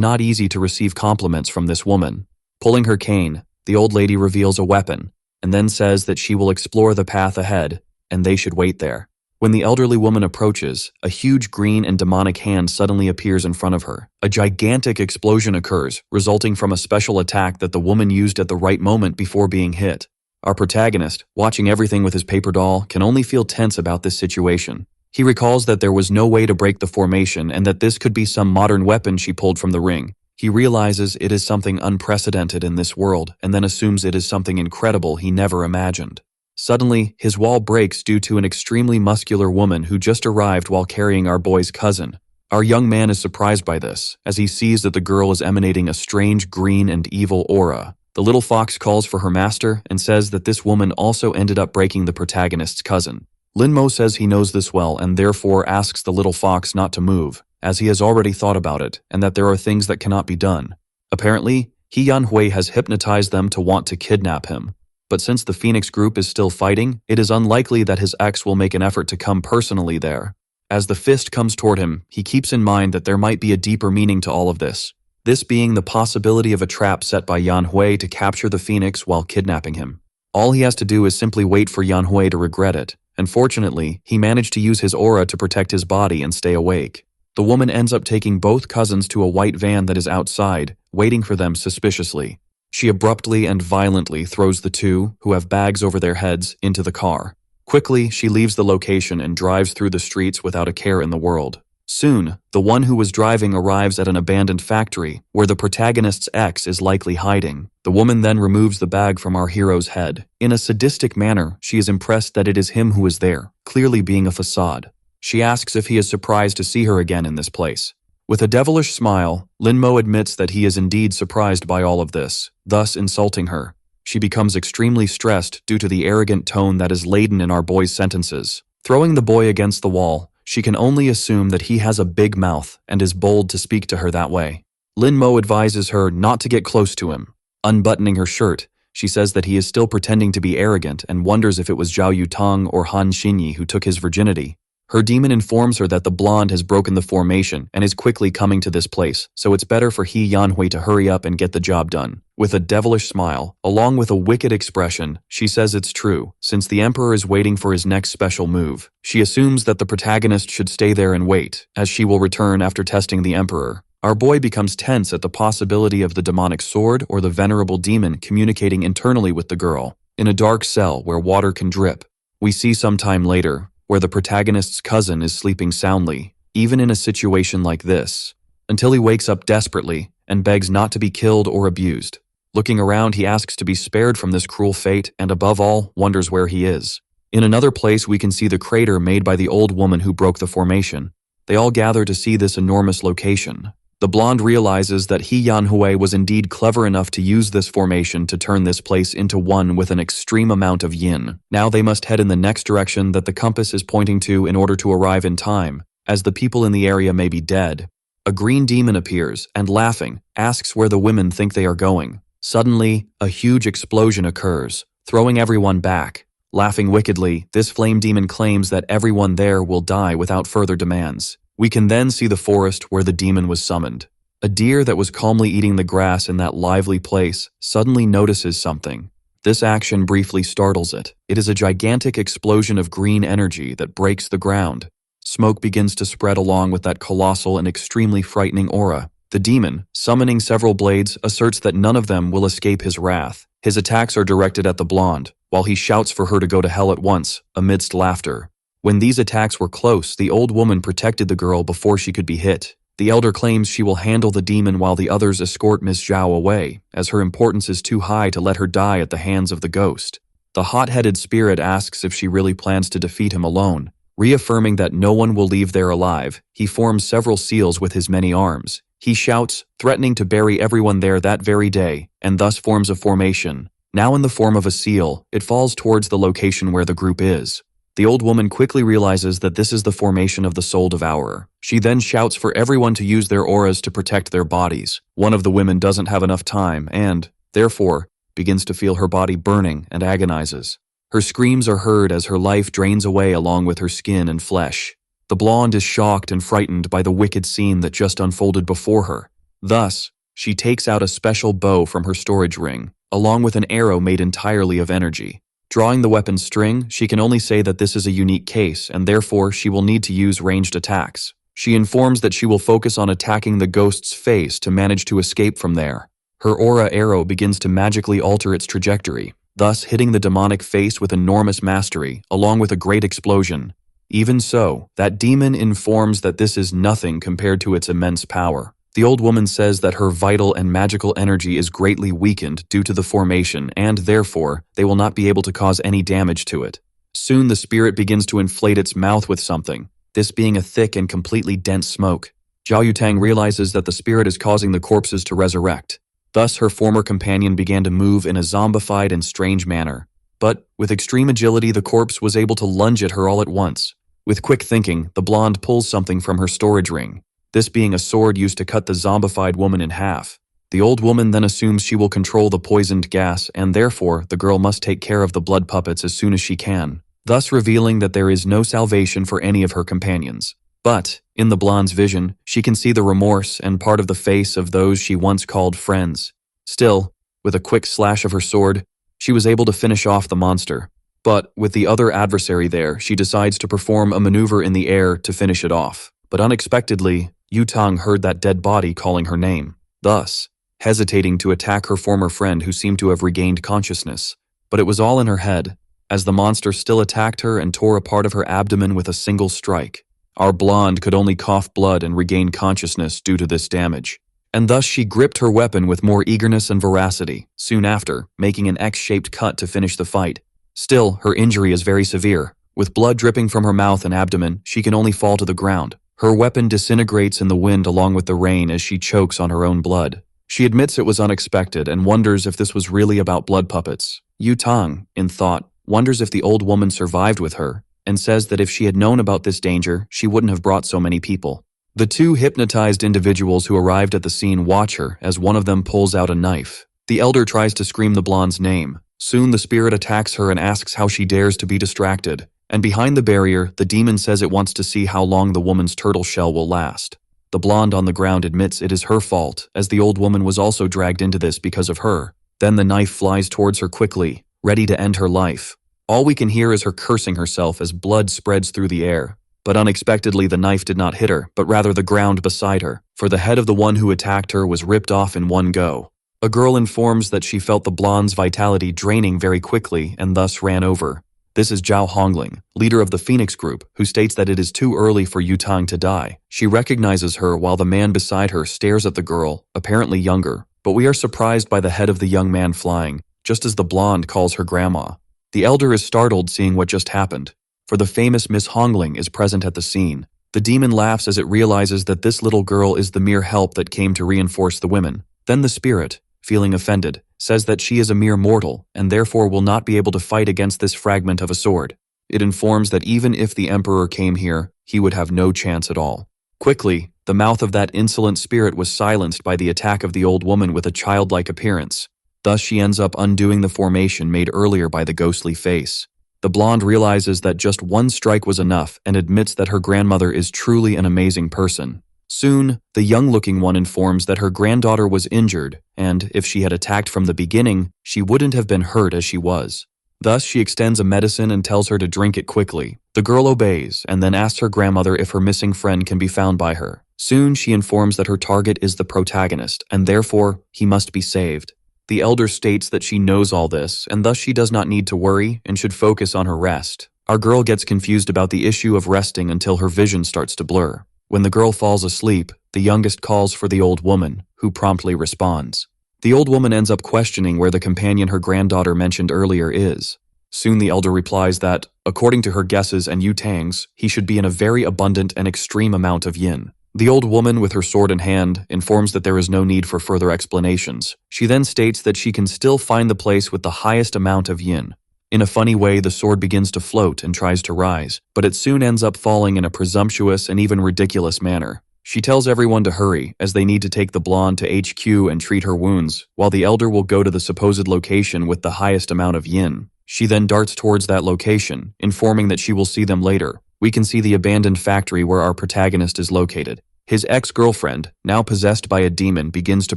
not easy to receive compliments from this woman. Pulling her cane, the old lady reveals a weapon, and then says that she will explore the path ahead, and they should wait there. When the elderly woman approaches, a huge green and demonic hand suddenly appears in front of her. A gigantic explosion occurs, resulting from a special attack that the woman used at the right moment before being hit. Our protagonist, watching everything with his paper doll, can only feel tense about this situation. He recalls that there was no way to break the formation and that this could be some modern weapon she pulled from the ring. He realizes it is something unprecedented in this world and then assumes it is something incredible he never imagined. Suddenly, his wall breaks due to an extremely muscular woman who just arrived while carrying our boy's cousin. Our young man is surprised by this, as he sees that the girl is emanating a strange green and evil aura. The little fox calls for her master and says that this woman also ended up breaking the protagonist's cousin. Linmo says he knows this well and therefore asks the little fox not to move, as he has already thought about it and that there are things that cannot be done. Apparently, He Yanhui has hypnotized them to want to kidnap him. But since the Phoenix group is still fighting, it is unlikely that his ex will make an effort to come personally there. As the fist comes toward him, he keeps in mind that there might be a deeper meaning to all of this. This being the possibility of a trap set by Yanhui to capture the Phoenix while kidnapping him. All he has to do is simply wait for Yanhui to regret it, and fortunately, he managed to use his aura to protect his body and stay awake. The woman ends up taking both cousins to a white van that is outside, waiting for them suspiciously. She abruptly and violently throws the two, who have bags over their heads, into the car. Quickly, she leaves the location and drives through the streets without a care in the world. Soon, the one who was driving arrives at an abandoned factory, where the protagonist's ex is likely hiding. The woman then removes the bag from our hero's head. In a sadistic manner, she is impressed that it is him who is there, clearly being a facade. She asks if he is surprised to see her again in this place. With a devilish smile, Linmo admits that he is indeed surprised by all of this, thus insulting her. She becomes extremely stressed due to the arrogant tone that is laden in our boy's sentences. Throwing the boy against the wall, she can only assume that he has a big mouth and is bold to speak to her that way. Linmo advises her not to get close to him. Unbuttoning her shirt, she says that he is still pretending to be arrogant and wonders if it was Zhao Yutang or Han Xinyi who took his virginity. Her demon informs her that the blonde has broken the formation and is quickly coming to this place, so it's better for He Yanhui to hurry up and get the job done. With a devilish smile, along with a wicked expression, she says it's true, since the Emperor is waiting for his next special move. She assumes that the protagonist should stay there and wait, as she will return after testing the Emperor. Our boy becomes tense at the possibility of the demonic sword or the venerable demon communicating internally with the girl. In a dark cell where water can drip, we see some time later, where the protagonist's cousin is sleeping soundly, even in a situation like this, until he wakes up desperately and begs not to be killed or abused. Looking around, he asks to be spared from this cruel fate and, above all, wonders where he is. In another place, we can see the crater made by the old woman who broke the formation. They all gather to see this enormous location. The blonde realizes that He Yanhui was indeed clever enough to use this formation to turn this place into one with an extreme amount of yin. Now they must head in the next direction that the compass is pointing to in order to arrive in time, as the people in the area may be dead. A green demon appears and, laughing, asks where the women think they are going. Suddenly, a huge explosion occurs, throwing everyone back. Laughing wickedly, this flame demon claims that everyone there will die without further demands. We can then see the forest where the demon was summoned. A deer that was calmly eating the grass in that lively place suddenly notices something. This action briefly startles it. It is a gigantic explosion of green energy that breaks the ground. Smoke begins to spread along with that colossal and extremely frightening aura. The demon, summoning several blades, asserts that none of them will escape his wrath. His attacks are directed at the blonde, while he shouts for her to go to hell at once, amidst laughter. When these attacks were close, the old woman protected the girl before she could be hit. The elder claims she will handle the demon while the others escort Miss Zhao away, as her importance is too high to let her die at the hands of the ghost. The hot-headed spirit asks if she really plans to defeat him alone. Reaffirming that no one will leave there alive, he forms several seals with his many arms. He shouts, threatening to bury everyone there that very day, and thus forms a formation. Now in the form of a seal, it falls towards the location where the group is. The old woman quickly realizes that this is the formation of the soul devourer. She then shouts for everyone to use their auras to protect their bodies. One of the women doesn't have enough time and, therefore, begins to feel her body burning and agonizes. Her screams are heard as her life drains away along with her skin and flesh. The blonde is shocked and frightened by the wicked scene that just unfolded before her. Thus, she takes out a special bow from her storage ring, along with an arrow made entirely of energy. Drawing the weapon's string, she can only say that this is a unique case, and therefore she will need to use ranged attacks. She informs that she will focus on attacking the ghost's face to manage to escape from there. Her aura arrow begins to magically alter its trajectory, thus hitting the demonic face with enormous mastery, along with a great explosion. Even so, that demon informs that this is nothing compared to its immense power. The old woman says that her vital and magical energy is greatly weakened due to the formation, and therefore, they will not be able to cause any damage to it. Soon the spirit begins to inflate its mouth with something, this being a thick and completely dense smoke. Zhao Yutang realizes that the spirit is causing the corpses to resurrect. Thus, her former companion began to move in a zombified and strange manner. But, with extreme agility, the corpse was able to lunge at her all at once. With quick thinking, the blonde pulls something from her storage ring, this being a sword used to cut the zombified woman in half. The old woman then assumes she will control the poisoned gas, and therefore, the girl must take care of the blood puppets as soon as she can, thus revealing that there is no salvation for any of her companions. But, in the blonde's vision, she can see the remorse and part of the face of those she once called friends. Still, with a quick slash of her sword, she was able to finish off the monster. But, with the other adversary there, she decides to perform a maneuver in the air to finish it off. But unexpectedly, Yutang heard that dead body calling her name, thus, hesitating to attack her former friend who seemed to have regained consciousness. But it was all in her head, as the monster still attacked her and tore a part of her abdomen with a single strike. Our blonde could only cough blood and regain consciousness due to this damage. And thus she gripped her weapon with more eagerness and veracity, soon after, making an X-shaped cut to finish the fight. Still, her injury is very severe. With blood dripping from her mouth and abdomen, she can only fall to the ground. Her weapon disintegrates in the wind along with the rain as she chokes on her own blood. She admits it was unexpected and wonders if this was really about blood puppets. Yutang, in thought, wonders if the old woman survived with her, and says that if she had known about this danger, she wouldn't have brought so many people. The two hypnotized individuals who arrived at the scene watch her as one of them pulls out a knife. The elder tries to scream the blonde's name. Soon the spirit attacks her and asks how she dares to be distracted. And behind the barrier, the demon says it wants to see how long the woman's turtle shell will last. The blonde on the ground admits it is her fault, as the old woman was also dragged into this because of her. Then the knife flies towards her quickly, ready to end her life. All we can hear is her cursing herself as blood spreads through the air. But unexpectedly the knife did not hit her, but rather the ground beside her, for the head of the one who attacked her was ripped off in one go. A girl informs that she felt the blonde's vitality draining very quickly and thus ran over. This is Zhao Hongling, leader of the Phoenix group, who states that it is too early for Yutang to die. She recognizes her while the man beside her stares at the girl, apparently younger, but we are surprised by the head of the young man flying, just as the blonde calls her grandma. The elder is startled seeing what just happened, for the famous Miss Hongling is present at the scene. The demon laughs as it realizes that this little girl is the mere help that came to reinforce the women. Then the spirit, feeling offended, says that she is a mere mortal and therefore will not be able to fight against this fragment of a sword. It informs that even if the emperor came here, he would have no chance at all. Quickly, the mouth of that insolent spirit was silenced by the attack of the old woman with a childlike appearance. Thus she ends up undoing the formation made earlier by the ghostly face. The blonde realizes that just one strike was enough and admits that her grandmother is truly an amazing person. Soon, the young-looking one informs that her granddaughter was injured, and if she had attacked from the beginning, she wouldn't have been hurt as she was. Thus, she extends a medicine and tells her to drink it quickly. The girl obeys, and then asks her grandmother if her missing friend can be found by her. Soon, she informs that her target is the protagonist, and therefore, he must be saved. The elder states that she knows all this, and thus she does not need to worry and should focus on her rest. Our girl gets confused about the issue of resting until her vision starts to blur. When the girl falls asleep, the youngest calls for the old woman, who promptly responds. The old woman ends up questioning where the companion her granddaughter mentioned earlier is. Soon the elder replies that, according to her guesses and Yu-Tang's, he should be in a very abundant and extreme amount of yin. The old woman, with her sword in hand, informs that there is no need for further explanations. She then states that she can still find the place with the highest amount of yin. In a funny way, the sword begins to float and tries to rise, but it soon ends up falling in a presumptuous and even ridiculous manner. She tells everyone to hurry, as they need to take the blonde to HQ and treat her wounds, while the elder will go to the supposed location with the highest amount of yin. She then darts towards that location, informing that she will see them later. We can see the abandoned factory where our protagonist is located. His ex-girlfriend, now possessed by a demon, begins to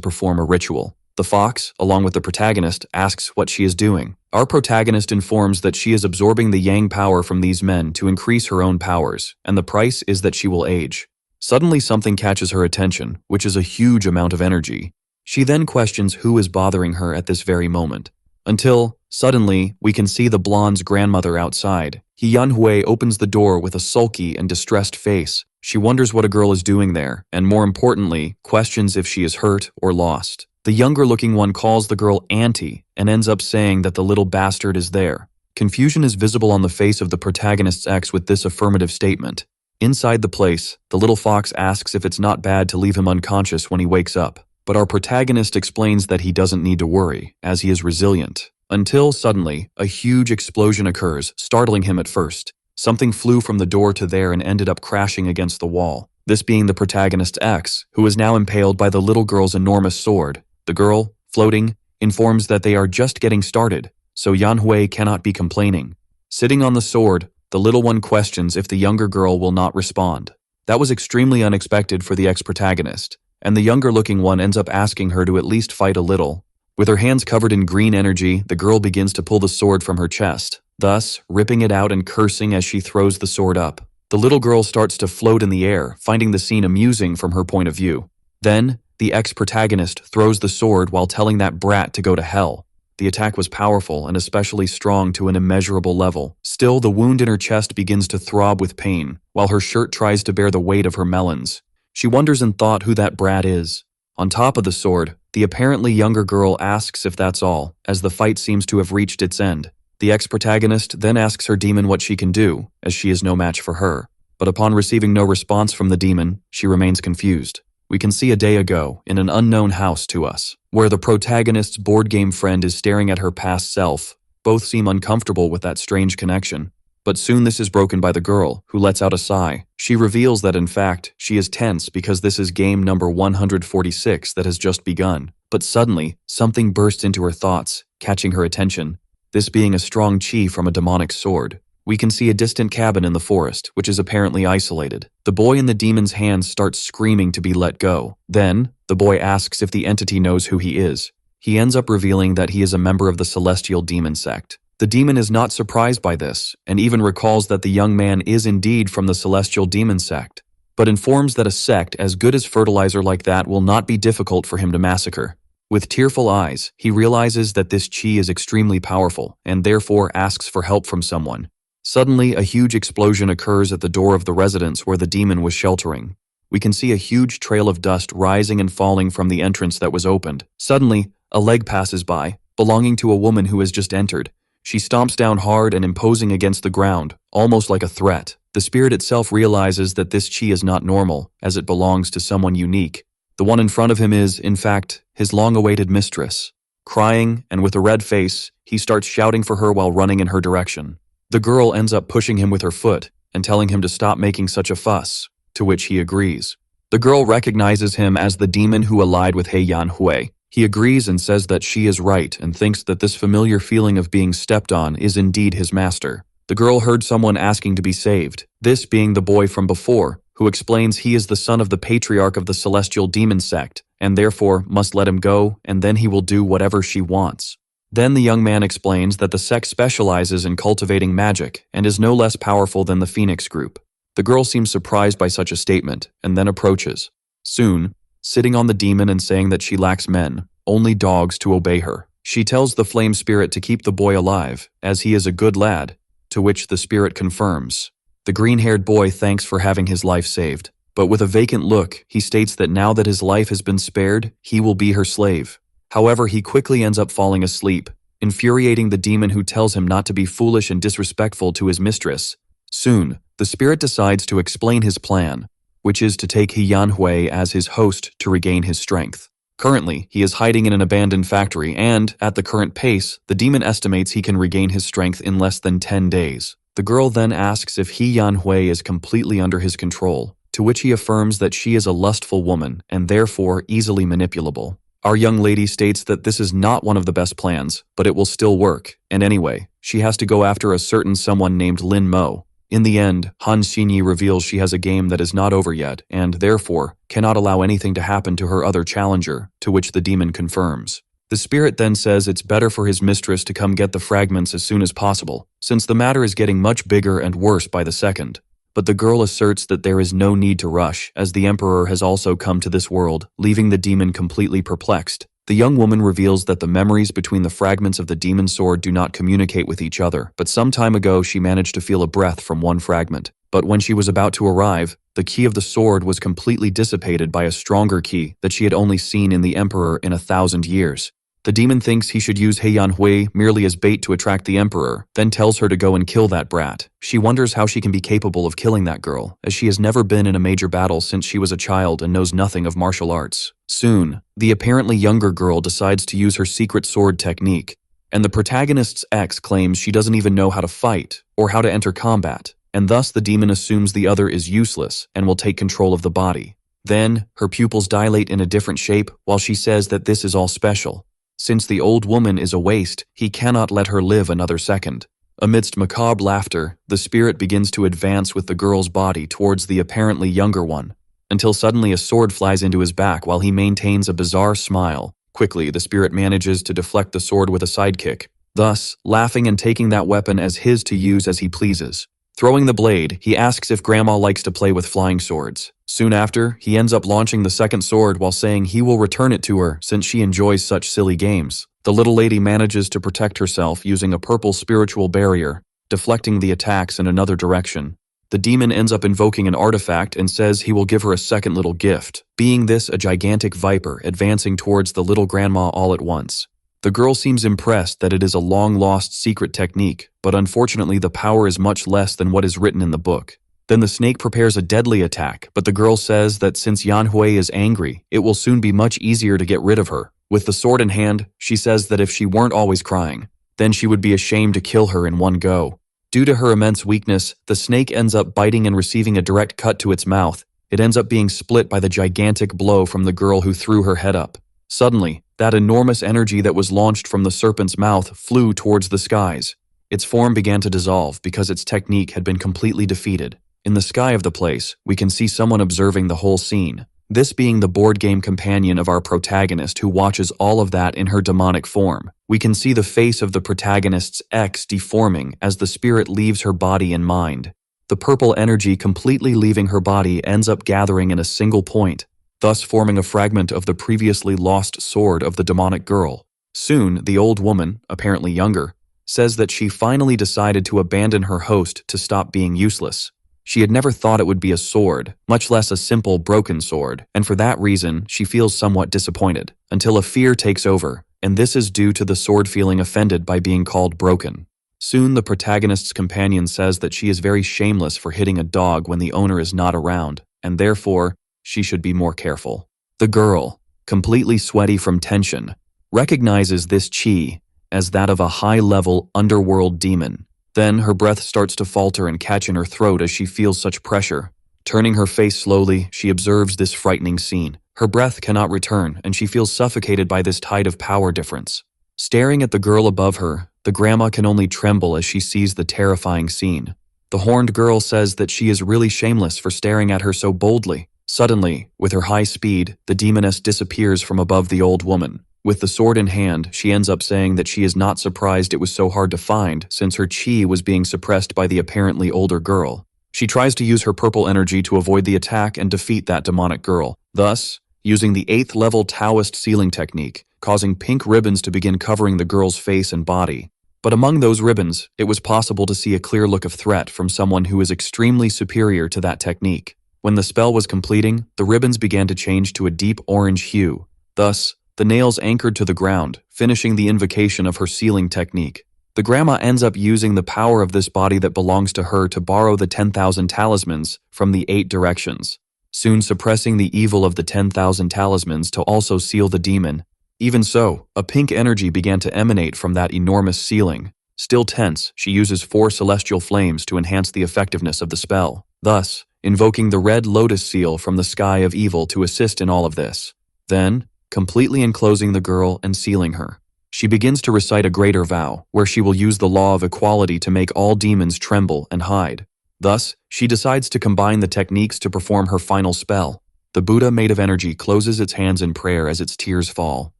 perform a ritual. The fox, along with the protagonist, asks what she is doing. Our protagonist informs that she is absorbing the yang power from these men to increase her own powers, and the price is that she will age. Suddenly something catches her attention, which is a huge amount of energy. She then questions who is bothering her at this very moment. Until, suddenly, we can see the blonde's grandmother outside. Yanhui opens the door with a sulky and distressed face. She wonders what a girl is doing there, and more importantly, questions if she is hurt or lost. The younger-looking one calls the girl Auntie and ends up saying that the little bastard is there. Confusion is visible on the face of the protagonist's ex with this affirmative statement. Inside the place, the little fox asks if it's not bad to leave him unconscious when he wakes up, but our protagonist explains that he doesn't need to worry, as he is resilient. Until, suddenly, a huge explosion occurs, startling him at first. Something flew from the door to there and ended up crashing against the wall, this being the protagonist's ex, who is now impaled by the little girl's enormous sword. The girl, floating, informs that they are just getting started, so Yanhui cannot be complaining. Sitting on the sword, the little one questions if the younger girl will not respond. That was extremely unexpected for the ex-protagonist, and the younger-looking one ends up asking her to at least fight a little. With her hands covered in green energy, the girl begins to pull the sword from her chest, thus ripping it out and cursing as she throws the sword up. The little girl starts to float in the air, finding the scene amusing from her point of view. Then, the ex-protagonist throws the sword while telling that brat to go to hell. The attack was powerful and especially strong to an immeasurable level. Still, the wound in her chest begins to throb with pain, while her shirt tries to bear the weight of her melons. She wonders in thought who that brat is. On top of the sword, the apparently younger girl asks if that's all, as the fight seems to have reached its end. The ex-protagonist then asks her demon what she can do, as she is no match for her. But upon receiving no response from the demon, she remains confused. We can see a day ago, in an unknown house to us, where the protagonist's board game friend is staring at her past self. Both seem uncomfortable with that strange connection. But soon this is broken by the girl, who lets out a sigh. She reveals that in fact, she is tense because this is game number 146 that has just begun. But suddenly, something bursts into her thoughts, catching her attention. This being a strong chi from a demonic sword. We can see a distant cabin in the forest, which is apparently isolated. The boy in the demon's hands starts screaming to be let go. Then, the boy asks if the entity knows who he is. He ends up revealing that he is a member of the celestial demon sect. The demon is not surprised by this, and even recalls that the young man is indeed from the celestial demon sect, but informs that a sect as good as fertilizer like that will not be difficult for him to massacre. With tearful eyes, he realizes that this chi is extremely powerful, and therefore asks for help from someone. Suddenly, a huge explosion occurs at the door of the residence where the demon was sheltering. We can see a huge trail of dust rising and falling from the entrance that was opened. Suddenly, a leg passes by, belonging to a woman who has just entered. She stomps down hard and imposing against the ground, almost like a threat. The spirit itself realizes that this chi is not normal, as it belongs to someone unique. The one in front of him is, in fact, his long-awaited mistress. Crying, and with a red face, he starts shouting for her while running in her direction. The girl ends up pushing him with her foot and telling him to stop making such a fuss, to which he agrees. The girl recognizes him as the demon who allied with Yanhui. He agrees and says that she is right and thinks that this familiar feeling of being stepped on is indeed his master. The girl heard someone asking to be saved, this being the boy from before, who explains he is the son of the patriarch of the celestial demon sect, and therefore must let him go, and then he will do whatever she wants. Then the young man explains that the sect specializes in cultivating magic and is no less powerful than the Phoenix group. The girl seems surprised by such a statement, and then approaches. Soon, sitting on the demon and saying that she lacks men, only dogs to obey her. She tells the flame spirit to keep the boy alive, as he is a good lad, to which the spirit confirms. The green-haired boy thanks for having his life saved. but with a vacant look, he states that now that his life has been spared, he will be her slave. However, he quickly ends up falling asleep, infuriating the demon who tells him not to be foolish and disrespectful to his mistress. Soon, the spirit decides to explain his plan, which is to take Yahello as his host to regain his strength. Currently, he is hiding in an abandoned factory and, at the current pace, the demon estimates he can regain his strength in less than 10 days. The girl then asks if Yahello is completely under his control, to which he affirms that she is a lustful woman and therefore easily manipulable. Our young lady states that this is not one of the best plans, but it will still work, and anyway, she has to go after a certain someone named Lin Mo. In the end, Han Xinyi reveals she has a game that is not over yet and, therefore, cannot allow anything to happen to her other challenger, to which the demon confirms. The spirit then says it's better for his mistress to come get the fragments as soon as possible, since the matter is getting much bigger and worse by the second. But the girl asserts that there is no need to rush, as the Emperor has also come to this world, leaving the demon completely perplexed. The young woman reveals that the memories between the fragments of the demon sword do not communicate with each other, but some time ago she managed to feel a breath from one fragment. But when she was about to arrive, the key of the sword was completely dissipated by a stronger key that she had only seen in the Emperor in 1,000 years. The demon thinks he should use Yahello merely as bait to attract the Emperor, then tells her to go and kill that brat. She wonders how she can be capable of killing that girl, as she has never been in a major battle since she was a child and knows nothing of martial arts. Soon, the apparently younger girl decides to use her secret sword technique, and the protagonist's ex claims she doesn't even know how to fight or how to enter combat, and thus the demon assumes the other is useless and will take control of the body. Then, her pupils dilate in a different shape while she says that this is all special. Since the old woman is a waste, he cannot let her live another second. Amidst macabre laughter, the spirit begins to advance with the girl's body towards the apparently younger one, until suddenly a sword flies into his back while he maintains a bizarre smile. Quickly, the spirit manages to deflect the sword with a sidekick, thus laughing and taking that weapon as his to use as he pleases. Throwing the blade, he asks if Grandma likes to play with flying swords. Soon after, he ends up launching the second sword while saying he will return it to her since she enjoys such silly games. The little lady manages to protect herself using a purple spiritual barrier, deflecting the attacks in another direction. The demon ends up invoking an artifact and says he will give her a second little gift, being this a gigantic viper advancing towards the little grandma all at once. The girl seems impressed that it is a long-lost secret technique, but unfortunately the power is much less than what is written in the book. Then the snake prepares a deadly attack, but the girl says that since Yahello is angry, it will soon be much easier to get rid of her. With the sword in hand, she says that if she weren't always crying, then she would be ashamed to kill her in one go. Due to her immense weakness, the snake ends up biting and receiving a direct cut to its mouth. It ends up being split by the gigantic blow from the girl who threw her head up. Suddenly, that enormous energy that was launched from the serpent's mouth flew towards the skies. Its form began to dissolve because its technique had been completely defeated. In the sky of the place, we can see someone observing the whole scene, this being the board game companion of our protagonist who watches all of that in her demonic form. We can see the face of the protagonist's ex deforming as the spirit leaves her body and mind. The purple energy completely leaving her body ends up gathering in a single point, thus forming a fragment of the previously lost sword of the demonic girl. Soon, the old woman, apparently younger, says that she finally decided to abandon her host to stop being useless. She had never thought it would be a sword, much less a simple broken sword, and for that reason, she feels somewhat disappointed, until a fear takes over, and this is due to the sword feeling offended by being called broken. Soon, the protagonist's companion says that she is very shameless for hitting a dog when the owner is not around, and therefore, she should be more careful. The girl, completely sweaty from tension, recognizes this chi as that of a high-level underworld demon. Then her breath starts to falter and catch in her throat as she feels such pressure. Turning her face slowly, she observes this frightening scene. Her breath cannot return, and she feels suffocated by this tide of power difference. Staring at the girl above her, the grandma can only tremble as she sees the terrifying scene. The horned girl says that she is really shameless for staring at her so boldly. Suddenly, with her high speed, the demoness disappears from above the old woman. With the sword in hand, she ends up saying that she is not surprised it was so hard to find since her chi was being suppressed by the apparently older girl. She tries to use her purple energy to avoid the attack and defeat that demonic girl, thus using the 8th level Taoist sealing technique, causing pink ribbons to begin covering the girl's face and body. But among those ribbons, it was possible to see a clear look of threat from someone who is extremely superior to that technique. When the spell was completing, the ribbons began to change to a deep orange hue. Thus, the nails anchored to the ground, finishing the invocation of her sealing technique. The grandma ends up using the power of this body that belongs to her to borrow the 10,000 talismans from the 8 directions, soon suppressing the evil of the 10,000 talismans to also seal the demon. Even so, a pink energy began to emanate from that enormous sealing. Still tense, she uses 4 celestial flames to enhance the effectiveness of the spell, thus invoking the red lotus seal from the sky of evil to assist in all of this. Then, completely enclosing the girl and sealing her, she begins to recite a greater vow, where she will use the law of equality to make all demons tremble and hide. Thus, she decides to combine the techniques to perform her final spell. The Buddha made of energy closes its hands in prayer as its tears fall.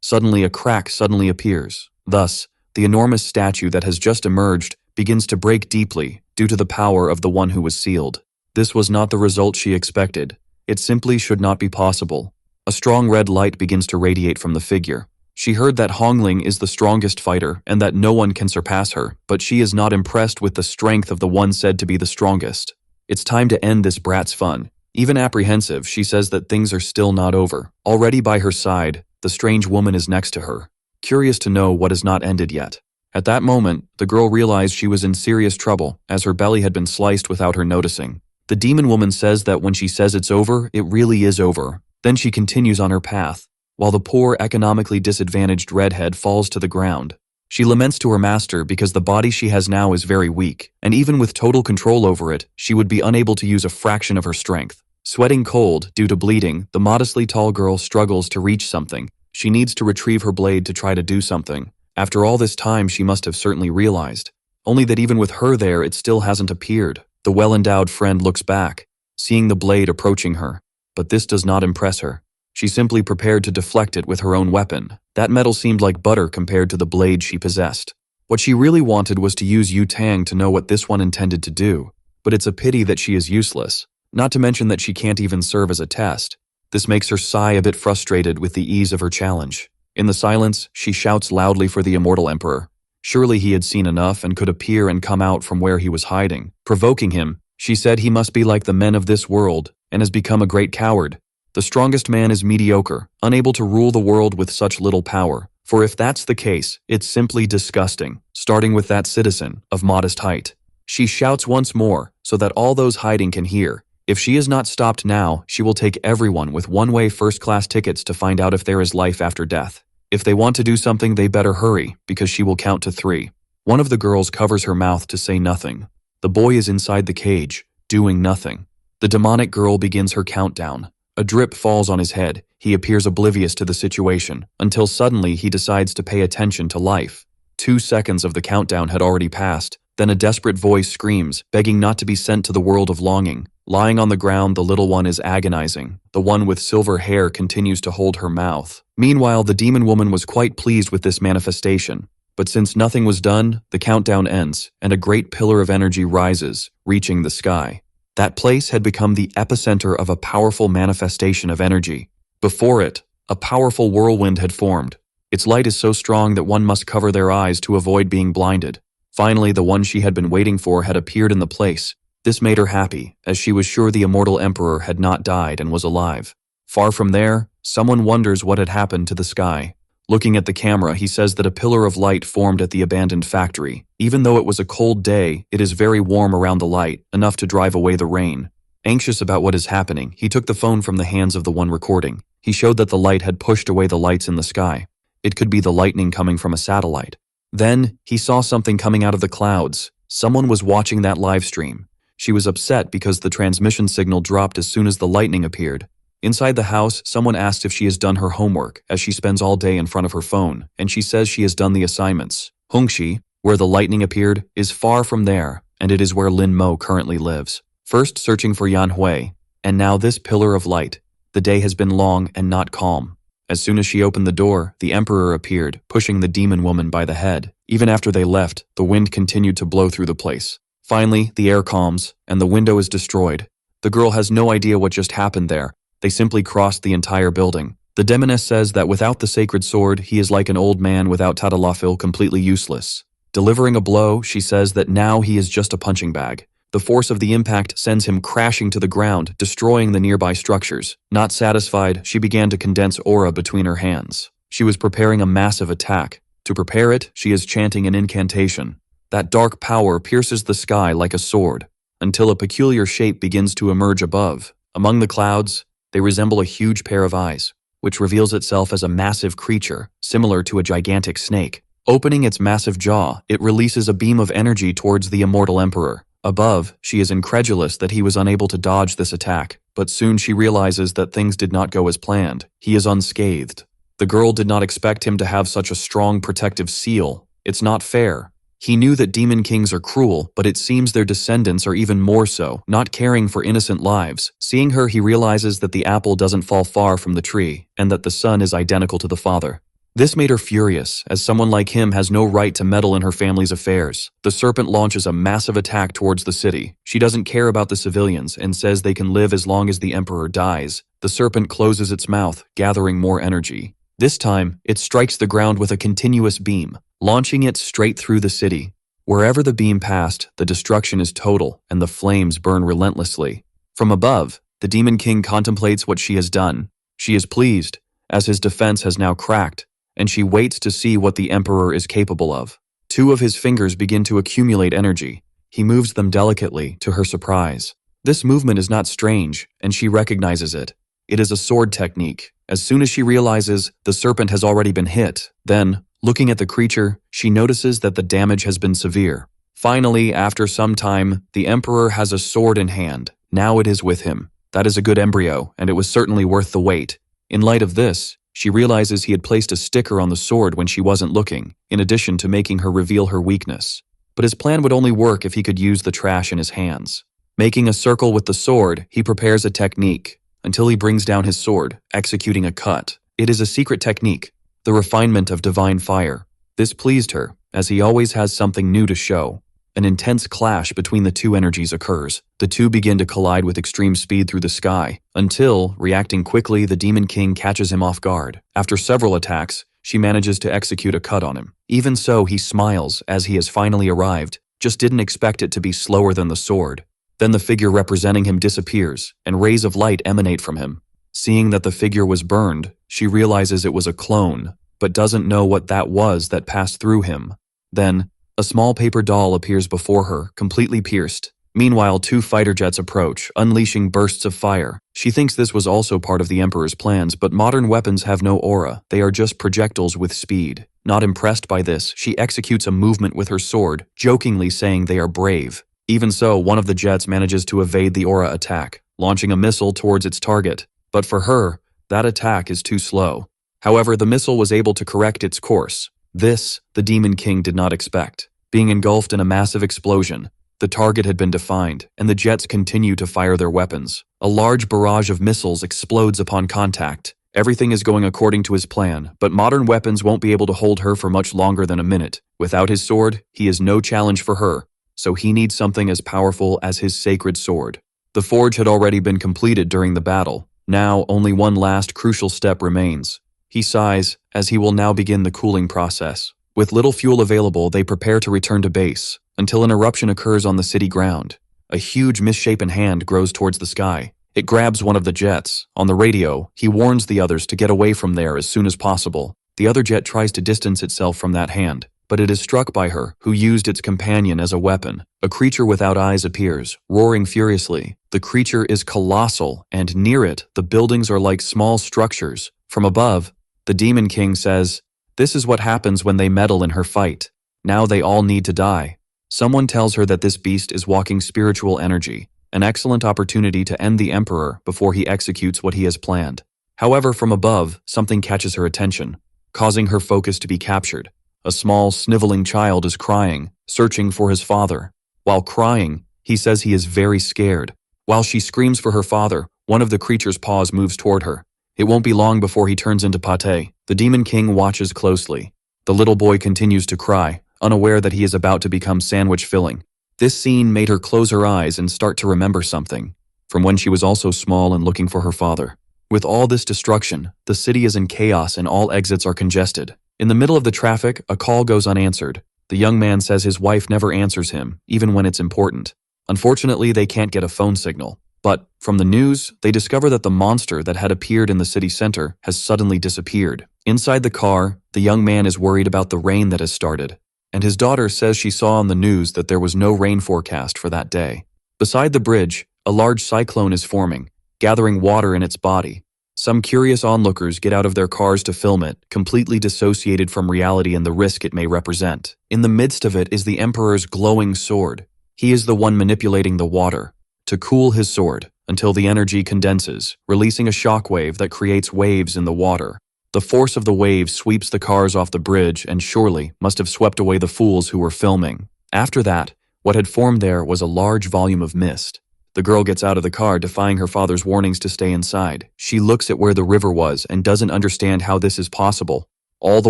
Suddenly a crack suddenly appears. Thus, the enormous statue that has just emerged begins to break deeply due to the power of the one who was sealed. This was not the result she expected. It simply should not be possible. A strong red light begins to radiate from the figure. She heard that Hongling is the strongest fighter and that no one can surpass her, but she is not impressed with the strength of the one said to be the strongest. It's time to end this brat's fun. Even apprehensive, she says that things are still not over. Already by her side, the strange woman is next to her, curious to know what has not ended yet. At that moment, the girl realized she was in serious trouble, as her belly had been sliced without her noticing. The demon woman says that when she says it's over, it really is over. Then she continues on her path, while the poor, economically disadvantaged redhead falls to the ground. She laments to her master because the body she has now is very weak, and even with total control over it, she would be unable to use a fraction of her strength. Sweating cold due to bleeding, the modestly tall girl struggles to reach something. She needs to retrieve her blade to try to do something. After all this time, she must have certainly realized. Only that even with her there, it still hasn't appeared. The well-endowed friend looks back, seeing the blade approaching her. But this does not impress her. She simply prepared to deflect it with her own weapon. That metal seemed like butter compared to the blade she possessed. What she really wanted was to use Yu Tang to know what this one intended to do. But it's a pity that she is useless. Not to mention that she can't even serve as a test. This makes her sigh a bit frustrated with the ease of her challenge. In the silence, she shouts loudly for the immortal emperor. Surely he had seen enough and could appear and come out from where he was hiding. Provoking him, she said he must be like the men of this world and has become a great coward. The strongest man is mediocre, unable to rule the world with such little power. For if that's the case, it's simply disgusting, starting with that citizen of modest height. She shouts once more so that all those hiding can hear. If she is not stopped now, she will take everyone with one-way first-class tickets to find out if there is life after death. If they want to do something, they better hurry, because she will count to 3. One of the girls covers her mouth to say nothing. The boy is inside the cage, doing nothing. The demonic girl begins her countdown. A drip falls on his head. He appears oblivious to the situation, until suddenly he decides to pay attention to life. 2 seconds of the countdown had already passed. Then a desperate voice screams, begging not to be sent to the world of longing. Lying on the ground, the little one is agonizing. The one with silver hair continues to hold her mouth. Meanwhile, the demon woman was quite pleased with this manifestation. But since nothing was done, the countdown ends, and a great pillar of energy rises, reaching the sky. That place had become the epicenter of a powerful manifestation of energy. Before it, a powerful whirlwind had formed. Its light is so strong that one must cover their eyes to avoid being blinded. Finally, the one she had been waiting for had appeared in the place. This made her happy, as she was sure the immortal emperor had not died and was alive. Far from there, someone wonders what had happened to the sky. Looking at the camera, he says that a pillar of light formed at the abandoned factory. Even though it was a cold day, it is very warm around the light, enough to drive away the rain. Anxious about what is happening, he took the phone from the hands of the one recording. He showed that the light had pushed away the lights in the sky. It could be the lightning coming from a satellite. Then, he saw something coming out of the clouds. Someone was watching that live stream. She was upset because the transmission signal dropped as soon as the lightning appeared. Inside the house, someone asked if she has done her homework, as she spends all day in front of her phone, and she says she has done the assignments. Hongxi, where the lightning appeared, is far from there, and it is where Lin Mo currently lives. First searching for Yan Hui, and now this pillar of light. The day has been long and not calm. As soon as she opened the door, the emperor appeared, pushing the demon woman by the head. Even after they left, the wind continued to blow through the place. Finally, the air calms, and the window is destroyed. The girl has no idea what just happened there. They simply crossed the entire building. The demoness says that without the sacred sword, he is like an old man without Tadalafil, completely useless. Delivering a blow, she says that now he is just a punching bag. The force of the impact sends him crashing to the ground, destroying the nearby structures. Not satisfied, she began to condense aura between her hands. She was preparing a massive attack. To prepare it, she is chanting an incantation. That dark power pierces the sky like a sword, until a peculiar shape begins to emerge above. Among the clouds, they resemble a huge pair of eyes, which reveals itself as a massive creature, similar to a gigantic snake. Opening its massive jaw, it releases a beam of energy towards the immortal emperor. Above, she is incredulous that he was unable to dodge this attack, but soon she realizes that things did not go as planned. He is unscathed. The girl did not expect him to have such a strong protective seal. It's not fair. He knew that demon kings are cruel, but it seems their descendants are even more so, not caring for innocent lives. Seeing her, he realizes that the apple doesn't fall far from the tree, and that the son is identical to the father. This made her furious, as someone like him has no right to meddle in her family's affairs. The serpent launches a massive attack towards the city. She doesn't care about the civilians and says they can live as long as the emperor dies. The serpent closes its mouth, gathering more energy. This time, it strikes the ground with a continuous beam, launching it straight through the city. Wherever the beam passed, the destruction is total, and the flames burn relentlessly. From above, the Demon King contemplates what she has done. She is pleased, as his defense has now cracked, and she waits to see what the Emperor is capable of. Two of his fingers begin to accumulate energy. He moves them delicately, to her surprise. This movement is not strange, and she recognizes it. It is a sword technique. As soon as she realizes the serpent has already been hit, then, looking at the creature, she notices that the damage has been severe. Finally, after some time, the Emperor has a sword in hand. Now it is with him. That is a good embryo, and it was certainly worth the wait. In light of this, she realizes he had placed a sticker on the sword when she wasn't looking, in addition to making her reveal her weakness. But his plan would only work if he could use the trash in his hands. Making a circle with the sword, he prepares a technique, until he brings down his sword, executing a cut. It is a secret technique, the refinement of divine fire. This pleased her, as he always has something new to show. An intense clash between the two energies occurs. The two begin to collide with extreme speed through the sky, until, reacting quickly, the Demon King catches him off guard. After several attacks, she manages to execute a cut on him. Even so, he smiles as he has finally arrived, just didn't expect it to be slower than the sword. Then the figure representing him disappears, and rays of light emanate from him. Seeing that the figure was burned, she realizes it was a clone, but doesn't know what that was that passed through him. Then, a small paper doll appears before her, completely pierced. Meanwhile, two fighter jets approach, unleashing bursts of fire. She thinks this was also part of the Emperor's plans, but modern weapons have no aura. They are just projectiles with speed. Not impressed by this, she executes a movement with her sword, jokingly saying they are brave. Even so, one of the jets manages to evade the aura attack, launching a missile towards its target. But for her, that attack is too slow. However, the missile was able to correct its course. This, the Demon King did not expect. Being engulfed in a massive explosion, the target had been defined, and the jets continue to fire their weapons. A large barrage of missiles explodes upon contact. Everything is going according to his plan, but modern weapons won't be able to hold her for much longer than a minute. Without his sword, he is no challenge for her, so he needs something as powerful as his sacred sword. The forge had already been completed during the battle. Now, only one last crucial step remains. He sighs, as he will now begin the cooling process. With little fuel available, they prepare to return to base, until an eruption occurs on the city ground. A huge misshapen hand grows towards the sky. It grabs one of the jets. On the radio, he warns the others to get away from there as soon as possible. The other jet tries to distance itself from that hand, but it is struck by her, who used its companion as a weapon. A creature without eyes appears, roaring furiously. The creature is colossal, and near it, the buildings are like small structures. From above, the Demon King says, "This is what happens when they meddle in her fight. Now they all need to die." Someone tells her that this beast is walking spiritual energy, an excellent opportunity to end the Emperor before he executes what he has planned. However, from above, something catches her attention, causing her focus to be captured. A small, sniveling child is crying, searching for his father. While crying, he says he is very scared. While she screams for her father, one of the creature's paws moves toward her. It won't be long before he turns into pate. The Demon King watches closely. The little boy continues to cry, unaware that he is about to become sandwich filling. This scene made her close her eyes and start to remember something, from when she was also small and looking for her father. With all this destruction, the city is in chaos and all exits are congested. In the middle of the traffic, a call goes unanswered. The young man says his wife never answers him, even when it's important. Unfortunately, they can't get a phone signal. But from the news, they discover that the monster that had appeared in the city center has suddenly disappeared. Inside the car, the young man is worried about the rain that has started, and his daughter says she saw on the news that there was no rain forecast for that day. Beside the bridge, a large cyclone is forming, gathering water in its body. Some curious onlookers get out of their cars to film it, completely dissociated from reality and the risk it may represent. In the midst of it is the Emperor's glowing sword. He is the one manipulating the water to cool his sword until the energy condenses, releasing a shockwave that creates waves in the water. The force of the wave sweeps the cars off the bridge and surely must have swept away the fools who were filming. After that, what had formed there was a large volume of mist. The girl gets out of the car, defying her father's warnings to stay inside. She looks at where the river was and doesn't understand how this is possible. All the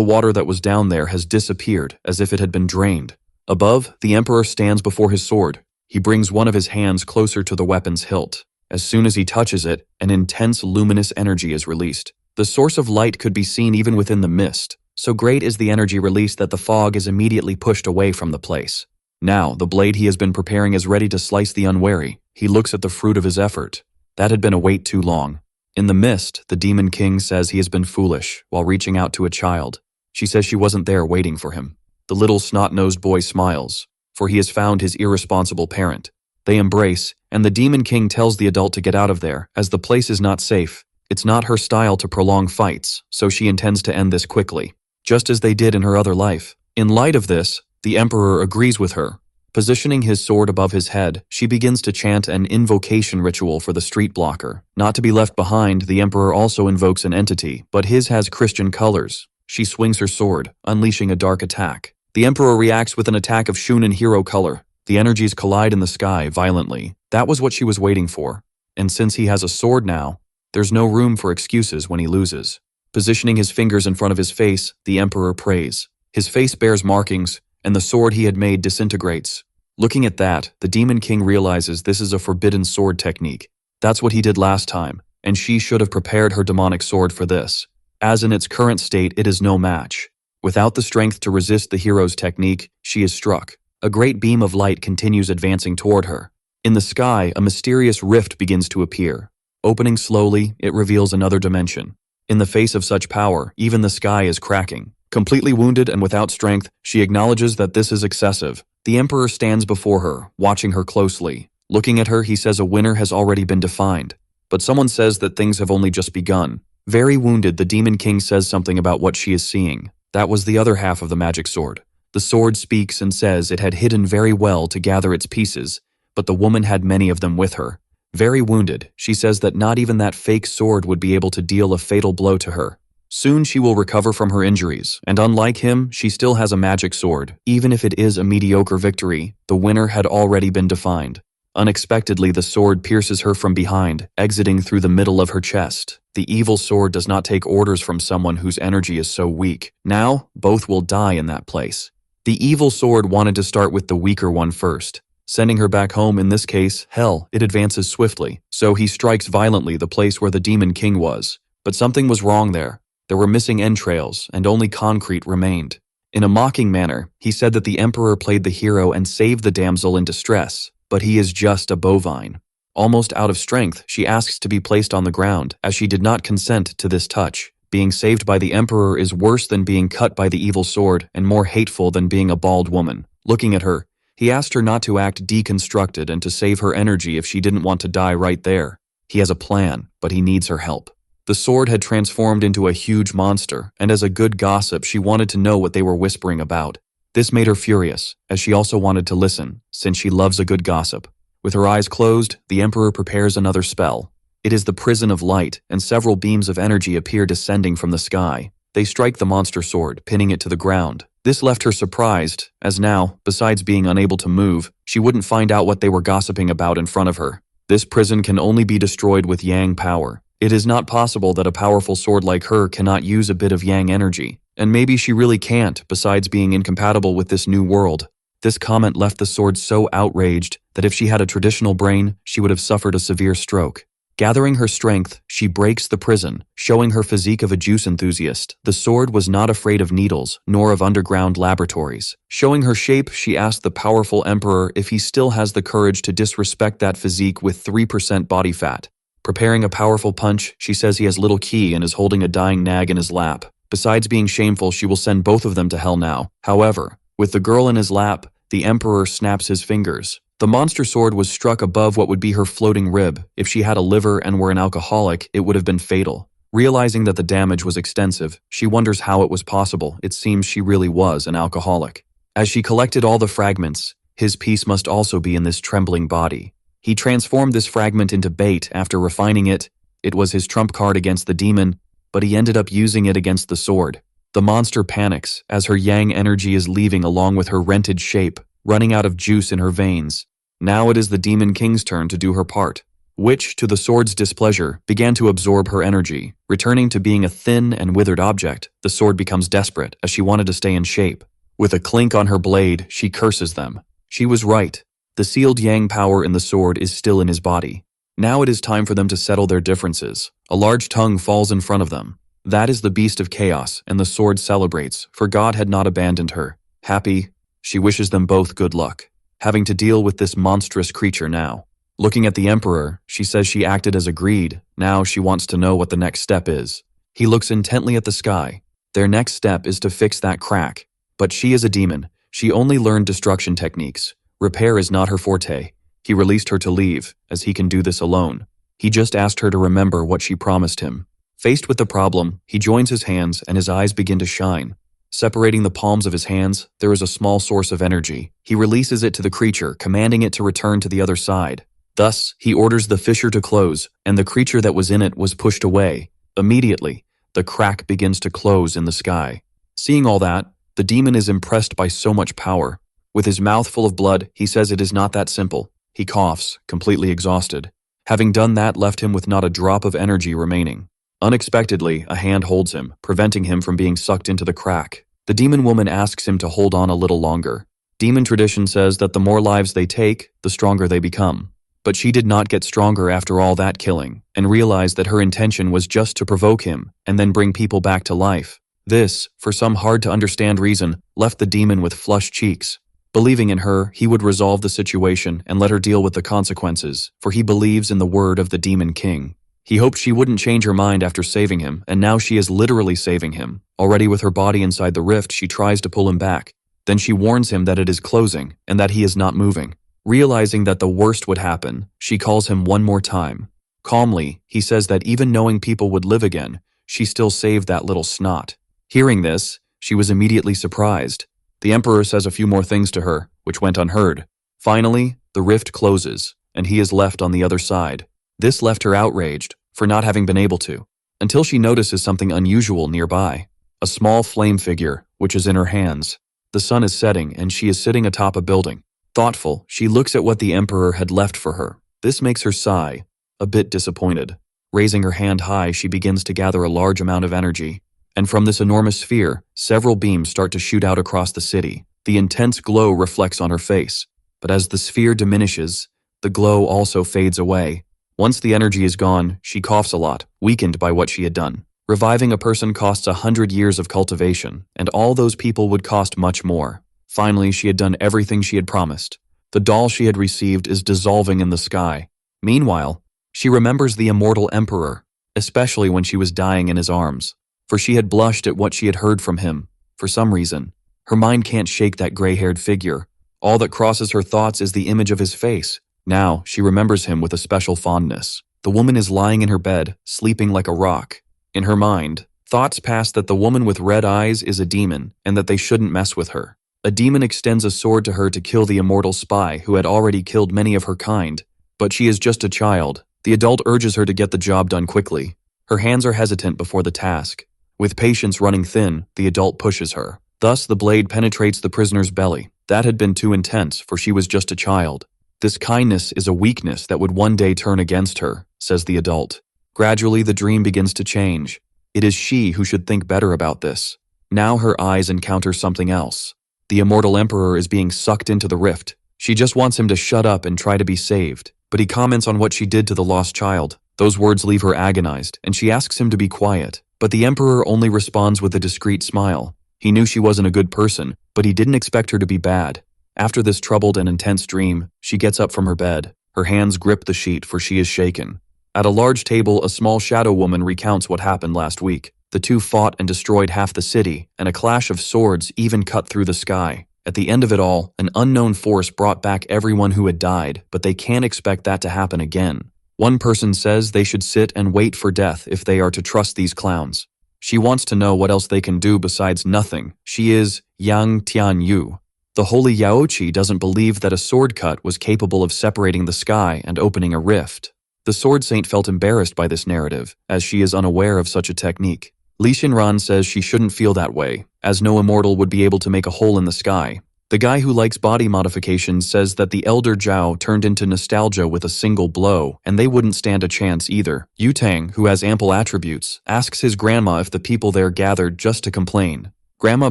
water that was down there has disappeared, as if it had been drained. Above, the Emperor stands before his sword. He brings one of his hands closer to the weapon's hilt. As soon as he touches it, an intense luminous energy is released. The source of light could be seen even within the mist. So great is the energy released that the fog is immediately pushed away from the place. Now, the blade he has been preparing is ready to slice the unwary. He looks at the fruit of his effort. That had been a wait too long. In the mist, the Demon King says he has been foolish while reaching out to a child. She says she wasn't there waiting for him. The little snot-nosed boy smiles, for he has found his irresponsible parent. They embrace, and the Demon King tells the adult to get out of there, as the place is not safe. It's not her style to prolong fights, so she intends to end this quickly, just as they did in her other life. In light of this, the Emperor agrees with her. Positioning his sword above his head, she begins to chant an invocation ritual for the street blocker. Not to be left behind, the Emperor also invokes an entity, but his has Christian colors. She swings her sword, unleashing a dark attack. The Emperor reacts with an attack of Shunin hero color. The energies collide in the sky violently. That was what she was waiting for. And since he has a sword now, there's no room for excuses when he loses. Positioning his fingers in front of his face, the Emperor prays. His face bears markings, and the sword he had made disintegrates. Looking at that, the Demon King realizes this is a forbidden sword technique. That's what he did last time, and she should have prepared her demonic sword for this. As in its current state, it is no match. Without the strength to resist the hero's technique, she is struck. A great beam of light continues advancing toward her. In the sky, a mysterious rift begins to appear. Opening slowly, it reveals another dimension. In the face of such power, even the sky is cracking. Completely wounded and without strength, she acknowledges that this is excessive. The Emperor stands before her, watching her closely. Looking at her, he says a winner has already been defined. But someone says that things have only just begun. Very wounded, the Demon King says something about what she is seeing. That was the other half of the magic sword. The sword speaks and says it had hidden very well to gather its pieces, but the woman had many of them with her. Very wounded, she says that not even that fake sword would be able to deal a fatal blow to her. Soon she will recover from her injuries, and unlike him, she still has a magic sword. Even if it is a mediocre victory, the winner had already been defined. Unexpectedly, the sword pierces her from behind, exiting through the middle of her chest. The evil sword does not take orders from someone whose energy is so weak. Now, both will die in that place. The evil sword wanted to start with the weaker one first. Sending her back home, in this case, hell, it advances swiftly. So he strikes violently the place where the Demon King was. But something was wrong there. There were missing entrails, and only concrete remained. In a mocking manner, he said that the Emperor played the hero and saved the damsel in distress, but he is just a bovine. Almost out of strength, she asks to be placed on the ground, as she did not consent to this touch. Being saved by the Emperor is worse than being cut by the evil sword, and more hateful than being a bald woman. Looking at her, he asked her not to act deconstructed and to save her energy if she didn't want to die right there. He has a plan, but he needs her help. The sword had transformed into a huge monster, and as a good gossip, she wanted to know what they were whispering about. This made her furious, as she also wanted to listen, since she loves a good gossip. With her eyes closed, the Emperor prepares another spell. It is the Prison of Light, and several beams of energy appear descending from the sky. They strike the monster sword, pinning it to the ground. This left her surprised, as now, besides being unable to move, she wouldn't find out what they were gossiping about in front of her. This prison can only be destroyed with Yang power. It is not possible that a powerful sword like her cannot use a bit of Yang energy, and maybe she really can't, besides being incompatible with this new world. This comment left the sword so outraged that if she had a traditional brain, she would have suffered a severe stroke. Gathering her strength, she breaks the prison, showing her physique of a juice enthusiast. The sword was not afraid of needles, nor of underground laboratories. Showing her shape, she asked the powerful emperor if he still has the courage to disrespect that physique with 3% body fat. Preparing a powerful punch, she says he has little key and is holding a dying nag in his lap. Besides being shameful, she will send both of them to hell now. However, with the girl in his lap, the emperor snaps his fingers. The monster sword was struck above what would be her floating rib. If she had a liver and were an alcoholic, it would have been fatal. Realizing that the damage was extensive, she wonders how it was possible. It seems she really was an alcoholic. As she collected all the fragments, his piece must also be in this trembling body. He transformed this fragment into bait after refining it. It was his trump card against the demon, but he ended up using it against the sword. The monster panics as her yang energy is leaving along with her rented shape, running out of juice in her veins. Now it is the Demon King's turn to do her part, which, to the sword's displeasure, began to absorb her energy. Returning to being a thin and withered object, the sword becomes desperate as she wanted to stay in shape. With a clink on her blade, she curses them. She was right. The sealed yang power in the sword is still in his body. Now it is time for them to settle their differences. A large tongue falls in front of them. That is the beast of chaos, and the sword celebrates, for God had not abandoned her. Happy, she wishes them both good luck, having to deal with this monstrous creature now. Looking at the emperor, she says she acted as agreed. Now she wants to know what the next step is. He looks intently at the sky. Their next step is to fix that crack. But she is a demon. She only learned destruction techniques. Repair is not her forte. He released her to leave, as he can do this alone. He just asked her to remember what she promised him. Faced with the problem, he joins his hands and his eyes begin to shine. Separating the palms of his hands, there is a small source of energy. He releases it to the creature, commanding it to return to the other side. Thus, he orders the fissure to close, and the creature that was in it was pushed away. Immediately, the crack begins to close in the sky. Seeing all that, the demon is impressed by so much power. With his mouth full of blood, he says it is not that simple. He coughs, completely exhausted. Having done that left him with not a drop of energy remaining. Unexpectedly, a hand holds him, preventing him from being sucked into the crack. The demon woman asks him to hold on a little longer. Demon tradition says that the more lives they take, the stronger they become. But she did not get stronger after all that killing, and realized that her intention was just to provoke him and then bring people back to life. This, for some hard-to-understand reason, left the demon with flushed cheeks. Believing in her, he would resolve the situation and let her deal with the consequences, for he believes in the word of the Demon King. He hoped she wouldn't change her mind after saving him, and now she is literally saving him. Already with her body inside the rift, she tries to pull him back. Then she warns him that it is closing, and that he is not moving. Realizing that the worst would happen, she calls him one more time. Calmly, he says that even knowing people would live again, she still saved that little snot. Hearing this, she was immediately surprised. The emperor says a few more things to her, which went unheard. Finally, the rift closes, and he is left on the other side. This left her outraged, for not having been able to, until she notices something unusual nearby. A small flame figure, which is in her hands. The sun is setting, and she is sitting atop a building. Thoughtful, she looks at what the emperor had left for her. This makes her sigh, a bit disappointed. Raising her hand high, she begins to gather a large amount of energy. And from this enormous sphere, several beams start to shoot out across the city. The intense glow reflects on her face. But as the sphere diminishes, the glow also fades away. Once the energy is gone, she coughs a lot, weakened by what she had done. Reviving a person costs 100 years of cultivation, and all those people would cost much more. Finally, she had done everything she had promised. The doll she had received is dissolving in the sky. Meanwhile, she remembers the immortal emperor, especially when she was dying in his arms. For she had blushed at what she had heard from him. For some reason, her mind can't shake that gray-haired figure. All that crosses her thoughts is the image of his face. Now, she remembers him with a special fondness. The woman is lying in her bed, sleeping like a rock. In her mind, thoughts pass that the woman with red eyes is a demon, and that they shouldn't mess with her. A demon extends a sword to her to kill the immortal spy who had already killed many of her kind. But she is just a child. The adult urges her to get the job done quickly. Her hands are hesitant before the task. With patience running thin, the adult pushes her. Thus, the blade penetrates the prisoner's belly. That had been too intense, for she was just a child. This kindness is a weakness that would one day turn against her, says the adult. Gradually, the dream begins to change. It is she who should think better about this. Now her eyes encounter something else. The immortal emperor is being sucked into the rift. She just wants him to shut up and try to be saved, but he comments on what she did to the lost child. Those words leave her agonized, and she asks him to be quiet. But the emperor only responds with a discreet smile. He knew she wasn't a good person, but he didn't expect her to be bad. After this troubled and intense dream, she gets up from her bed. Her hands grip the sheet, for she is shaken. At a large table, a small shadow woman recounts what happened last week. The two fought and destroyed half the city, and a clash of swords even cut through the sky. At the end of it all, an unknown force brought back everyone who had died, but they can't expect that to happen again. One person says they should sit and wait for death if they are to trust these clowns. She wants to know what else they can do besides nothing. She is Yang Tianyu. The holy Yaoqi doesn't believe that a sword cut was capable of separating the sky and opening a rift. The sword saint felt embarrassed by this narrative, as she is unaware of such a technique. Li Shinran says she shouldn't feel that way, as no immortal would be able to make a hole in the sky. The guy who likes body modifications says that the elder Zhao turned into nostalgia with a single blow, and they wouldn't stand a chance either. Yu Tang, who has ample attributes, asks his grandma if the people there gathered just to complain. Grandma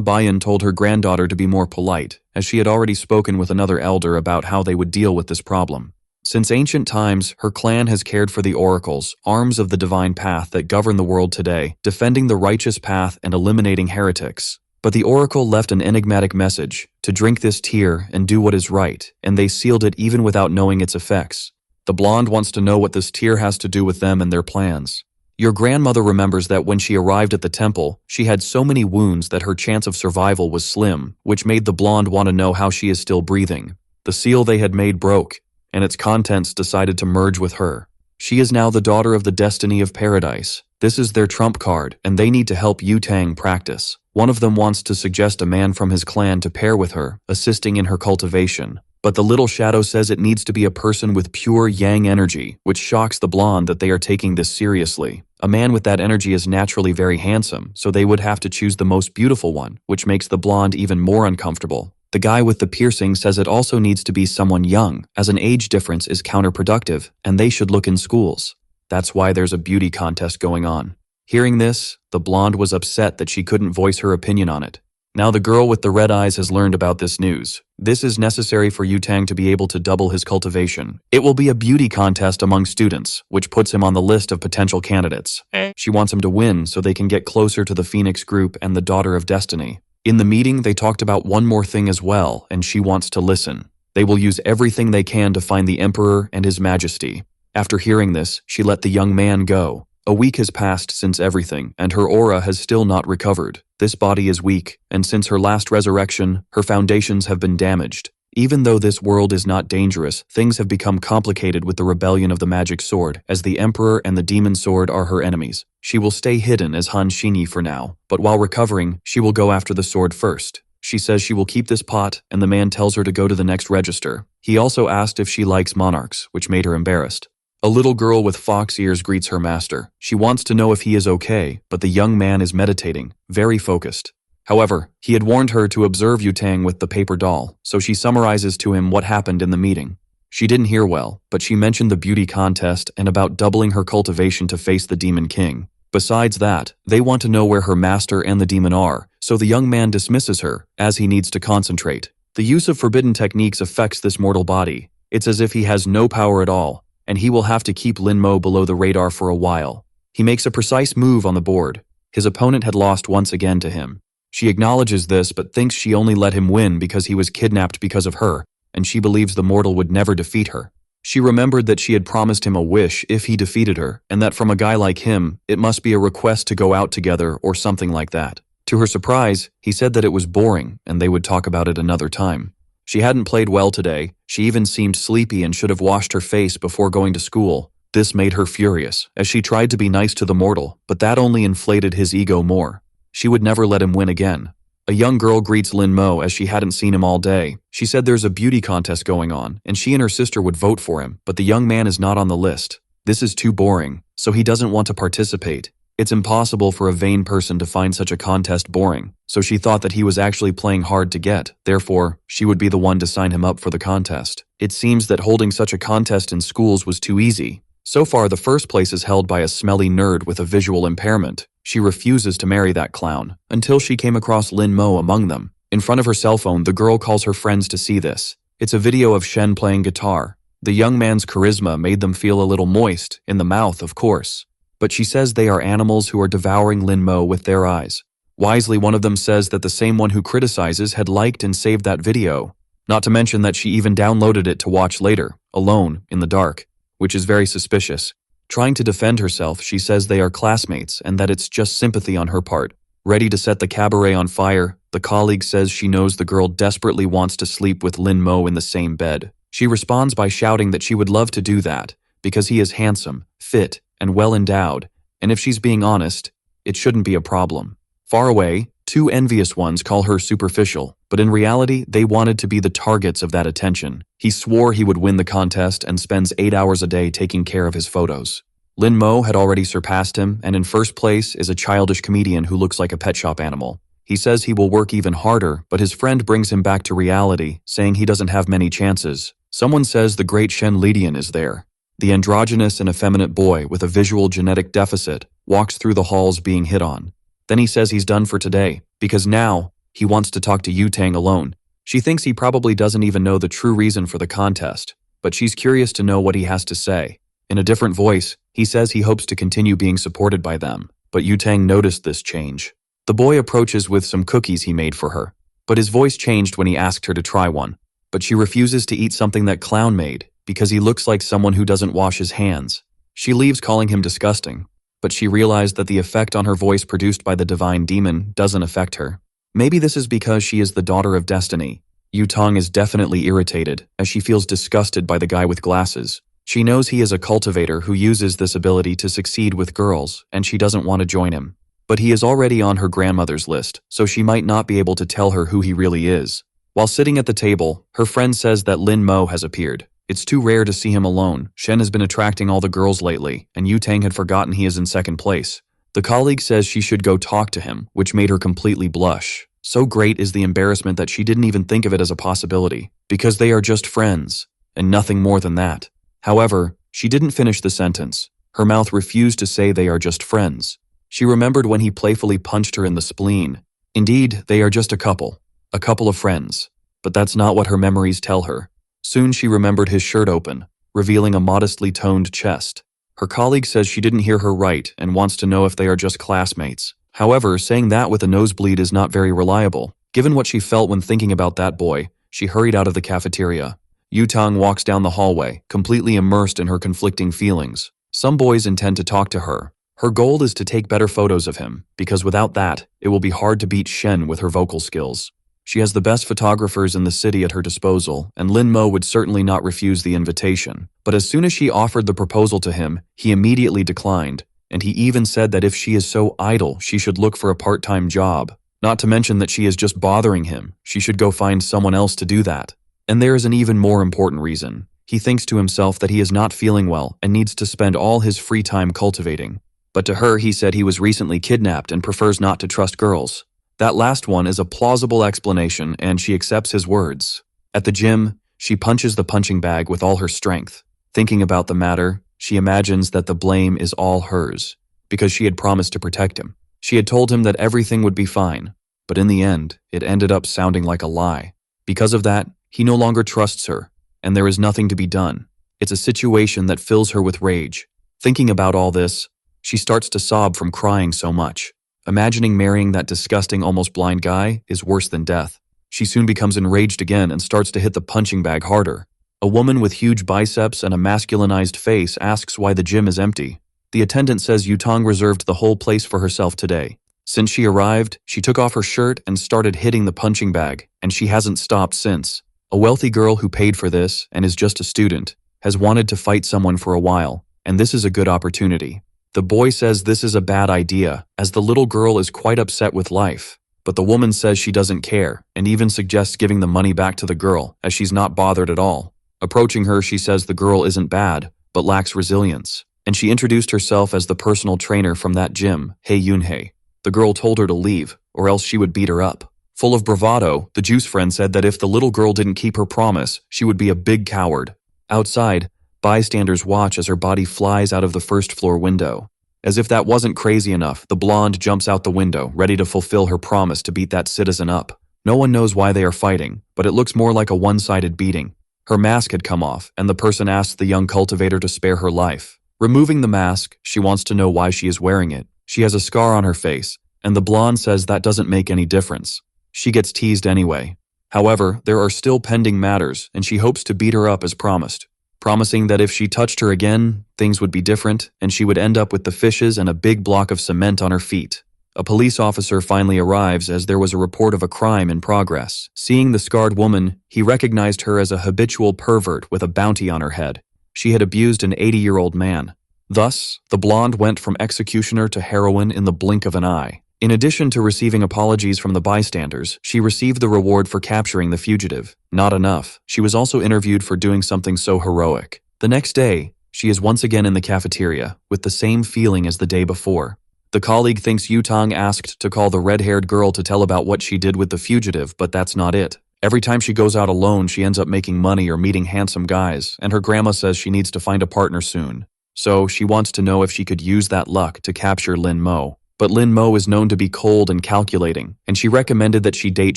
Bayan told her granddaughter to be more polite, as she had already spoken with another elder about how they would deal with this problem. Since ancient times, her clan has cared for the oracles, arms of the divine path that govern the world today, defending the righteous path and eliminating heretics. But the oracle left an enigmatic message, to drink this tear and do what is right, and they sealed it even without knowing its effects. The blonde wants to know what this tear has to do with them and their plans. Your grandmother remembers that when she arrived at the temple, she had so many wounds that her chance of survival was slim, which made the blonde want to know how she is still breathing. The seal they had made broke, and its contents decided to merge with her. She is now the daughter of the destiny of paradise. This is their trump card, and they need to help Yu Tang practice. One of them wants to suggest a man from his clan to pair with her, assisting in her cultivation. But the little shadow says it needs to be a person with pure yang energy, which shocks the blonde that they are taking this seriously. A man with that energy is naturally very handsome, so they would have to choose the most beautiful one, which makes the blonde even more uncomfortable. The guy with the piercing says it also needs to be someone young, as an age difference is counterproductive, and they should look in schools. That's why there's a beauty contest going on. Hearing this, the blonde was upset that she couldn't voice her opinion on it. Now the girl with the red eyes has learned about this news. This is necessary for Yu Tang to be able to double his cultivation. It will be a beauty contest among students, which puts him on the list of potential candidates. She wants him to win so they can get closer to the Phoenix group and the Daughter of Destiny. In the meeting, they talked about one more thing as well, and she wants to listen. They will use everything they can to find the Emperor and His Majesty. After hearing this, she let the young man go. A week has passed since everything, and her aura has still not recovered. This body is weak, and since her last resurrection, her foundations have been damaged. Even though this world is not dangerous, things have become complicated with the rebellion of the magic sword, as the Emperor and the demon sword are her enemies. She will stay hidden as Han Xinyi for now, but while recovering, she will go after the sword first. She says she will keep this pot, and the man tells her to go to the next register. He also asked if she likes monarchs, which made her embarrassed. A little girl with fox ears greets her master. She wants to know if he is okay, but the young man is meditating, very focused. However, he had warned her to observe Yu Tang with the paper doll, so she summarizes to him what happened in the meeting. She didn't hear well, but she mentioned the beauty contest and about doubling her cultivation to face the Demon King. Besides that, they want to know where her master and the demon are, so the young man dismisses her, as he needs to concentrate. The use of forbidden techniques affects this mortal body. It's as if he has no power at all, and he will have to keep Lin Mo below the radar for a while. He makes a precise move on the board. His opponent had lost once again to him. She acknowledges this but thinks she only let him win because he was kidnapped because of her, and she believes the mortal would never defeat her. She remembered that she had promised him a wish if he defeated her, and that from a guy like him, it must be a request to go out together or something like that. To her surprise, he said that it was boring and they would talk about it another time. She hadn't played well today. She even seemed sleepy and should have washed her face before going to school. This made her furious, as she tried to be nice to the mortal, but that only inflated his ego more. She would never let him win again. A young girl greets Lin Mo as she hadn't seen him all day. She said there's a beauty contest going on, and she and her sister would vote for him, but the young man is not on the list. This is too boring, so he doesn't want to participate. It's impossible for a vain person to find such a contest boring, so she thought that he was actually playing hard to get. Therefore, she would be the one to sign him up for the contest. It seems that holding such a contest in schools was too easy. So far, the first place is held by a smelly nerd with a visual impairment. She refuses to marry that clown, until she came across Lin Mo among them. In front of her cell phone, the girl calls her friends to see this. It's a video of Shen playing guitar. The young man's charisma made them feel a little moist, in the mouth of course. But she says they are animals who are devouring Lin Mo with their eyes. Wisely, one of them says that the same one who criticizes had liked and saved that video. Not to mention that she even downloaded it to watch later, alone, in the dark, which is very suspicious. Trying to defend herself, she says they are classmates and that it's just sympathy on her part. Ready to set the cabaret on fire, the colleague says she knows the girl desperately wants to sleep with Lin Mo in the same bed. She responds by shouting that she would love to do that, because he is handsome, fit, and well endowed, and if she's being honest, it shouldn't be a problem. Far away, two envious ones call her superficial, but in reality, they wanted to be the targets of that attention. He swore he would win the contest and spends 8 hours a day taking care of his photos. Lin Mo had already surpassed him, and in first place is a childish comedian who looks like a pet shop animal. He says he will work even harder, but his friend brings him back to reality, saying he doesn't have many chances. Someone says the great Shen Lidian is there. The androgynous and effeminate boy with a visual genetic deficit walks through the halls being hit on. Then he says he's done for today, because now he wants to talk to Yutang alone. She thinks he probably doesn't even know the true reason for the contest, but she's curious to know what he has to say. In a different voice, he says he hopes to continue being supported by them, but Yutang noticed this change. The boy approaches with some cookies he made for her, but his voice changed when he asked her to try one. But she refuses to eat something that Clown made, because he looks like someone who doesn't wash his hands. She leaves calling him disgusting, but she realized that the effect on her voice produced by the divine demon doesn't affect her. Maybe this is because she is the daughter of destiny. Yutang is definitely irritated, as she feels disgusted by the guy with glasses. She knows he is a cultivator who uses this ability to succeed with girls, and she doesn't want to join him. But he is already on her grandmother's list, so she might not be able to tell her who he really is. While sitting at the table, her friend says that Lin Mo has appeared. It's too rare to see him alone. Shen has been attracting all the girls lately, and Yutang had forgotten he is in second place. The colleague says she should go talk to him, which made her completely blush. So great is the embarrassment that she didn't even think of it as a possibility, because they are just friends, and nothing more than that. However, she didn't finish the sentence. Her mouth refused to say they are just friends. She remembered when he playfully punched her in the spleen. Indeed, they are just a couple of friends. But that's not what her memories tell her. Soon she remembered his shirt open, revealing a modestly toned chest. Her colleague says she didn't hear her right and wants to know if they are just classmates. However, saying that with a nosebleed is not very reliable. Given what she felt when thinking about that boy, she hurried out of the cafeteria. Yutang walks down the hallway, completely immersed in her conflicting feelings. Some boys intend to talk to her. Her goal is to take better photos of him, because without that, it will be hard to beat Shen with her vocal skills. She has the best photographers in the city at her disposal, and Lin Mo would certainly not refuse the invitation. But as soon as she offered the proposal to him, he immediately declined, and he even said that if she is so idle, she should look for a part-time job. Not to mention that she is just bothering him. She should go find someone else to do that. And there is an even more important reason. He thinks to himself that he is not feeling well and needs to spend all his free time cultivating. But to her, he said he was recently kidnapped and prefers not to trust girls. That last one is a plausible explanation, and she accepts his words. At the gym, she punches the punching bag with all her strength. Thinking about the matter, she imagines that the blame is all hers, because she had promised to protect him. She had told him that everything would be fine, but in the end, it ended up sounding like a lie. Because of that, he no longer trusts her, and there is nothing to be done. It's a situation that fills her with rage. Thinking about all this, she starts to sob from crying so much. Imagining marrying that disgusting, almost blind guy is worse than death. She soon becomes enraged again and starts to hit the punching bag harder. A woman with huge biceps and a masculinized face asks why the gym is empty. The attendant says Yutang reserved the whole place for herself today. Since she arrived, she took off her shirt and started hitting the punching bag, and she hasn't stopped since. A wealthy girl who paid for this, and is just a student, has wanted to fight someone for a while, and this is a good opportunity. The boy says this is a bad idea, as the little girl is quite upset with life. But the woman says she doesn't care, and even suggests giving the money back to the girl, as she's not bothered at all. Approaching her, she says the girl isn't bad, but lacks resilience. And she introduced herself as the personal trainer from that gym, Hei Yunhei. The girl told her to leave, or else she would beat her up. Full of bravado, the juice friend said that if the little girl didn't keep her promise, she would be a big coward. Outside, bystanders watch as her body flies out of the first-floor window. As if that wasn't crazy enough, the blonde jumps out the window, ready to fulfill her promise to beat that citizen up. No one knows why they are fighting, but it looks more like a one-sided beating. Her mask had come off, and the person asked the young cultivator to spare her life. Removing the mask, she wants to know why she is wearing it. She has a scar on her face, and the blonde says that doesn't make any difference. She gets teased anyway. However, there are still pending matters, and she hopes to beat her up as promised, promising that if she touched her again, things would be different, and she would end up with the fishes and a big block of cement on her feet. A police officer finally arrives as there was a report of a crime in progress. Seeing the scarred woman, he recognized her as a habitual pervert with a bounty on her head. She had abused an 80-year-old man. Thus, the blonde went from executioner to heroine in the blink of an eye. In addition to receiving apologies from the bystanders, she received the reward for capturing the fugitive. Not enough, she was also interviewed for doing something so heroic. The next day, she is once again in the cafeteria, with the same feeling as the day before. The colleague thinks Yutong asked to call the red-haired girl to tell about what she did with the fugitive, but that's not it. Every time she goes out alone, she ends up making money or meeting handsome guys, and her grandma says she needs to find a partner soon. So, she wants to know if she could use that luck to capture Lin Mo. But Lin Mo is known to be cold and calculating, and she recommended that she date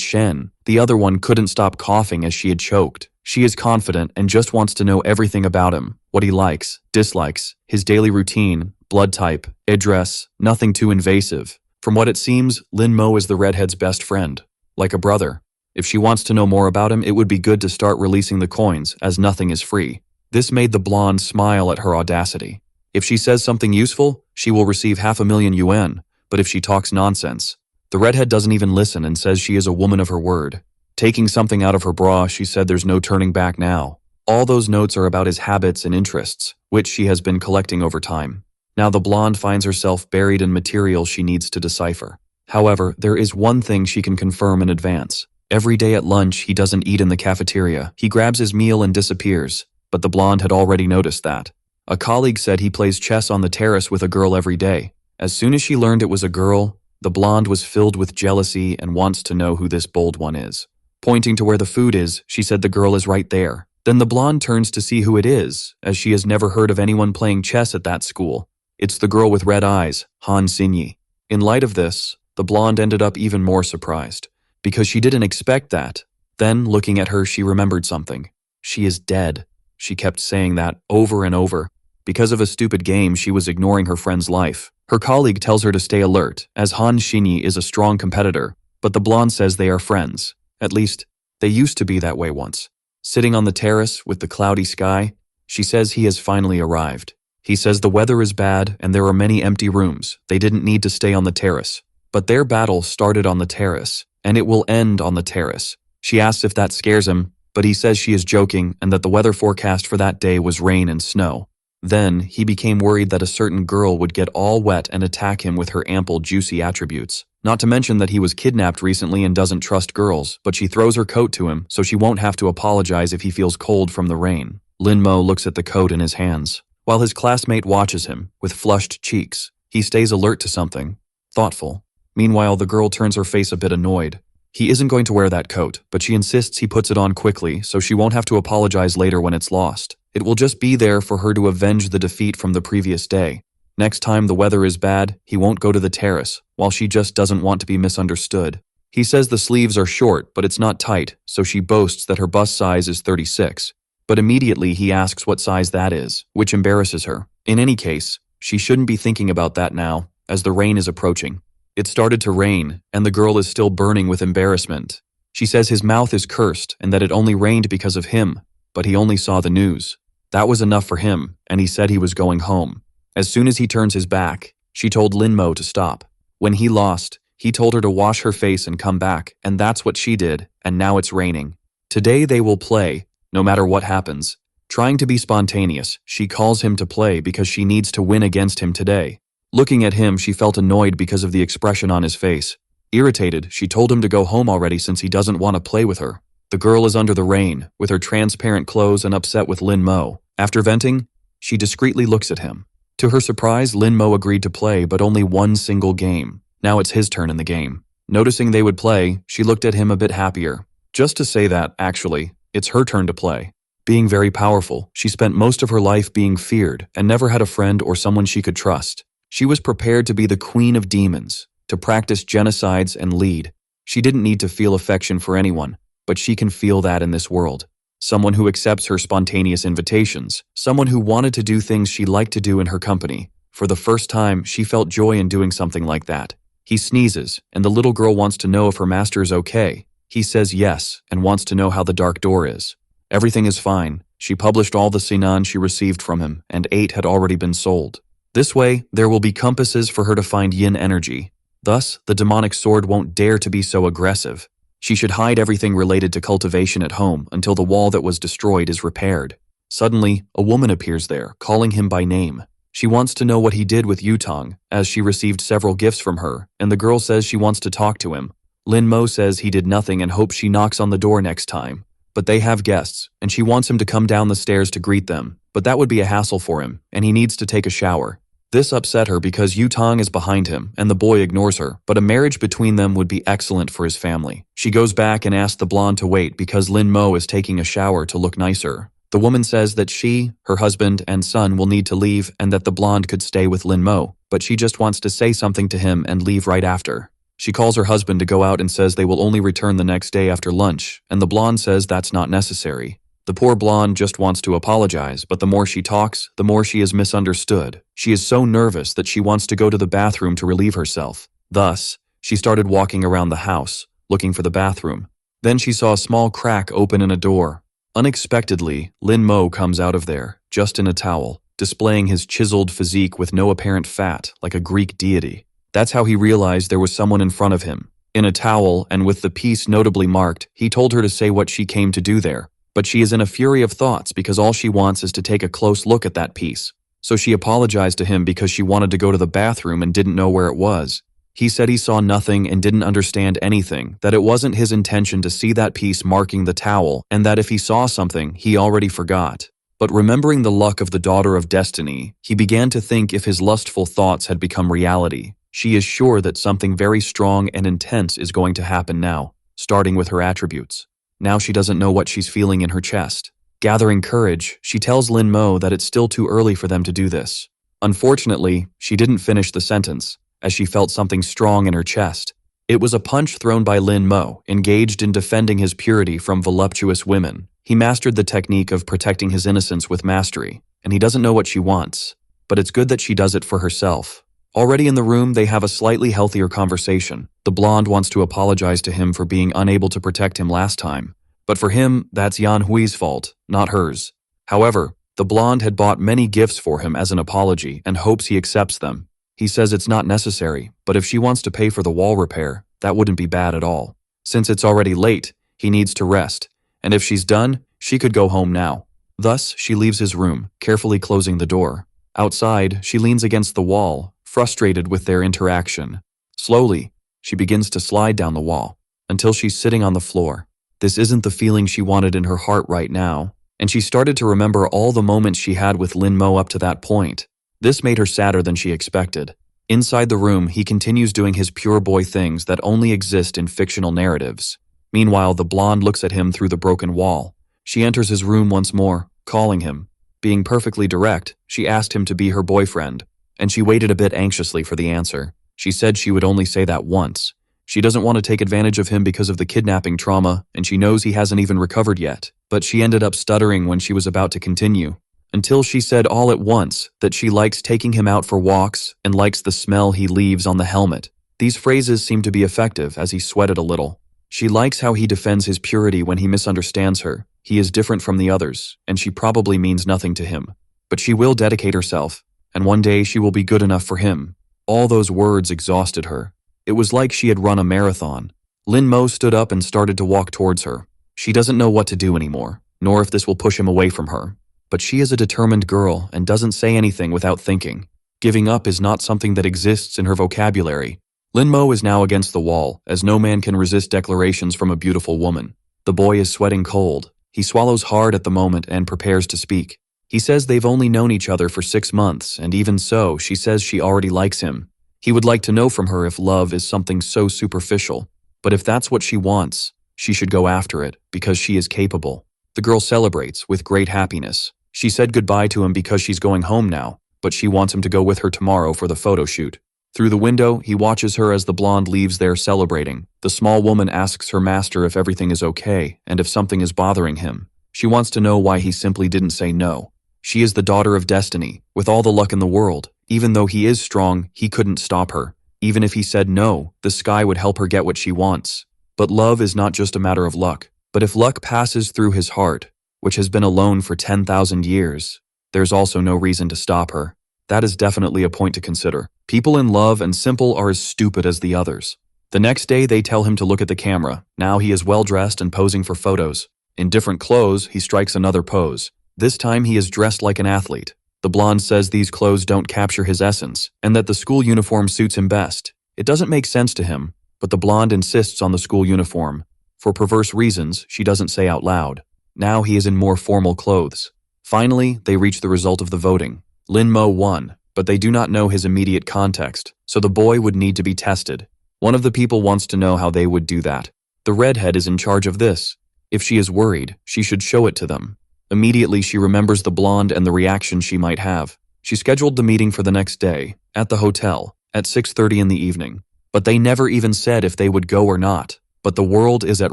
Shen. The other one couldn't stop coughing as she had choked. She is confident and just wants to know everything about him, what he likes, dislikes, his daily routine, blood type, address, nothing too invasive. From what it seems, Lin Mo is the redhead's best friend, like a brother. If she wants to know more about him, it would be good to start releasing the coins, as nothing is free. This made the blonde smile at her audacity. If she says something useful, she will receive 500,000 yuan. But if she talks nonsense, the redhead doesn't even listen and says she is a woman of her word. Taking something out of her bra, she said there's no turning back now. All those notes are about his habits and interests, which she has been collecting over time. Now the blonde finds herself buried in material she needs to decipher. However, there is one thing she can confirm in advance. Every day at lunch, he doesn't eat in the cafeteria. He grabs his meal and disappears, but the blonde had already noticed that. A colleague said he plays chess on the terrace with a girl every day. As soon as she learned it was a girl, the blonde was filled with jealousy and wants to know who this bold one is. Pointing to where the food is, she said the girl is right there. Then the blonde turns to see who it is, as she has never heard of anyone playing chess at that school. It's the girl with red eyes, Han Xinyi. In light of this, the blonde ended up even more surprised, because she didn't expect that. Then, looking at her, she remembered something. She is dead. She kept saying that over and over. Because of a stupid game, she was ignoring her friend's life. Her colleague tells her to stay alert, as Han Xinyi is a strong competitor, but the blonde says they are friends. At least, they used to be that way once. Sitting on the terrace with the cloudy sky, she says he has finally arrived. He says the weather is bad and there are many empty rooms. They didn't need to stay on the terrace. But their battle started on the terrace, and it will end on the terrace. She asks if that scares him, but he says she is joking and that the weather forecast for that day was rain and snow. Then, he became worried that a certain girl would get all wet and attack him with her ample, juicy attributes. Not to mention that he was kidnapped recently and doesn't trust girls, but she throws her coat to him so she won't have to apologize if he feels cold from the rain. Lin Mo looks at the coat in his hands. While his classmate watches him, with flushed cheeks, he stays alert to something, thoughtful. Meanwhile, the girl turns her face a bit annoyed. He isn't going to wear that coat, but she insists he puts it on quickly so she won't have to apologize later when it's lost. It will just be there for her to avenge the defeat from the previous day. Next time the weather is bad, he won't go to the terrace, while she just doesn't want to be misunderstood. He says the sleeves are short, but it's not tight, so she boasts that her bust size is 36. But immediately he asks what size that is, which embarrasses her. In any case, she shouldn't be thinking about that now, as the rain is approaching. It started to rain, and the girl is still burning with embarrassment. She says his mouth is cursed and that it only rained because of him, but he only saw the news. That was enough for him, and he said he was going home. As soon as he turns his back, she told Lin Mo to stop. When he lost, he told her to wash her face and come back, and that's what she did, and now it's raining. Today they will play, no matter what happens. Trying to be spontaneous, she calls him to play because she needs to win against him today. Looking at him, she felt annoyed because of the expression on his face. Irritated, she told him to go home already since he doesn't want to play with her. The girl is under the rain, with her transparent clothes and upset with Lin Mo. After venting, she discreetly looks at him. To her surprise, Lin Mo agreed to play, but only one single game. Now it's his turn in the game. Noticing they would play, she looked at him a bit happier. Just to say that, actually, it's her turn to play. Being very powerful, she spent most of her life being feared and never had a friend or someone she could trust. She was prepared to be the queen of demons, to practice genocides and lead. She didn't need to feel affection for anyone, but she can feel that in this world. someone who accepts her spontaneous invitations, someone who wanted to do things she liked to do in her company. For the first time, she felt joy in doing something like that. He sneezes, and the little girl wants to know if her master is okay. He says yes, and wants to know how the dark door is. Everything is fine. She published all the sinan she received from him, and 8 had already been sold. This way, there will be compasses for her to find yin energy. Thus, the demonic sword won't dare to be so aggressive. She should hide everything related to cultivation at home until the wall that was destroyed is repaired. Suddenly, a woman appears there, calling him by name. She wants to know what he did with Yutong, as she received several gifts from her, and the girl says she wants to talk to him. Lin Mo says he did nothing and hopes she knocks on the door next time. But they have guests, and she wants him to come down the stairs to greet them, but that would be a hassle for him, and he needs to take a shower. This upset her because Yutong is behind him, and the boy ignores her, but a marriage between them would be excellent for his family. She goes back and asks the blonde to wait because Lin Mo is taking a shower to look nicer. The woman says that she, her husband, and son will need to leave and that the blonde could stay with Lin Mo, but she just wants to say something to him and leave right after. She calls her husband to go out and says they will only return the next day after lunch, and the blonde says that's not necessary. The poor blonde just wants to apologize, but the more she talks, the more she is misunderstood. She is so nervous that she wants to go to the bathroom to relieve herself. Thus, she started walking around the house, looking for the bathroom. Then she saw a small crack open in a door. Unexpectedly, Lin Mo comes out of there, just in a towel, displaying his chiseled physique with no apparent fat, like a Greek deity. That's how he realized there was someone in front of him. In a towel, and with the piece notably marked, he told her to say what she came to do there. But she is in a fury of thoughts because all she wants is to take a close look at that piece. So she apologized to him because she wanted to go to the bathroom and didn't know where it was. He said he saw nothing and didn't understand anything, that it wasn't his intention to see that piece marking the towel, and that if he saw something, he already forgot. But remembering the luck of the daughter of destiny, he began to think if his lustful thoughts had become reality. She is sure that something very strong and intense is going to happen now, starting with her attributes. Now she doesn't know what she's feeling in her chest. Gathering courage, she tells Lin Mo that it's still too early for them to do this. Unfortunately, she didn't finish the sentence, as she felt something strong in her chest. It was a punch thrown by Lin Mo, engaged in defending his purity from voluptuous women. He mastered the technique of protecting his innocence with mastery, and he doesn't know what she wants. But it's good that she does it for herself. Already in the room, they have a slightly healthier conversation. The blonde wants to apologize to him for being unable to protect him last time. But for him, that's Yan Hui's fault, not hers. However, the blonde had bought many gifts for him as an apology and hopes he accepts them. He says it's not necessary, but if she wants to pay for the wall repair, that wouldn't be bad at all. Since it's already late, he needs to rest, and if she's done, she could go home now. Thus, she leaves his room, carefully closing the door. Outside, she leans against the wall, frustrated with their interaction. Slowly, she begins to slide down the wall, until she's sitting on the floor. This isn't the feeling she wanted in her heart right now, and she started to remember all the moments she had with Lin Mo up to that point. This made her sadder than she expected. Inside the room, he continues doing his pure boy things that only exist in fictional narratives. Meanwhile, the blonde looks at him through the broken wall. She enters his room once more, calling him. Being perfectly direct, she asked him to be her boyfriend, and she waited a bit anxiously for the answer. She said she would only say that once. She doesn't want to take advantage of him because of the kidnapping trauma, and she knows he hasn't even recovered yet. But she ended up stuttering when she was about to continue, until she said all at once that she likes taking him out for walks and likes the smell he leaves on the helmet. These phrases seem to be effective as he sweated a little. She likes how he defends his purity when he misunderstands her. He is different from the others, and she probably means nothing to him. But she will dedicate herself, and one day she will be good enough for him. All those words exhausted her. It was like she had run a marathon. Lin Mo stood up and started to walk towards her. She doesn't know what to do anymore, nor if this will push him away from her. But she is a determined girl and doesn't say anything without thinking. Giving up is not something that exists in her vocabulary. Lin Mo is now against the wall, as no man can resist declarations from a beautiful woman. The boy is sweating cold. He swallows hard at the moment and prepares to speak. He says they've only known each other for 6 months, and even so, she says she already likes him. He would like to know from her if love is something so superficial. But if that's what she wants, she should go after it, because she is capable. The girl celebrates with great happiness. She said goodbye to him because she's going home now, but she wants him to go with her tomorrow for the photo shoot. Through the window, he watches her as the blonde leaves there celebrating. The small woman asks her master if everything is okay and if something is bothering him. She wants to know why he simply didn't say no. She is the daughter of destiny, with all the luck in the world. Even though he is strong, he couldn't stop her. Even if he said no, the sky would help her get what she wants. But love is not just a matter of luck. But if luck passes through his heart, which has been alone for 10,000 years, there's also no reason to stop her. That is definitely a point to consider. People in love and simple are as stupid as the others. The next day they tell him to look at the camera. Now he is well dressed and posing for photos. In different clothes, he strikes another pose. This time he is dressed like an athlete. The blonde says these clothes don't capture his essence, and that the school uniform suits him best. It doesn't make sense to him, but the blonde insists on the school uniform. For perverse reasons, she doesn't say out loud. Now he is in more formal clothes. Finally, they reach the result of the voting. Lin Mo won, but they do not know his immediate context, so the boy would need to be tested. One of the people wants to know how they would do that. The redhead is in charge of this. If she is worried, she should show it to them. Immediately she remembers the blonde and the reaction she might have. She scheduled the meeting for the next day, at the hotel, at 6:30 in the evening. But they never even said if they would go or not. But the world is at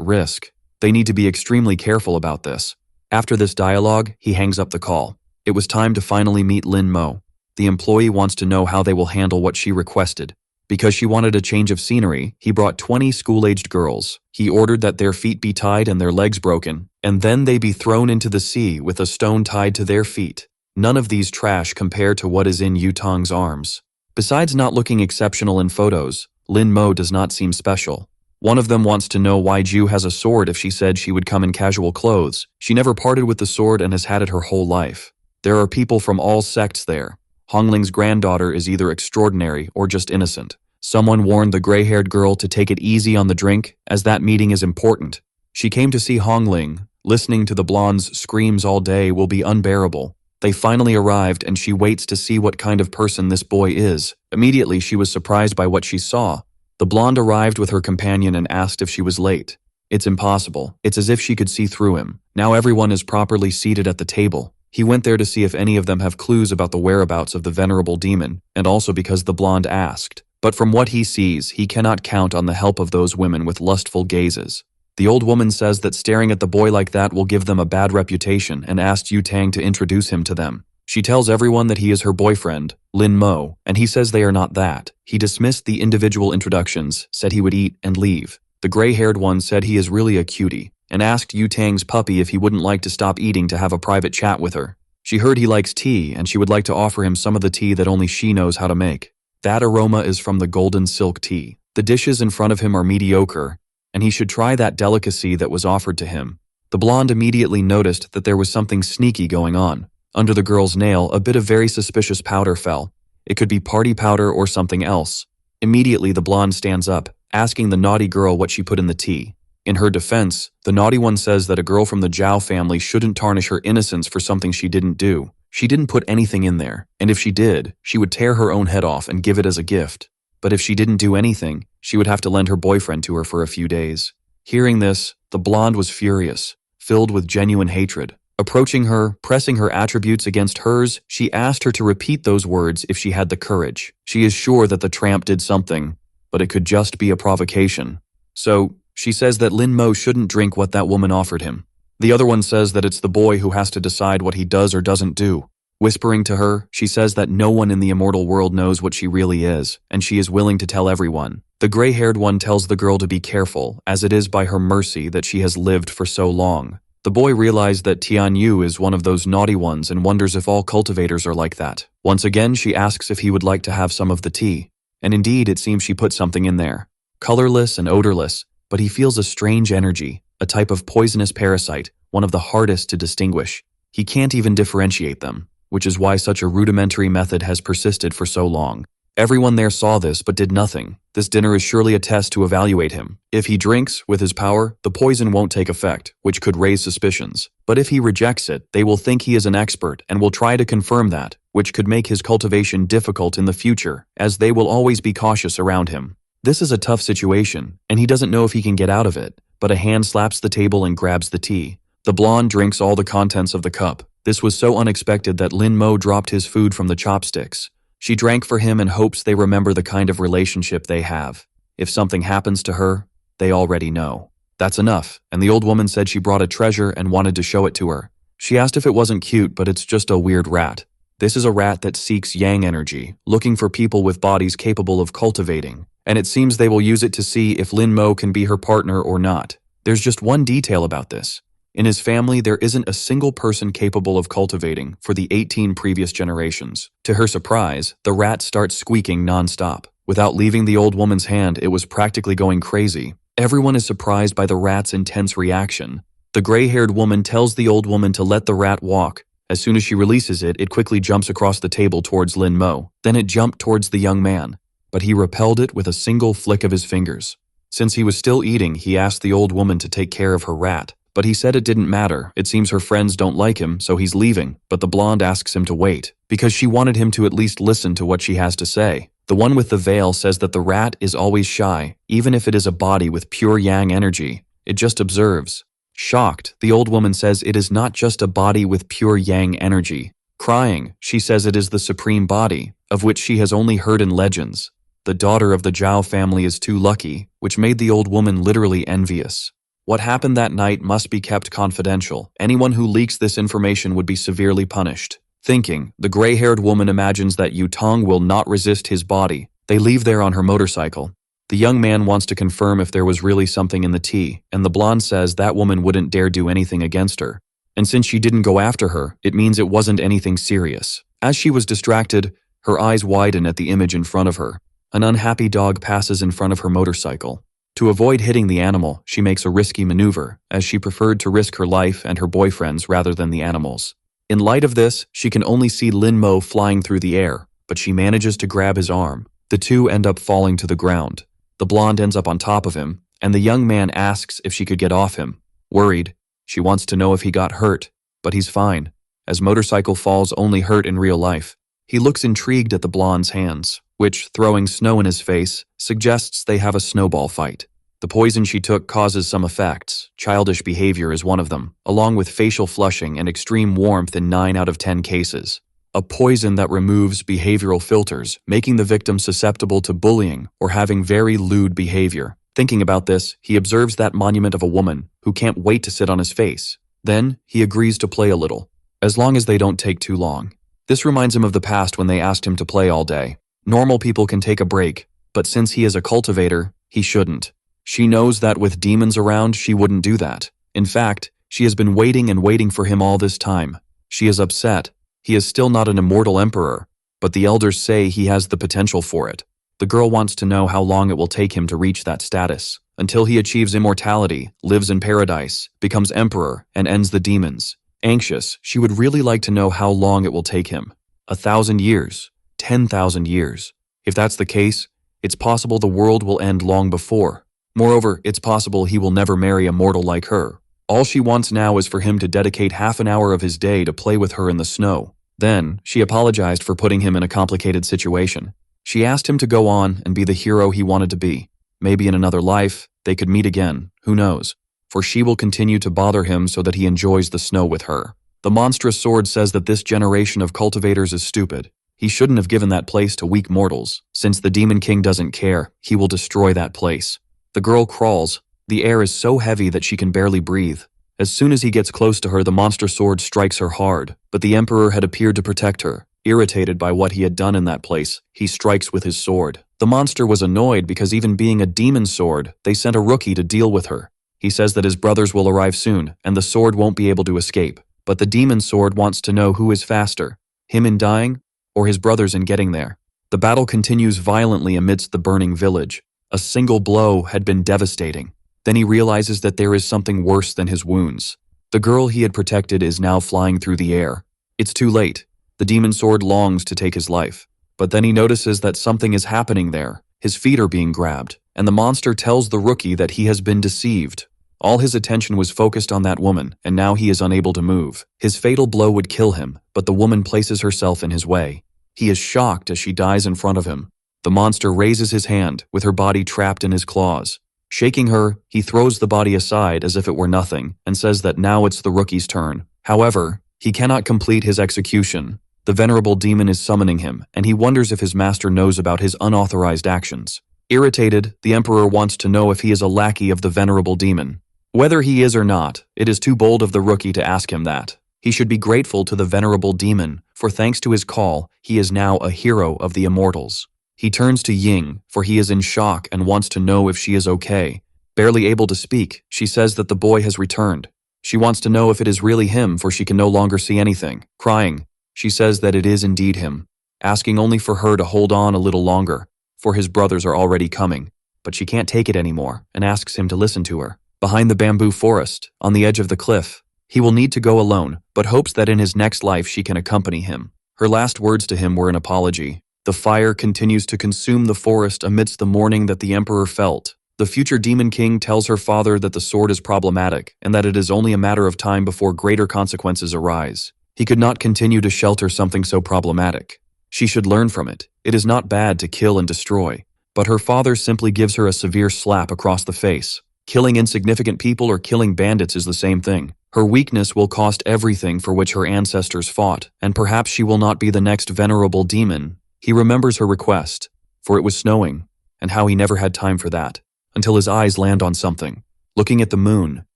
risk. They need to be extremely careful about this. After this dialogue, he hangs up the call. It was time to finally meet Lin Mo. The employee wants to know how they will handle what she requested. Because she wanted a change of scenery, he brought 20 school-aged girls. He ordered that their feet be tied and their legs broken, and then they be thrown into the sea with a stone tied to their feet. None of these trash compare to what is in Yutong's arms. Besides not looking exceptional in photos, Lin Mo does not seem special. One of them wants to know why Ju has a sword if she said she would come in casual clothes. She never parted with the sword and has had it her whole life. There are people from all sects there. Hongling's granddaughter is either extraordinary or just innocent. Someone warned the gray-haired girl to take it easy on the drink, as that meeting is important. She came to see Hongling. Listening to the blonde's screams all day will be unbearable. They finally arrived and she waits to see what kind of person this boy is. Immediately she was surprised by what she saw. The blonde arrived with her companion and asked if she was late. It's impossible. It's as if she could see through him. Now everyone is properly seated at the table. He went there to see if any of them have clues about the whereabouts of the venerable demon, and also because the blonde asked. But from what he sees, he cannot count on the help of those women with lustful gazes. The old woman says that staring at the boy like that will give them a bad reputation and asked Yu Tang to introduce him to them. She tells everyone that he is her boyfriend, Lin Mo, and he says they are not that. He dismissed the individual introductions, said he would eat and leave. The gray-haired one said he is really a cutie, and asked Yu Tang's puppy if he wouldn't like to stop eating to have a private chat with her. She heard he likes tea, and she would like to offer him some of the tea that only she knows how to make. That aroma is from the golden silk tea. The dishes in front of him are mediocre, and he should try that delicacy that was offered to him. The blonde immediately noticed that there was something sneaky going on. Under the girl's nail, a bit of very suspicious powder fell. It could be party powder or something else. Immediately, the blonde stands up, asking the naughty girl what she put in the tea. In her defense, the naughty one says that a girl from the Zhao family shouldn't tarnish her innocence for something she didn't do. She didn't put anything in there, and if she did, she would tear her own head off and give it as a gift. But if she didn't do anything, she would have to lend her boyfriend to her for a few days. Hearing this, the blonde was furious, filled with genuine hatred. Approaching her, pressing her attributes against hers, she asked her to repeat those words if she had the courage. She is sure that the tramp did something, but it could just be a provocation. So, she says that Lin Mo shouldn't drink what that woman offered him. The other one says that it's the boy who has to decide what he does or doesn't do. Whispering to her, she says that no one in the immortal world knows what she really is, and she is willing to tell everyone. The gray-haired one tells the girl to be careful, as it is by her mercy that she has lived for so long. The boy realized that Tian Yu is one of those naughty ones and wonders if all cultivators are like that. Once again, she asks if he would like to have some of the tea. And indeed, it seems she put something in there. Colorless and odorless, but he feels a strange energy, a type of poisonous parasite, one of the hardest to distinguish. He can't even differentiate them, which is why such a rudimentary method has persisted for so long. Everyone there saw this but did nothing. This dinner is surely a test to evaluate him. If he drinks, with his power, the poison won't take effect, which could raise suspicions. But if he rejects it, they will think he is an expert and will try to confirm that, which could make his cultivation difficult in the future, as they will always be cautious around him. This is a tough situation, and he doesn't know if he can get out of it, but a hand slaps the table and grabs the tea. The blonde drinks all the contents of the cup. This was so unexpected that Lin Mo dropped his food from the chopsticks. She drank for him and hopes they remember the kind of relationship they have. If something happens to her, they already know. "That's enough," and the old woman said she brought a treasure and wanted to show it to her. She asked if it wasn't cute, but it's just a weird rat. This is a rat that seeks yang energy, looking for people with bodies capable of cultivating, and it seems they will use it to see if Lin Mo can be her partner or not. There's just one detail about this. In his family, there isn't a single person capable of cultivating for the 18 previous generations. To her surprise, the rat starts squeaking non-stop. Without leaving the old woman's hand, it was practically going crazy. Everyone is surprised by the rat's intense reaction. The gray-haired woman tells the old woman to let the rat walk. As soon as she releases it, it quickly jumps across the table towards Lin Mo. Then it jumped towards the young man, but he repelled it with a single flick of his fingers. Since he was still eating, he asked the old woman to take care of her rat. But he said it didn't matter. It seems her friends don't like him, so he's leaving. But the blonde asks him to wait, because she wanted him to at least listen to what she has to say. The one with the veil says that the rat is always shy, even if it is a body with pure yang energy. It just observes. Shocked, the old woman says it is not just a body with pure yang energy. Crying, she says it is the supreme body, of which she has only heard in legends. The daughter of the Zhao family is too lucky, which made the old woman literally envious. What happened that night must be kept confidential. Anyone who leaks this information would be severely punished. Thinking, the gray-haired woman imagines that Yu Tong will not resist his body. They leave there on her motorcycle. The young man wants to confirm if there was really something in the tea, and the blonde says that woman wouldn't dare do anything against her. And since she didn't go after her, it means it wasn't anything serious. As she was distracted, her eyes widen at the image in front of her. An unhappy dog passes in front of her motorcycle. To avoid hitting the animal, she makes a risky maneuver, as she preferred to risk her life and her boyfriend's rather than the animals. In light of this, she can only see Lin Mo flying through the air, but she manages to grab his arm. The two end up falling to the ground. The blonde ends up on top of him, and the young man asks if she could get off him. Worried, she wants to know if he got hurt, but he's fine, as motorcycle falls only hurt in real life. He looks intrigued at the blonde's hands, which, throwing snow in his face, suggests they have a snowball fight. The poison she took causes some effects. Childish behavior is one of them, along with facial flushing and extreme warmth in 9 out of 10 cases. A poison that removes behavioral filters, making the victim susceptible to bullying or having very lewd behavior. Thinking about this, he observes that monument of a woman who can't wait to sit on his face. Then, he agrees to play a little, as long as they don't take too long. This reminds him of the past when they asked him to play all day. Normal people can take a break, but since he is a cultivator, he shouldn't. She knows that with demons around, she wouldn't do that. In fact, she has been waiting and waiting for him all this time. She is upset. He is still not an immortal emperor, but the elders say he has the potential for it. The girl wants to know how long it will take him to reach that status, until he achieves immortality, lives in paradise, becomes emperor, and ends the demons. Anxious, she would really like to know how long it will take him. 1,000 years. 10,000 years. If that's the case, it's possible the world will end long before. Moreover, it's possible he will never marry a mortal like her. All she wants now is for him to dedicate half an hour of his day to play with her in the snow. Then, she apologized for putting him in a complicated situation. She asked him to go on and be the hero he wanted to be. Maybe in another life, they could meet again, who knows? For she will continue to bother him so that he enjoys the snow with her. The monstrous sword says that this generation of cultivators is stupid. He shouldn't have given that place to weak mortals. Since the Demon King doesn't care, he will destroy that place. The girl crawls. The air is so heavy that she can barely breathe. As soon as he gets close to her, the monster sword strikes her hard, but the Emperor had appeared to protect her. Irritated by what he had done in that place, he strikes with his sword. The monster was annoyed because even being a demon sword, they sent a rookie to deal with her. He says that his brothers will arrive soon, and the sword won't be able to escape. But the demon sword wants to know who is faster, him in dying, or his brothers in getting there. The battle continues violently amidst the burning village. A single blow had been devastating. Then he realizes that there is something worse than his wounds. The girl he had protected is now flying through the air. It's too late. The demon sword longs to take his life. But then he notices that something is happening there. His feet are being grabbed, and the monster tells the rookie that he has been deceived. All his attention was focused on that woman, and now he is unable to move. His fatal blow would kill him, but the woman places herself in his way. He is shocked as she dies in front of him. The monster raises his hand, with her body trapped in his claws. Shaking her, he throws the body aside as if it were nothing, and says that now it's the rookie's turn. However, he cannot complete his execution. The venerable demon is summoning him, and he wonders if his master knows about his unauthorized actions. Irritated, the emperor wants to know if he is a lackey of the venerable demon. Whether he is or not, it is too bold of the rookie to ask him that. He should be grateful to the venerable demon, for thanks to his call, he is now a hero of the immortals. He turns to Ying, for he is in shock and wants to know if she is okay. Barely able to speak, she says that the boy has returned. She wants to know if it is really him, for she can no longer see anything. Crying, she says that it is indeed him, asking only for her to hold on a little longer, for his brothers are already coming. But she can't take it anymore, and asks him to listen to her. Behind the bamboo forest, on the edge of the cliff, he will need to go alone, but hopes that in his next life she can accompany him. Her last words to him were an apology. The fire continues to consume the forest amidst the mourning that the emperor felt. The future demon king tells her father that the sword is problematic and that it is only a matter of time before greater consequences arise. He could not continue to shelter something so problematic. She should learn from it. It is not bad to kill and destroy. But her father simply gives her a severe slap across the face. Killing insignificant people or killing bandits is the same thing. Her weakness will cost everything for which her ancestors fought, and perhaps she will not be the next venerable demon. He remembers her request, for it was snowing, and how he never had time for that, until his eyes land on something. Looking at the moon,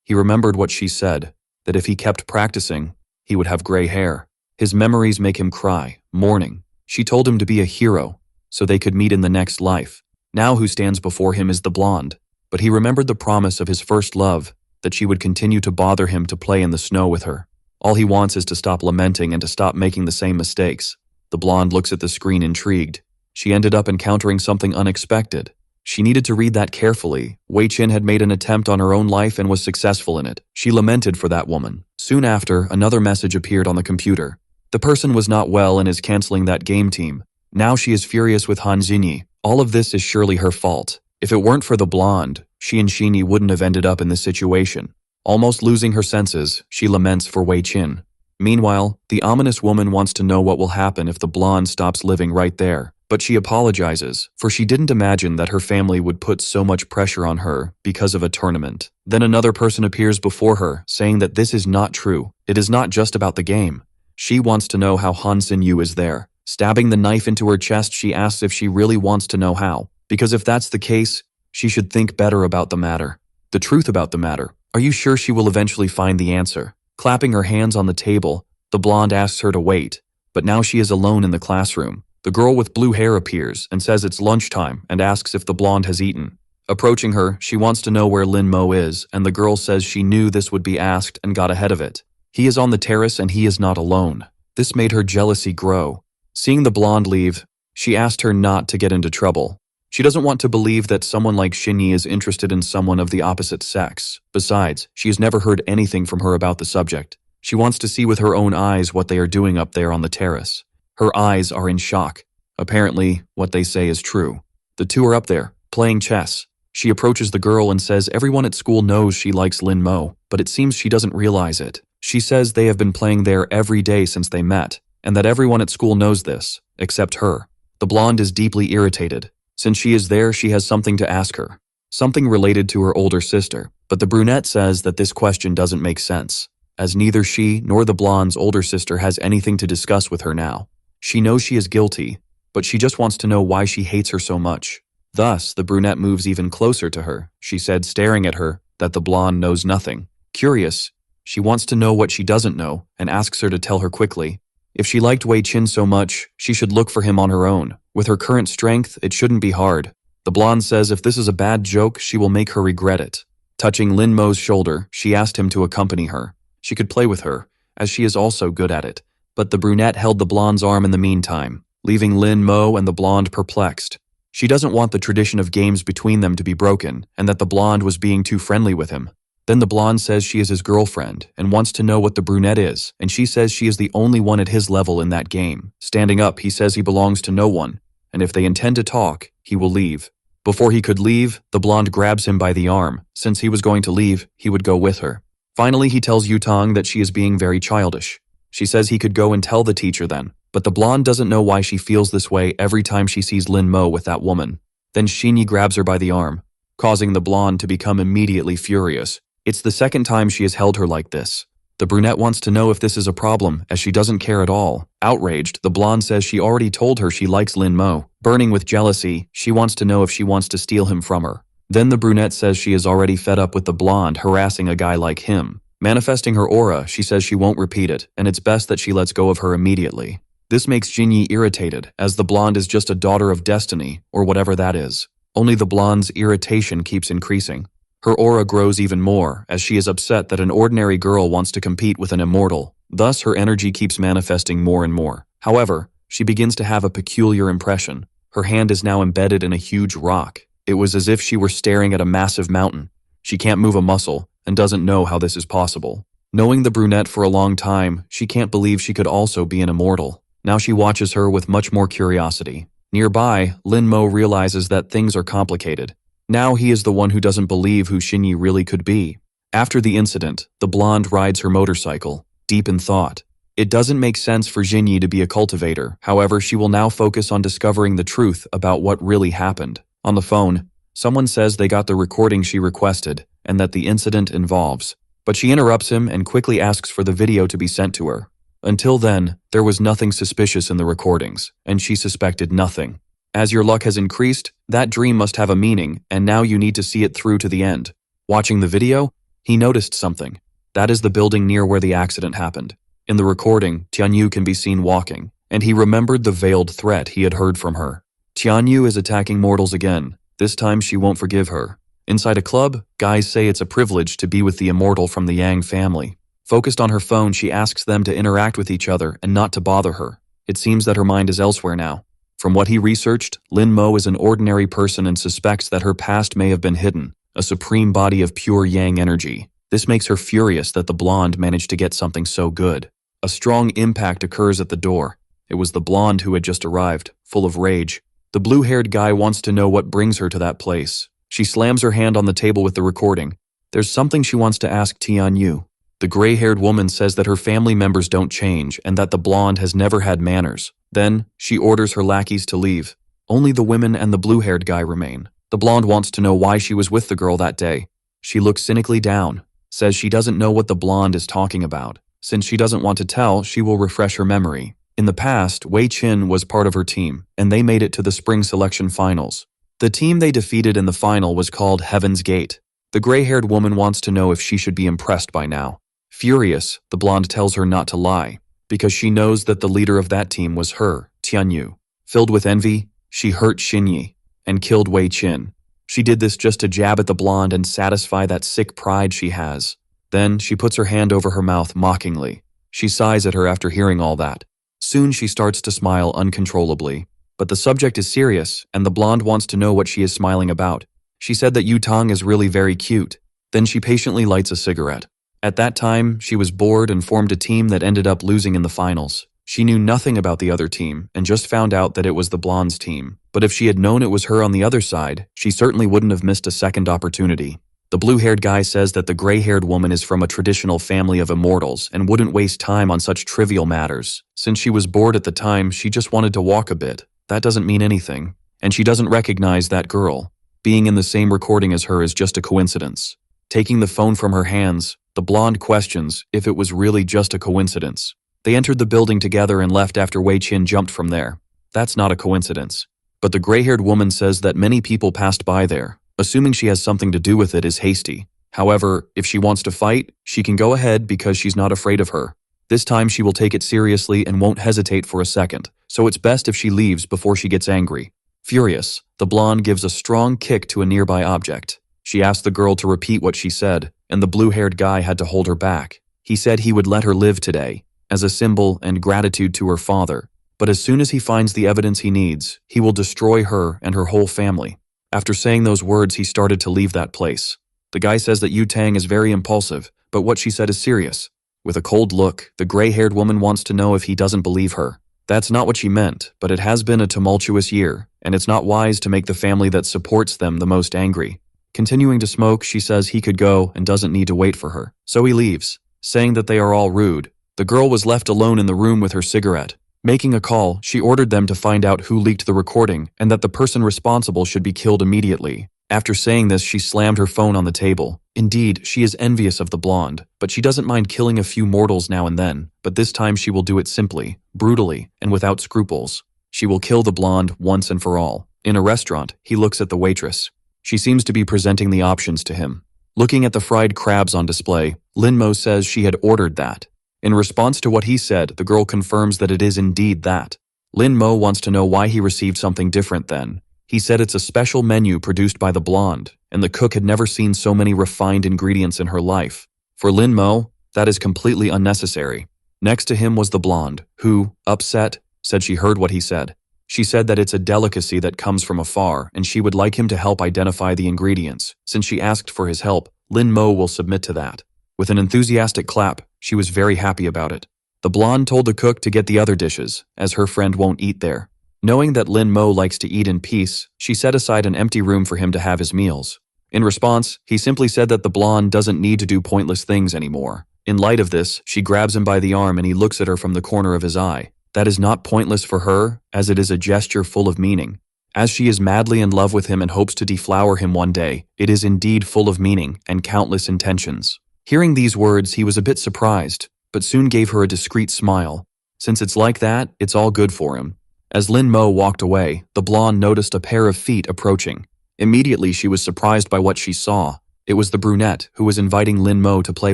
he remembered what she said, that if he kept practicing, he would have gray hair. His memories make him cry, mourning. She told him to be a hero, so they could meet in the next life. Now who stands before him is the blonde. But he remembered the promise of his first love, that she would continue to bother him to play in the snow with her. All he wants is to stop lamenting and to stop making the same mistakes. The blonde looks at the screen intrigued. She ended up encountering something unexpected. She needed to read that carefully. Wei Qin had made an attempt on her own life and was successful in it. She lamented for that woman. Soon after, another message appeared on the computer. The person was not well and is canceling that game team. Now she is furious with Han Xinyi. All of this is surely her fault. If it weren't for the blonde, she and Xinyi wouldn't have ended up in this situation. Almost losing her senses, she laments for Wei Qin. Meanwhile, the ominous woman wants to know what will happen if the blonde stops living right there. But she apologizes, for she didn't imagine that her family would put so much pressure on her because of a tournament. Then another person appears before her, saying that this is not true. It is not just about the game. She wants to know how Han Xinyu is there. Stabbing the knife into her chest, she asks if she really wants to know how. Because if that's the case, she should think better about the matter. The truth about the matter. Are you sure she will eventually find the answer? Clapping her hands on the table, the blonde asks her to wait. But now she is alone in the classroom. The girl with blue hair appears and says it's lunchtime and asks if the blonde has eaten. Approaching her, she wants to know where Lin Mo is, and the girl says she knew this would be asked and got ahead of it. He is on the terrace and he is not alone. This made her jealousy grow. Seeing the blonde leave, she asked her not to get into trouble. She doesn't want to believe that someone like Xinyi is interested in someone of the opposite sex. Besides, she has never heard anything from her about the subject. She wants to see with her own eyes what they are doing up there on the terrace. Her eyes are in shock. Apparently, what they say is true. The two are up there, playing chess. She approaches the girl and says everyone at school knows she likes Lin Mo, but it seems she doesn't realize it. She says they have been playing there every day since they met, and that everyone at school knows this, except her. The blonde is deeply irritated. Since she is there, she has something to ask her. Something related to her older sister, but the brunette says that this question doesn't make sense, as neither she nor the blonde's older sister has anything to discuss with her now. She knows she is guilty, but she just wants to know why she hates her so much. Thus, the brunette moves even closer to her. She said, staring at her, that the blonde knows nothing. Curious, she wants to know what she doesn't know and asks her to tell her quickly. If she liked Wei Qin so much, she should look for him on her own. With her current strength, it shouldn't be hard. The blonde says if this is a bad joke, she will make her regret it. Touching Lin Mo's shoulder, she asked him to accompany her. She could play with her, as she is also good at it. But the brunette held the blonde's arm in the meantime, leaving Lin Mo and the blonde perplexed. She doesn't want the tradition of games between them to be broken, and that the blonde was being too friendly with him. Then the blonde says she is his girlfriend and wants to know what the brunette is, and she says she is the only one at his level in that game. Standing up, he says he belongs to no one, and if they intend to talk, he will leave. Before he could leave, the blonde grabs him by the arm. Since he was going to leave, he would go with her. Finally, he tells Yutong that she is being very childish. She says he could go and tell the teacher then, but the blonde doesn't know why she feels this way every time she sees Lin Mo with that woman. Then Xinyi grabs her by the arm, causing the blonde to become immediately furious. It's the second time she has held her like this. The brunette wants to know if this is a problem, as she doesn't care at all. Outraged, the blonde says she already told her she likes Lin Mo. Burning with jealousy, she wants to know if she wants to steal him from her. Then the brunette says she is already fed up with the blonde harassing a guy like him. Manifesting her aura, she says she won't repeat it, and it's best that she lets go of her immediately. This makes Jinyi irritated, as the blonde is just a daughter of destiny, or whatever that is. Only the blonde's irritation keeps increasing. Her aura grows even more, as she is upset that an ordinary girl wants to compete with an immortal. Thus, her energy keeps manifesting more and more. However, she begins to have a peculiar impression. Her hand is now embedded in a huge rock. It was as if she were staring at a massive mountain. She can't move a muscle, and doesn't know how this is possible. Knowing the brunette for a long time, she can't believe she could also be an immortal. Now she watches her with much more curiosity. Nearby, Lin Mo realizes that things are complicated. Now he is the one who doesn't believe who Xinyi really could be. After the incident, the blonde rides her motorcycle, deep in thought. It doesn't make sense for Xinyi to be a cultivator, however she will now focus on discovering the truth about what really happened. On the phone, someone says they got the recording she requested, and that the incident involves. But she interrupts him and quickly asks for the video to be sent to her. Until then, there was nothing suspicious in the recordings, and she suspected nothing. As your luck has increased, that dream must have a meaning, and now you need to see it through to the end. Watching the video, he noticed something. That is the building near where the accident happened. In the recording, Tianyu can be seen walking, and he remembered the veiled threat he had heard from her. Tianyu is attacking mortals again. This time she won't forgive her. Inside a club, guys say it's a privilege to be with the immortal from the Yang family. Focused on her phone, she asks them to interact with each other and not to bother her. It seems that her mind is elsewhere now. From what he researched, Lin Mo is an ordinary person and suspects that her past may have been hidden, a supreme body of pure Yang energy. This makes her furious that the blonde managed to get something so good. A strong impact occurs at the door. It was the blonde who had just arrived, full of rage. The blue-haired guy wants to know what brings her to that place. She slams her hand on the table with the recording. There's something she wants to ask Tianyu. The gray-haired woman says that her family members don't change and that the blonde has never had manners. Then, she orders her lackeys to leave. Only the women and the blue-haired guy remain. The blonde wants to know why she was with the girl that day. She looks cynically down, says she doesn't know what the blonde is talking about. Since she doesn't want to tell, she will refresh her memory. In the past, Wei Qin was part of her team, and they made it to the spring selection finals. The team they defeated in the final was called Heaven's Gate. The gray-haired woman wants to know if she should be impressed by now. Furious, the blonde tells her not to lie, because she knows that the leader of that team was her, Tianyu. Filled with envy, she hurt Xinyi and killed Wei Qin. She did this just to jab at the blonde and satisfy that sick pride she has. Then she puts her hand over her mouth mockingly. She sighs at her after hearing all that. Soon she starts to smile uncontrollably. But the subject is serious, and the blonde wants to know what she is smiling about. She said that Yu Tong is really very cute. Then she patiently lights a cigarette. At that time, she was bored and formed a team that ended up losing in the finals. She knew nothing about the other team and just found out that it was the blonde's team. But if she had known it was her on the other side, she certainly wouldn't have missed a second opportunity. The blue-haired guy says that the gray-haired woman is from a traditional family of immortals and wouldn't waste time on such trivial matters. Since she was bored at the time, she just wanted to walk a bit. That doesn't mean anything. And she doesn't recognize that girl. Being in the same recording as her is just a coincidence. Taking the phone from her hands, the blonde questions if it was really just a coincidence. They entered the building together and left after Wei Qin jumped from there. That's not a coincidence. But the gray-haired woman says that many people passed by there. Assuming she has something to do with it is hasty. However, if she wants to fight, she can go ahead because she's not afraid of her. This time she will take it seriously and won't hesitate for a second, so it's best if she leaves before she gets angry. Furious, the blonde gives a strong kick to a nearby object. She asked the girl to repeat what she said, and the blue-haired guy had to hold her back. He said he would let her live today, as a symbol and gratitude to her father. But as soon as he finds the evidence he needs, he will destroy her and her whole family. After saying those words, he started to leave that place. The guy says that Yu Tang is very impulsive, but what she said is serious. With a cold look, the gray-haired woman wants to know if he doesn't believe her. That's not what she meant, but it has been a tumultuous year, and it's not wise to make the family that supports them the most angry. Continuing to smoke, she says he could go and doesn't need to wait for her. So he leaves, saying that they are all rude. The girl was left alone in the room with her cigarette. Making a call, she ordered them to find out who leaked the recording and that the person responsible should be killed immediately. After saying this, she slammed her phone on the table. Indeed, she is envious of the blonde, but she doesn't mind killing a few mortals now and then, but this time she will do it simply, brutally, and without scruples. She will kill the blonde once and for all. In a restaurant, he looks at the waitress. She seems to be presenting the options to him. Looking at the fried crabs on display, Lin Mo says she had ordered that. In response to what he said, the girl confirms that it is indeed that. Lin Mo wants to know why he received something different then. He said it's a special menu produced by the blonde, and the cook had never seen so many refined ingredients in her life. For Lin Mo, that is completely unnecessary. Next to him was the blonde, who, upset, said she heard what he said. She said that it's a delicacy that comes from afar, and she would like him to help identify the ingredients. Since she asked for his help, Lin Mo will submit to that. With an enthusiastic clap, she was very happy about it. The blonde told the cook to get the other dishes, as her friend won't eat there. Knowing that Lin Mo likes to eat in peace, she set aside an empty room for him to have his meals. In response, he simply said that the blonde doesn't need to do pointless things anymore. In light of this, she grabs him by the arm and he looks at her from the corner of his eye. That is not pointless for her, as it is a gesture full of meaning. As she is madly in love with him and hopes to deflower him one day, it is indeed full of meaning and countless intentions. Hearing these words, he was a bit surprised, but soon gave her a discreet smile. Since it's like that, it's all good for him. As Lin Mo walked away, the blonde noticed a pair of feet approaching. Immediately, she was surprised by what she saw. It was the brunette who was inviting Lin Mo to play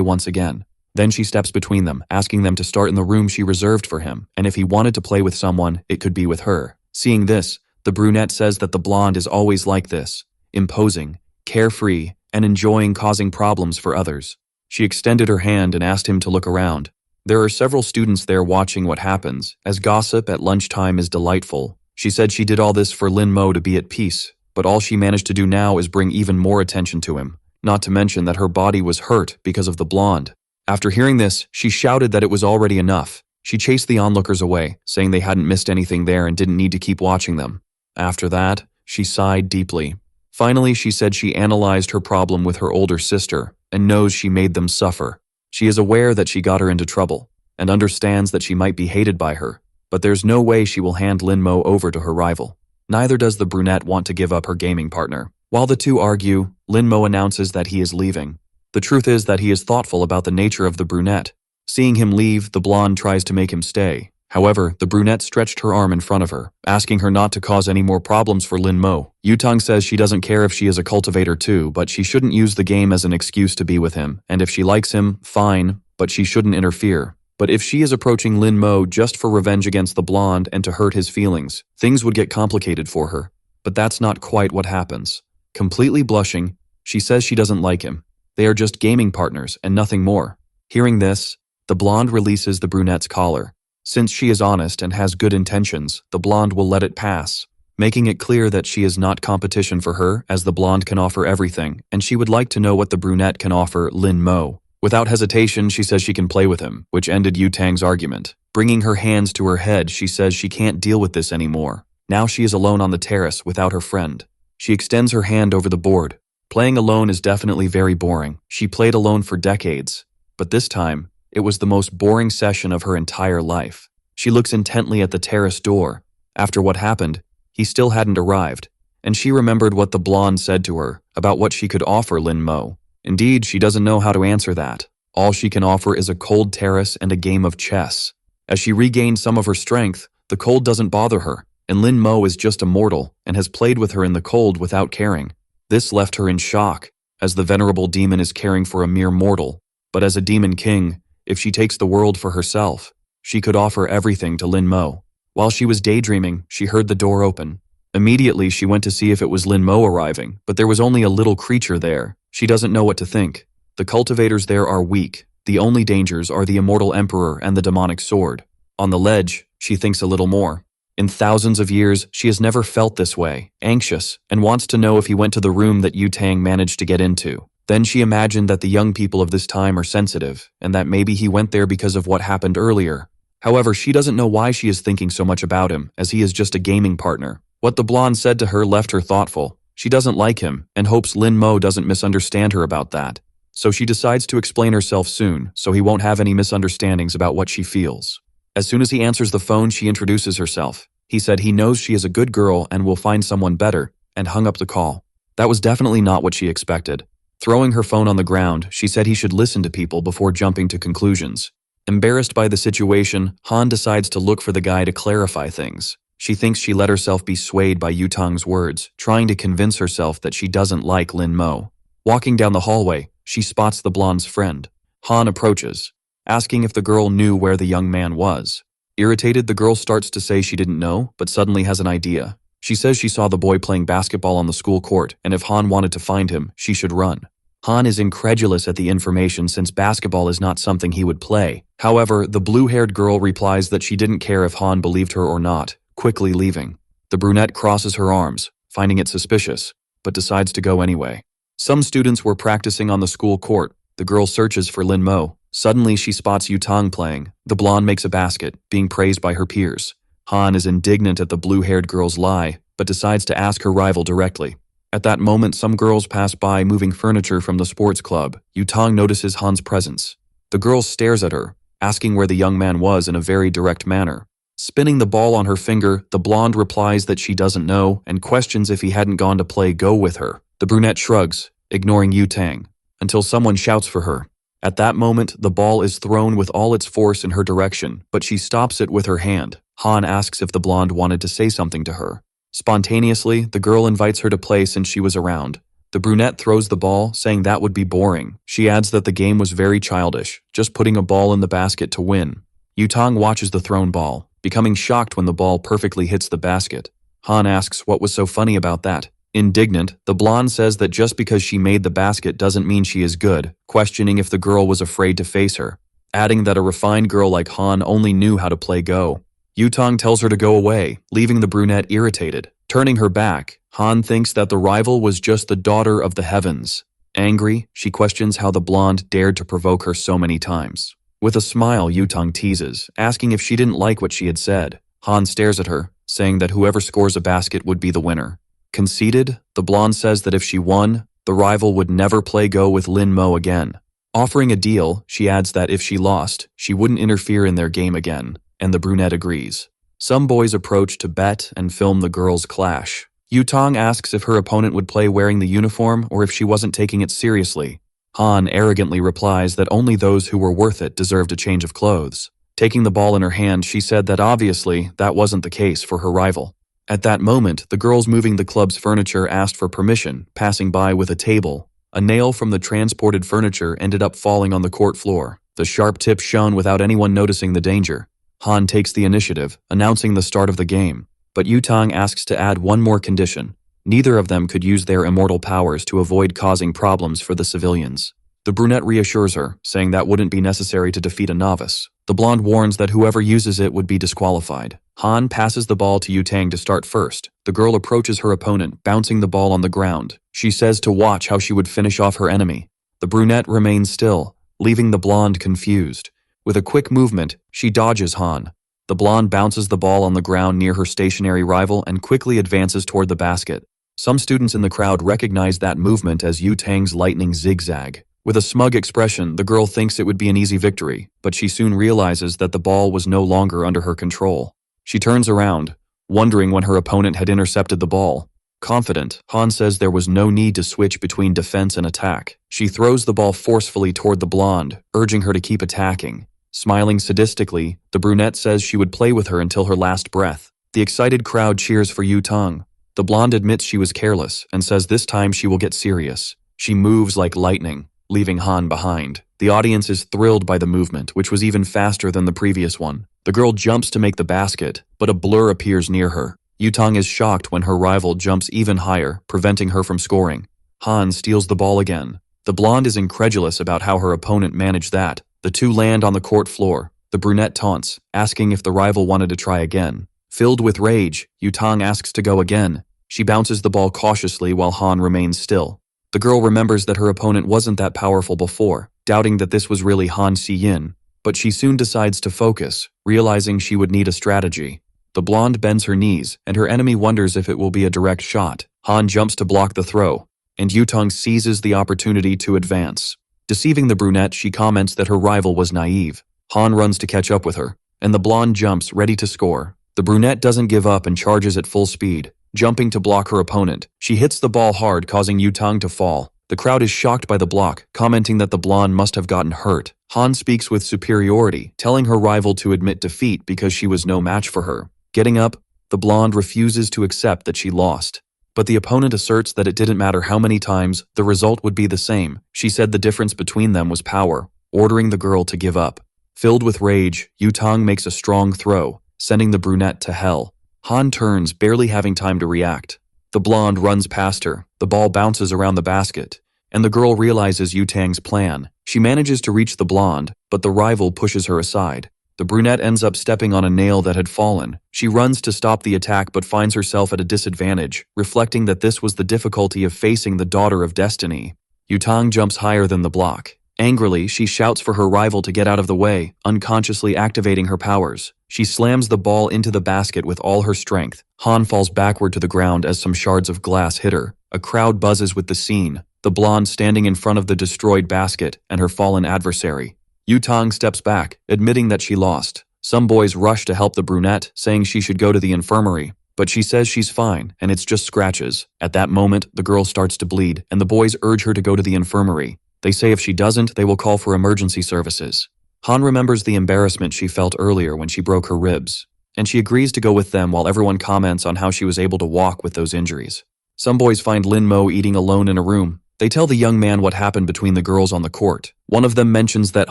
once again. Then she steps between them, asking them to start in the room she reserved for him, and if he wanted to play with someone, it could be with her. Seeing this, the brunette says that the blonde is always like this, imposing, carefree, and enjoying causing problems for others. She extended her hand and asked him to look around. There are several students there watching what happens, as gossip at lunchtime is delightful. She said she did all this for Lin Mo to be at peace, but all she managed to do now is bring even more attention to him, not to mention that her body was hurt because of the blonde. After hearing this, she shouted that it was already enough. She chased the onlookers away, saying they hadn't missed anything there and didn't need to keep watching them. After that, she sighed deeply. Finally, she said she analyzed her problem with her older sister and knows she made them suffer. She is aware that she got her into trouble and understands that she might be hated by her, but there's no way she will hand Lin Mo over to her rival. Neither does the brunette want to give up her gaming partner. While the two argue, Lin Mo announces that he is leaving. The truth is that he is thoughtful about the nature of the brunette. Seeing him leave, the blonde tries to make him stay. However, the brunette stretched her arm in front of her, asking her not to cause any more problems for Lin Mo. Yutang says she doesn't care if she is a cultivator too, but she shouldn't use the game as an excuse to be with him, and if she likes him, fine, but she shouldn't interfere. But if she is approaching Lin Mo just for revenge against the blonde and to hurt his feelings, things would get complicated for her. But that's not quite what happens. Completely blushing, she says she doesn't like him. They are just gaming partners and nothing more. Hearing this, the blonde releases the brunette's collar. Since she is honest and has good intentions, the blonde will let it pass, making it clear that she is not competition for her, as the blonde can offer everything, and she would like to know what the brunette can offer Lin Mo. Without hesitation, she says she can play with him, which ended Yutang's argument. Bringing her hands to her head, she says she can't deal with this anymore. Now she is alone on the terrace without her friend. She extends her hand over the board. Playing alone is definitely very boring. She played alone for decades, but this time, it was the most boring session of her entire life. She looks intently at the terrace door. After what happened, he still hadn't arrived, and she remembered what the blonde said to her about what she could offer Lin Mo. Indeed, she doesn't know how to answer that. All she can offer is a cold terrace and a game of chess. As she regained some of her strength, the cold doesn't bother her, and Lin Mo is just a mortal and has played with her in the cold without caring. This left her in shock, as the venerable demon is caring for a mere mortal. But as a demon king, if she takes the world for herself, she could offer everything to Lin Mo. While she was daydreaming, she heard the door open. Immediately, she went to see if it was Lin Mo arriving, but there was only a little creature there. She doesn't know what to think. The cultivators there are weak. The only dangers are the immortal emperor and the demonic sword. On the ledge, she thinks a little more. In thousands of years, she has never felt this way, anxious, and wants to know if he went to the room that Yutang managed to get into. Then she imagined that the young people of this time are sensitive, and that maybe he went there because of what happened earlier. However, she doesn't know why she is thinking so much about him, as he is just a gaming partner. What the blonde said to her left her thoughtful. She doesn't like him, and hopes Lin Mo doesn't misunderstand her about that. So she decides to explain herself soon, so he won't have any misunderstandings about what she feels. As soon as he answers the phone, she introduces herself. He said he knows she is a good girl and will find someone better, and hung up the call. That was definitely not what she expected. Throwing her phone on the ground, she said he should listen to people before jumping to conclusions. Embarrassed by the situation, Han decides to look for the guy to clarify things. She thinks she let herself be swayed by Yutong's words, trying to convince herself that she doesn't like Lin Mo. Walking down the hallway, she spots the blonde's friend. Han approaches, asking if the girl knew where the young man was. Irritated, the girl starts to say she didn't know, but suddenly has an idea. She says she saw the boy playing basketball on the school court, and if Han wanted to find him, she should run. Han is incredulous at the information since basketball is not something he would play. However, the blue-haired girl replies that she didn't care if Han believed her or not, quickly leaving. The brunette crosses her arms, finding it suspicious, but decides to go anyway. Some students were practicing on the school court. The girl searches for Lin Mo. Suddenly, she spots Yutong playing. The blonde makes a basket, being praised by her peers. Han is indignant at the blue-haired girl's lie, but decides to ask her rival directly. At that moment, some girls pass by moving furniture from the sports club. Yutong notices Han's presence. The girl stares at her, asking where the young man was in a very direct manner. Spinning the ball on her finger, the blonde replies that she doesn't know and questions if he hadn't gone to play Go with her. The brunette shrugs, ignoring Yutong, until someone shouts for her. At that moment, the ball is thrown with all its force in her direction, but she stops it with her hand. Han asks if the blonde wanted to say something to her. Spontaneously, the girl invites her to play since she was around. The brunette throws the ball, saying that would be boring. She adds that the game was very childish, just putting a ball in the basket to win. Yutong watches the thrown ball, becoming shocked when the ball perfectly hits the basket. Han asks what was so funny about that. Indignant, the blonde says that just because she made the basket doesn't mean she is good, questioning if the girl was afraid to face her, adding that a refined girl like Han only knew how to play Go. Yutong tells her to go away, leaving the brunette irritated. Turning her back, Han thinks that the rival was just the daughter of the heavens. Angry, she questions how the blonde dared to provoke her so many times. With a smile, Yutong teases, asking if she didn't like what she had said. Han stares at her, saying that whoever scores a basket would be the winner. Conceited, the blonde says that if she won, the rival would never play Go with Lin Mo again. Offering a deal, she adds that if she lost, she wouldn't interfere in their game again, and the brunette agrees. Some boys approach to bet and film the girls' clash. Yutong asks if her opponent would play wearing the uniform or if she wasn't taking it seriously. Han arrogantly replies that only those who were worth it deserved a change of clothes. Taking the ball in her hand, she said that obviously that wasn't the case for her rival. At that moment, the girls moving the club's furniture asked for permission, passing by with a table. A nail from the transported furniture ended up falling on the court floor. The sharp tip shone without anyone noticing the danger. Han takes the initiative, announcing the start of the game, but Yutong asks to add one more condition. Neither of them could use their immortal powers to avoid causing problems for the civilians. The brunette reassures her, saying that wouldn't be necessary to defeat a novice. The blonde warns that whoever uses it would be disqualified. Han passes the ball to Yutong to start first. The girl approaches her opponent, bouncing the ball on the ground. She says to watch how she would finish off her enemy. The brunette remains still, leaving the blonde confused. With a quick movement, she dodges Han. The blonde bounces the ball on the ground near her stationary rival and quickly advances toward the basket. Some students in the crowd recognize that movement as Yutong's lightning zigzag. With a smug expression, the girl thinks it would be an easy victory, but she soon realizes that the ball was no longer under her control. She turns around, wondering when her opponent had intercepted the ball. Confident, Han says there was no need to switch between defense and attack. She throws the ball forcefully toward the blonde, urging her to keep attacking. Smiling sadistically, the brunette says she would play with her until her last breath. The excited crowd cheers for Yutong. The blonde admits she was careless and says this time she will get serious. She moves like lightning, leaving Han behind. The audience is thrilled by the movement, which was even faster than the previous one. The girl jumps to make the basket, but a blur appears near her. Yutong is shocked when her rival jumps even higher, preventing her from scoring. Han steals the ball again. The blonde is incredulous about how her opponent managed that. The two land on the court floor. The brunette taunts, asking if the rival wanted to try again. Filled with rage, Yutong asks to go again. She bounces the ball cautiously while Han remains still. The girl remembers that her opponent wasn't that powerful before, doubting that this was really Han Si-yin, but she soon decides to focus, realizing she would need a strategy. The blonde bends her knees, and her enemy wonders if it will be a direct shot. Han jumps to block the throw, and Yutong seizes the opportunity to advance. Deceiving the brunette, she comments that her rival was naive. Han runs to catch up with her, and the blonde jumps, ready to score. The brunette doesn't give up and charges at full speed. Jumping to block her opponent, she hits the ball hard, causing Yutong to fall. The crowd is shocked by the block, commenting that the blonde must have gotten hurt. Han speaks with superiority, telling her rival to admit defeat because she was no match for her. Getting up, The blonde refuses to accept that she lost. But the opponent asserts that it didn't matter how many times, the result would be the same. She said the difference between them was power, ordering the girl to give up. Filled with rage, Yutang makes a strong throw, sending the brunette to hell. Han turns, barely having time to react. The blonde runs past her, the ball bounces around the basket, and the girl realizes Yutang's plan. She manages to reach the blonde, but the rival pushes her aside. The brunette ends up stepping on a nail that had fallen. She runs to stop the attack but finds herself at a disadvantage, reflecting that this was the difficulty of facing the daughter of destiny. Yutang jumps higher than the block. Angrily, she shouts for her rival to get out of the way, unconsciously activating her powers. She slams the ball into the basket with all her strength. Han falls backward to the ground as some shards of glass hit her. A crowd buzzes with the scene, the blonde standing in front of the destroyed basket and her fallen adversary. Yutang steps back, admitting that she lost. Some boys rush to help the brunette, saying she should go to the infirmary, but she says she's fine and it's just scratches. At that moment, the girl starts to bleed, and the boys urge her to go to the infirmary. They say if she doesn't, they will call for emergency services. Han remembers the embarrassment she felt earlier when she broke her ribs, and she agrees to go with them while everyone comments on how she was able to walk with those injuries. Some boys find Lin Mo eating alone in a room. They tell the young man what happened between the girls on the court. One of them mentions that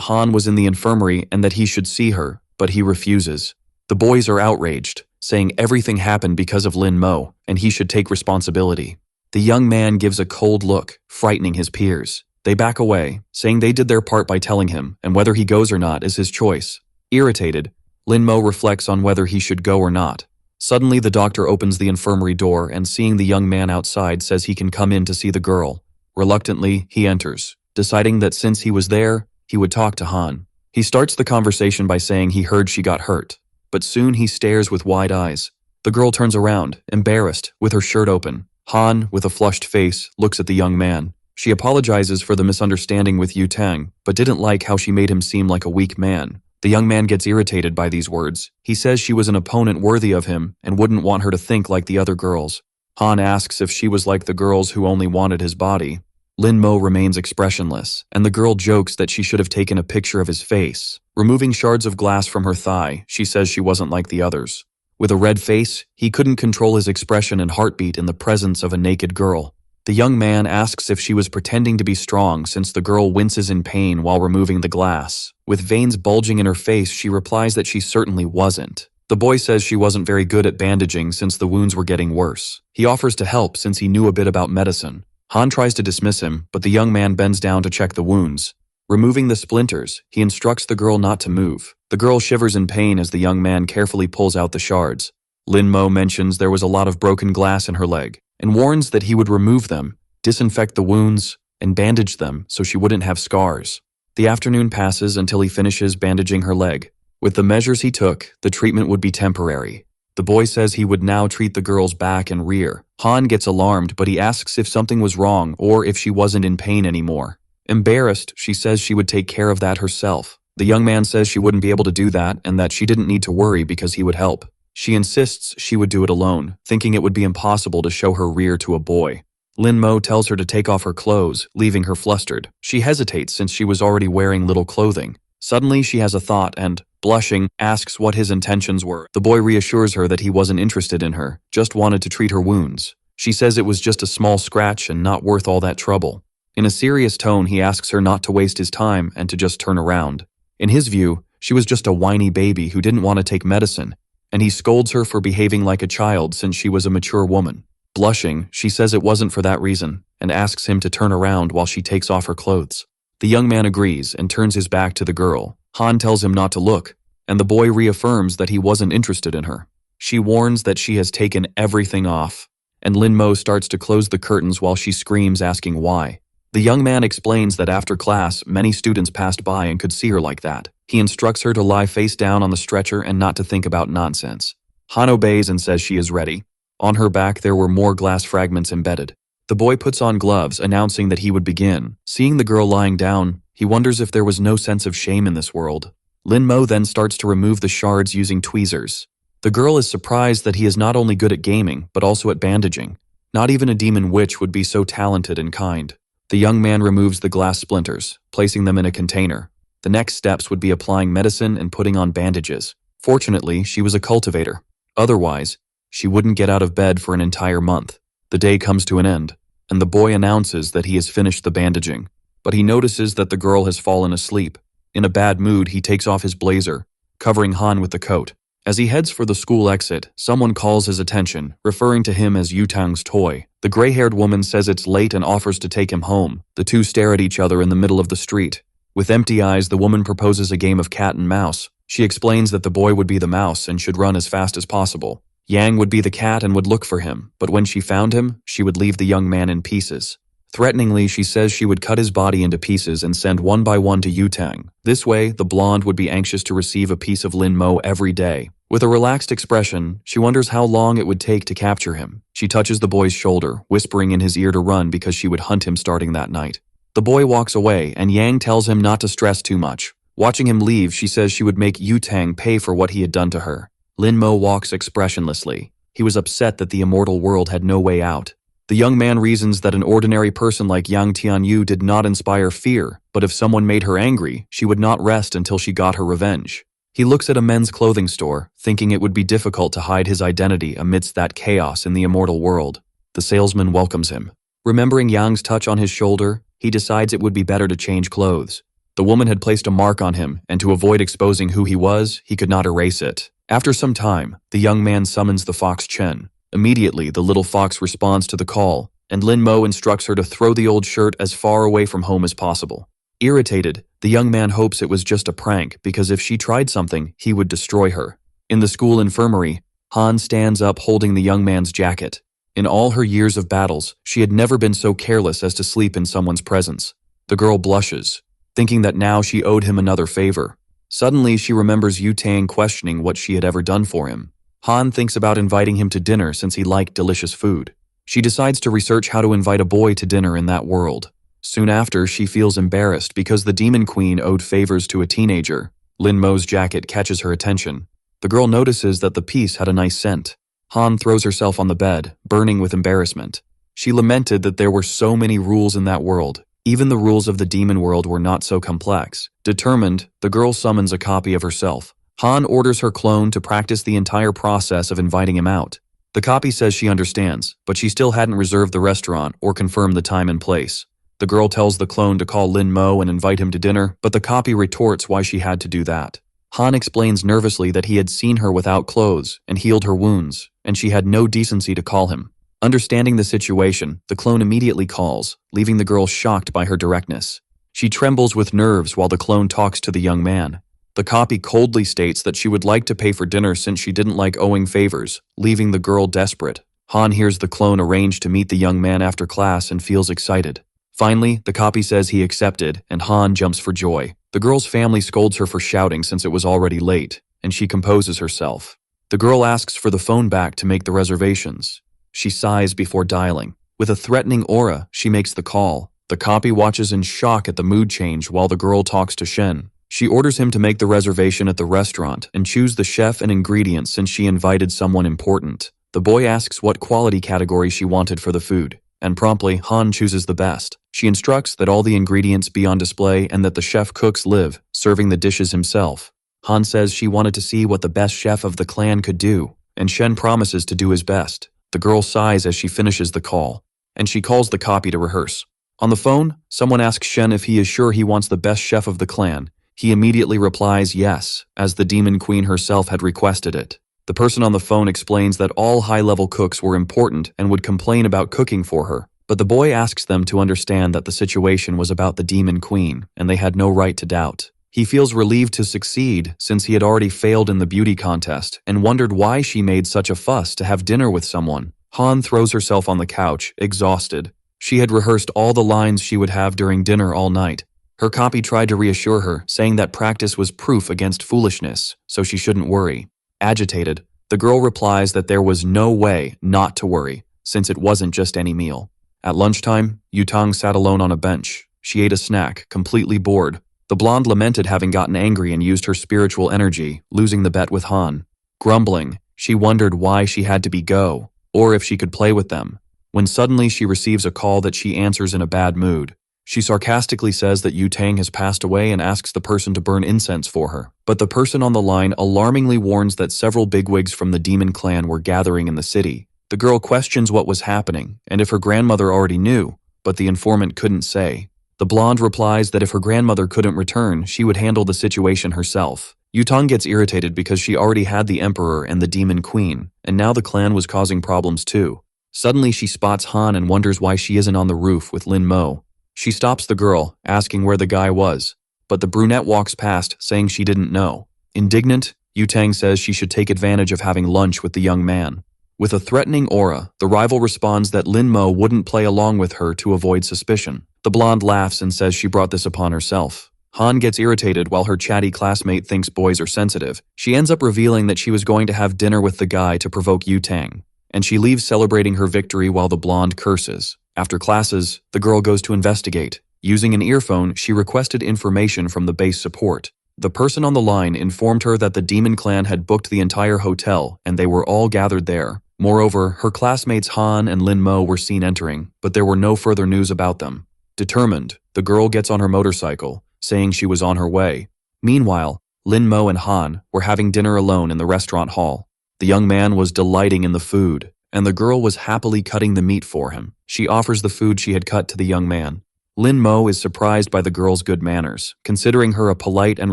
Han was in the infirmary and that he should see her, but he refuses. The boys are outraged, saying everything happened because of Lin Mo, and he should take responsibility. The young man gives a cold look, frightening his peers. They back away, saying they did their part by telling him, and whether he goes or not is his choice. Irritated, Lin Mo reflects on whether he should go or not. Suddenly, the doctor opens the infirmary door and, seeing the young man outside, says he can come in to see the girl. Reluctantly, he enters, deciding that since he was there, he would talk to Han. He starts the conversation by saying he heard she got hurt, but soon he stares with wide eyes. The girl turns around, embarrassed, with her shirt open. Han, with a flushed face, looks at the young man. She apologizes for the misunderstanding with Yutang, but didn't like how she made him seem like a weak man. The young man gets irritated by these words. He says she was an opponent worthy of him and wouldn't want her to think like the other girls. Han asks if she was like the girls who only wanted his body. Lin Mo remains expressionless, and the girl jokes that she should have taken a picture of his face. Removing shards of glass from her thigh, she says she wasn't like the others. With a red face, he couldn't control his expression and heartbeat in the presence of a naked girl. The young man asks if she was pretending to be strong since the girl winces in pain while removing the glass. With veins bulging in her face, she replies that she certainly wasn't. The boy says she wasn't very good at bandaging since the wounds were getting worse. He offers to help since he knew a bit about medicine. Han tries to dismiss him, but the young man bends down to check the wounds. Removing the splinters, he instructs the girl not to move. The girl shivers in pain as the young man carefully pulls out the shards. Lin Mo mentions there was a lot of broken glass in her leg, and warns that he would remove them, disinfect the wounds, and bandage them so she wouldn't have scars. The afternoon passes until he finishes bandaging her leg. With the measures he took, the treatment would be temporary. The boy says he would now treat the girl's back and rear. Han gets alarmed, but he asks if something was wrong or if she wasn't in pain anymore. Embarrassed, she says she would take care of that herself. The young man says she wouldn't be able to do that and that she didn't need to worry because he would help. She insists she would do it alone, thinking it would be impossible to show her rear to a boy. Lin Mo tells her to take off her clothes, leaving her flustered. She hesitates since she was already wearing little clothing. Suddenly, she has a thought and, blushing, asks what his intentions were. The boy reassures her that he wasn't interested in her, just wanted to treat her wounds. She says it was just a small scratch and not worth all that trouble. In a serious tone, he asks her not to waste his time and to just turn around. In his view, she was just a whiny baby who didn't want to take medicine, and he scolds her for behaving like a child since she was a mature woman. Blushing, she says it wasn't for that reason, and asks him to turn around while she takes off her clothes. The young man agrees and turns his back to the girl. Han tells him not to look, and the boy reaffirms that he wasn't interested in her. She warns that she has taken everything off, and Lin Mo starts to close the curtains while she screams asking why. The young man explains that after class, many students passed by and could see her like that. He instructs her to lie face down on the stretcher and not to think about nonsense. Han obeys and says she is ready. On her back there were more glass fragments embedded. The boy puts on gloves, announcing that he would begin. Seeing the girl lying down, he wonders if there was no sense of shame in this world. Lin Mo then starts to remove the shards using tweezers. The girl is surprised that he is not only good at gaming, but also at bandaging. Not even a demon witch would be so talented and kind. The young man removes the glass splinters, placing them in a container. The next steps would be applying medicine and putting on bandages. Fortunately, she was a cultivator. Otherwise, She wouldn't get out of bed for an entire month. The day comes to an end, and the boy announces that he has finished the bandaging. But he notices that the girl has fallen asleep. In a bad mood, he takes off his blazer, covering Han with the coat. As he heads for the school exit, someone calls his attention, referring to him as Yutang's toy. The gray-haired woman says it's late and offers to take him home. The two stare at each other in the middle of the street. With empty eyes, the woman proposes a game of cat and mouse. She explains that the boy would be the mouse and should run as fast as possible. Yang would be the cat and would look for him, but when she found him, she would leave the young man in pieces. Threateningly, she says she would cut his body into pieces and send one by one to Yutang. This way, the blonde would be anxious to receive a piece of Lin Mo every day. With a relaxed expression, she wonders how long it would take to capture him. She touches the boy's shoulder, whispering in his ear to run because she would hunt him starting that night. The boy walks away, and Yang tells him not to stress too much. Watching him leave, she says she would make Yutang pay for what he had done to her. Lin Mo walks expressionlessly. He was upset that the immortal world had no way out. The young man reasons that an ordinary person like Yang Tianyu did not inspire fear, but if someone made her angry, she would not rest until she got her revenge. He looks at a men's clothing store, thinking it would be difficult to hide his identity amidst that chaos in the immortal world. The salesman welcomes him. Remembering Yang's touch on his shoulder, he decides it would be better to change clothes. The woman had placed a mark on him, and to avoid exposing who he was, he could not erase it. After some time, the young man summons the fox Chen. Immediately, the little fox responds to the call, and Lin Mo instructs her to throw the old shirt as far away from home as possible. Irritated, the young man hopes it was just a prank because if she tried something, he would destroy her. In the school infirmary, Han stands up holding the young man's jacket. In all her years of battles, she had never been so careless as to sleep in someone's presence. The girl blushes, thinking that now she owed him another favor. Suddenly, she remembers Yutang questioning what she had ever done for him. Han thinks about inviting him to dinner since he liked delicious food. She decides to research how to invite a boy to dinner in that world. Soon after, she feels embarrassed because the Demon Queen owed favors to a teenager. Lin Mo's jacket catches her attention. The girl notices that the piece had a nice scent. Han throws herself on the bed, burning with embarrassment. She lamented that there were so many rules in that world. Even the rules of the demon world were not so complex. Determined, the girl summons a copy of herself. Han orders her clone to practice the entire process of inviting him out. The copy says she understands, but she still hadn't reserved the restaurant or confirmed the time and place. The girl tells the clone to call Lin Mo and invite him to dinner, but the copy retorts why she had to do that. Han explains nervously that he had seen her without clothes and healed her wounds, and she had no decency to call him. Understanding the situation, the clone immediately calls, leaving the girl shocked by her directness. She trembles with nerves while the clone talks to the young man. The copy coldly states that she would like to pay for dinner since she didn't like owing favors, leaving the girl desperate. Han hears the clone arrange to meet the young man after class and feels excited. Finally, the copy says he accepted, and Han jumps for joy. The girl's family scolds her for shouting since it was already late, and she composes herself. The girl asks for the phone back to make the reservations. She sighs before dialing. With a threatening aura, she makes the call. The copy watches in shock at the mood change while the girl talks to Shen. She orders him to make the reservation at the restaurant and choose the chef and ingredients since she invited someone important. The boy asks what quality category she wanted for the food, and promptly Han chooses the best. She instructs that all the ingredients be on display and that the chef cooks live, serving the dishes himself. Han says she wanted to see what the best chef of the clan could do, and Shen promises to do his best. The girl sighs as she finishes the call, and she calls the copy to rehearse. On the phone, someone asks Shen if he is sure he wants the best chef of the clan. He immediately replies yes, as the Demon Queen herself had requested it. The person on the phone explains that all high-level cooks were important and would complain about cooking for her, but the boy asks them to understand that the situation was about the Demon Queen, and they had no right to doubt. He feels relieved to succeed since he had already failed in the beauty contest and wondered why she made such a fuss to have dinner with someone. Han throws herself on the couch, exhausted. She had rehearsed all the lines she would have during dinner all night. Her copy tried to reassure her, saying that practice was proof against foolishness, so she shouldn't worry. Agitated, the girl replies that there was no way not to worry, since it wasn't just any meal. At lunchtime, Yutang sat alone on a bench. She ate a snack, completely bored. The blonde lamented having gotten angry and used her spiritual energy, losing the bet with Han. Grumbling, she wondered why she had to be go, or if she could play with them, when suddenly she receives a call that she answers in a bad mood. She sarcastically says that Yu Tang has passed away and asks the person to burn incense for her. But the person on the line alarmingly warns that several bigwigs from the demon clan were gathering in the city. The girl questions what was happening and if her grandmother already knew, but the informant couldn't say. The blonde replies that if her grandmother couldn't return, she would handle the situation herself. Yu Tang gets irritated because she already had the emperor and the demon queen, and now the clan was causing problems too. Suddenly she spots Han and wonders why she isn't on the roof with Lin Mo. She stops the girl, asking where the guy was, but the brunette walks past, saying she didn't know. Indignant, Yu Tang says she should take advantage of having lunch with the young man. With a threatening aura, the rival responds that Lin Mo wouldn't play along with her to avoid suspicion. The blonde laughs and says she brought this upon herself. Han gets irritated while her chatty classmate thinks boys are sensitive. She ends up revealing that she was going to have dinner with the guy to provoke Yu Tang, and she leaves celebrating her victory while the blonde curses. After classes, the girl goes to investigate. Using an earphone, she requested information from the base support. The person on the line informed her that the demon clan had booked the entire hotel and they were all gathered there. Moreover, her classmates Han and Lin Mo were seen entering, but there were no further news about them. Determined, the girl gets on her motorcycle, saying she was on her way. Meanwhile, Lin Mo and Han were having dinner alone in the restaurant hall. The young man was delighting in the food, and the girl was happily cutting the meat for him. She offers the food she had cut to the young man. Lin Mo is surprised by the girl's good manners, considering her a polite and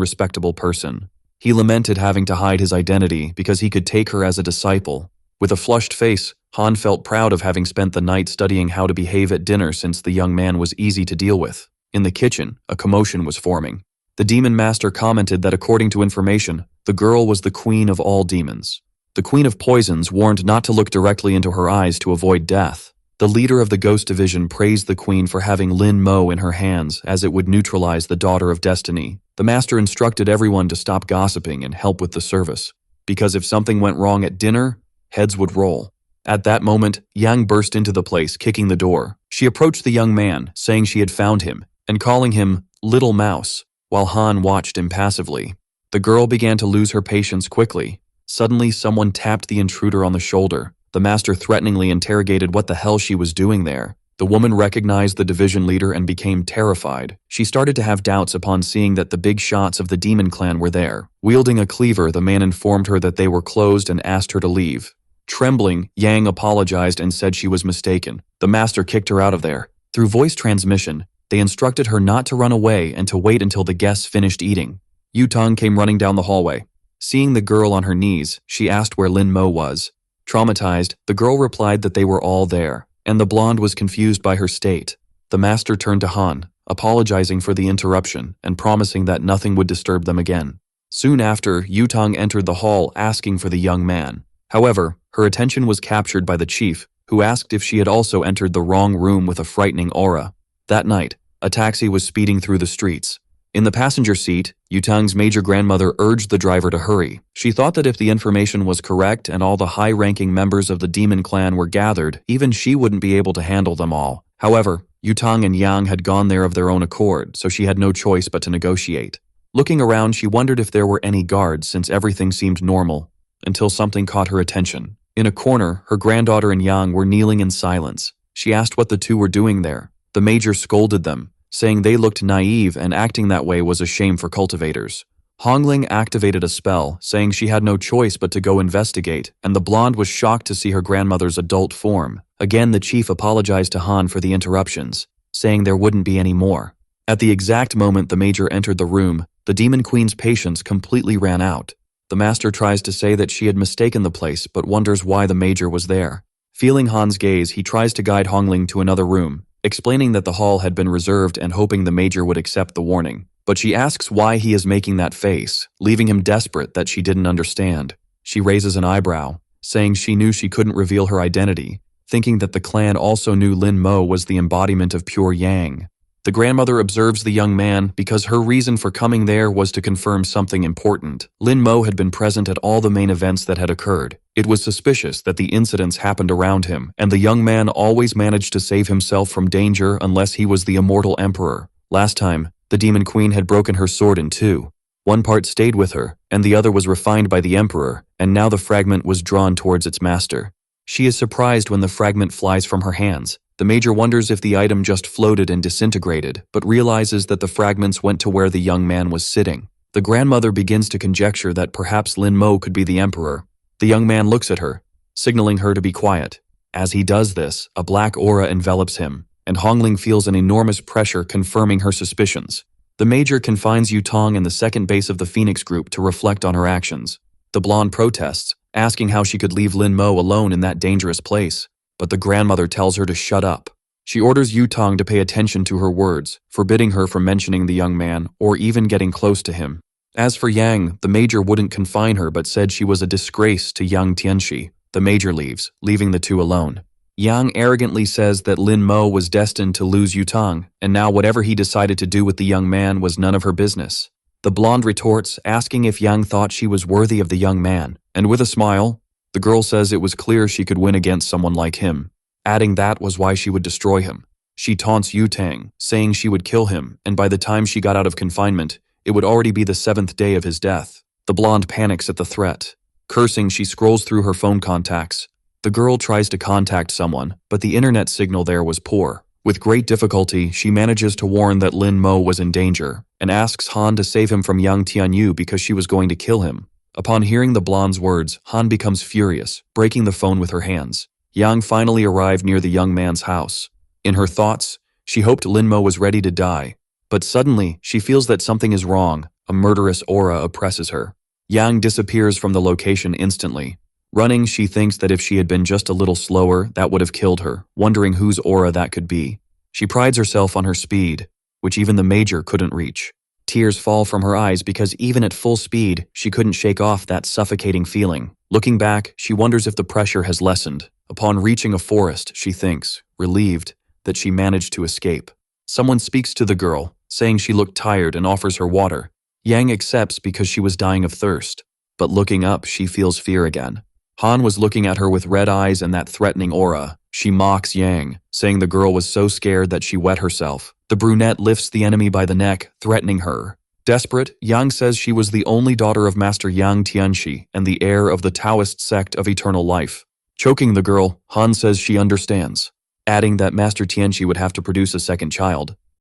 respectable person. He lamented having to hide his identity because he could take her as a disciple. With a flushed face, Han felt proud of having spent the night studying how to behave at dinner since the young man was easy to deal with. In the kitchen, a commotion was forming. The demon master commented that according to information, the girl was the queen of all demons. The queen of poisons warned not to look directly into her eyes to avoid death. The leader of the ghost division praised the queen for having Lin Mo in her hands as it would neutralize the daughter of destiny. The master instructed everyone to stop gossiping and help with the service, because if something went wrong at dinner, heads would roll. At that moment, Yang burst into the place, kicking the door. She approached the young man, saying she had found him, and calling him Little Mouse, while Han watched impassively. The girl began to lose her patience quickly. Suddenly, someone tapped the intruder on the shoulder. The master threateningly interrogated what the hell she was doing there. The woman recognized the division leader and became terrified. She started to have doubts upon seeing that the big shots of the demon clan were there. Wielding a cleaver, the man informed her that they were closed and asked her to leave. Trembling, Yang apologized and said she was mistaken. The master kicked her out of there. Through voice transmission, they instructed her not to run away and to wait until the guests finished eating. Yu Tang came running down the hallway. Seeing the girl on her knees, she asked where Lin Mo was. Traumatized, the girl replied that they were all there, and the blonde was confused by her state. The master turned to Han, apologizing for the interruption and promising that nothing would disturb them again. Soon after, Yu Tang entered the hall asking for the young man. However, her attention was captured by the chief, who asked if she had also entered the wrong room with a frightening aura. That night, a taxi was speeding through the streets. In the passenger seat, Yu Tang's major grandmother urged the driver to hurry. She thought that if the information was correct and all the high-ranking members of the demon clan were gathered, even she wouldn't be able to handle them all. However, Yu Tang and Yang had gone there of their own accord, so she had no choice but to negotiate. Looking around, she wondered if there were any guards since everything seemed normal, until something caught her attention. In a corner, her granddaughter and Yang were kneeling in silence. She asked what the two were doing there. The major scolded them, saying they looked naive and acting that way was a shame for cultivators. Hongling activated a spell, saying she had no choice but to go investigate, and the blonde was shocked to see her grandmother's adult form. Again, the chief apologized to Han for the interruptions, saying there wouldn't be any more. At the exact moment the major entered the room, the demon queen's patience completely ran out. The master tries to say that she had mistaken the place, but wonders why the major was there. Feeling Han's gaze, he tries to guide Hongling to another room, explaining that the hall had been reserved and hoping the major would accept the warning. But she asks why he is making that face, leaving him desperate that she didn't understand. She raises an eyebrow, saying she knew she couldn't reveal her identity, thinking that the clan also knew Lin Mo was the embodiment of pure yang. The grandmother observes the young man because her reason for coming there was to confirm something important. Lin Mo had been present at all the main events that had occurred. It was suspicious that the incidents happened around him, and the young man always managed to save himself from danger unless he was the immortal emperor. Last time, the demon queen had broken her sword in two. One part stayed with her, and the other was refined by the emperor, and now the fragment was drawn towards its master. She is surprised when the fragment flies from her hands, The Major wonders if the item just floated and disintegrated, but realizes that the fragments went to where the young man was sitting. The grandmother begins to conjecture that perhaps Lin Mo could be the emperor. The young man looks at her, signaling her to be quiet. As he does this, a black aura envelops him, and Hongling feels an enormous pressure confirming her suspicions. The Major confines Yutong in the second base of the Phoenix group to reflect on her actions. The blonde protests, asking how she could leave Lin Mo alone in that dangerous place, but the grandmother tells her to shut up. She orders Yutong to pay attention to her words, forbidding her from mentioning the young man or even getting close to him. As for Yang, the Major wouldn't confine her but said she was a disgrace to Yang Tianxi. The Major leaves, leaving the two alone. Yang arrogantly says that Lin Mo was destined to lose Yutong, and now whatever he decided to do with the young man was none of her business. The blonde retorts, asking if Yang thought she was worthy of the young man, and with a smile, the girl says it was clear she could win against someone like him, adding that was why she would destroy him. She taunts Yutang, saying she would kill him, and by the time she got out of confinement, it would already be the 7th day of his death. The blonde panics at the threat. Cursing, she scrolls through her phone contacts. The girl tries to contact someone, but the internet signal there was poor. With great difficulty, she manages to warn that Lin Mo was in danger, and asks Han to save him from Yang Tianyu because she was going to kill him. Upon hearing the blonde's words, Han becomes furious, breaking the phone with her hands. Yang finally arrived near the young man's house. In her thoughts, she hoped Lin Mo was ready to die. But suddenly, she feels that something is wrong. A murderous aura oppresses her. Yang disappears from the location instantly. Running, she thinks that if she had been just a little slower, that would have killed her, wondering whose aura that could be. She prides herself on her speed, which even the Major couldn't reach. Tears fall from her eyes because even at full speed, she couldn't shake off that suffocating feeling. Looking back, she wonders if the pressure has lessened. Upon reaching a forest, she thinks, relieved, that she managed to escape. Someone speaks to the girl, saying she looked tired and offers her water. Yang accepts because she was dying of thirst, but looking up, she feels fear again. Han was looking at her with red eyes and that threatening aura. She mocks Yang, saying the girl was so scared that she wet herself. The brunette lifts the enemy by the neck, threatening her. Desperate, Yang says she was the only daughter of Master Yang Tianxi and the heir of the Taoist sect of eternal life. Choking the girl, Han says she understands, adding that Master Tianxi would have to produce a second child.